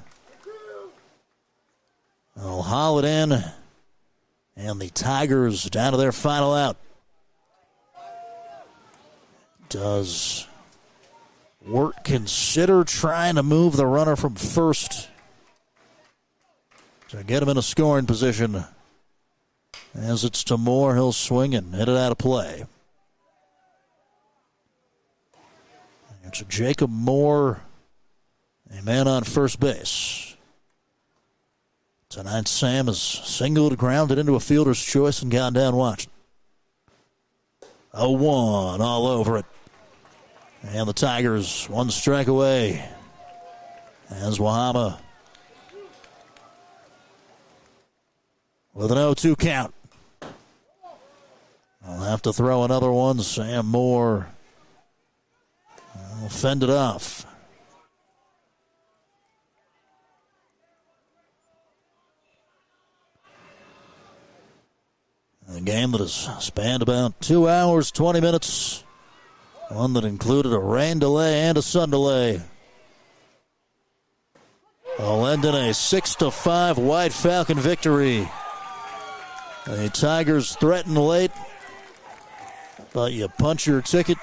[SPEAKER 1] will haul it in, and the Tigers down to their final out. Does Wirt consider trying to move the runner from first to get him in a scoring position? As it's to Moore, he'll swing and hit it out of play. It's Jacob Moore, a man on first base. Tonight, Sam has singled, grounded into a fielder's choice, and gone down watching. 0-1 all over it. And the Tigers one strike away as Wahama with an 0-2 count. I'll have to throw another one. Sam Moore will fend it off. A game that has spanned about 2 hours, 20 minutes. One that included a rain delay and a sun delay. Will end in a 6-5 White Falcon victory. The Tigers threaten late, but you punch your ticket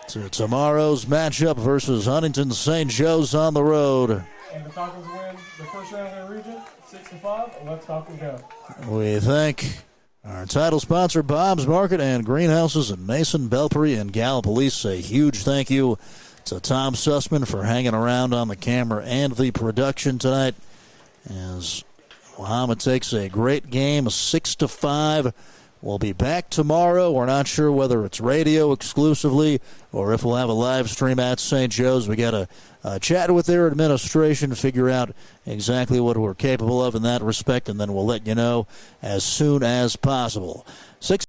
[SPEAKER 1] to tomorrow's matchup versus Huntington St. Joe's on the road.
[SPEAKER 15] And the Falcons win the first round of the region, 6-5. Let's Falcons go. We
[SPEAKER 1] thank our title sponsor, Bob's Market and Greenhouses in Mason, Belpre, and Gallipolis. A huge thank you to Tom Sussman for hanging around on the camera and the production tonight. As Wahama takes a great game, 6-5. We'll be back tomorrow. We're not sure whether it's radio exclusively or if we'll have a live stream at St. Joe's. We got to chat with their administration, figure out exactly what we're capable of in that respect, and then we'll let you know as soon as possible.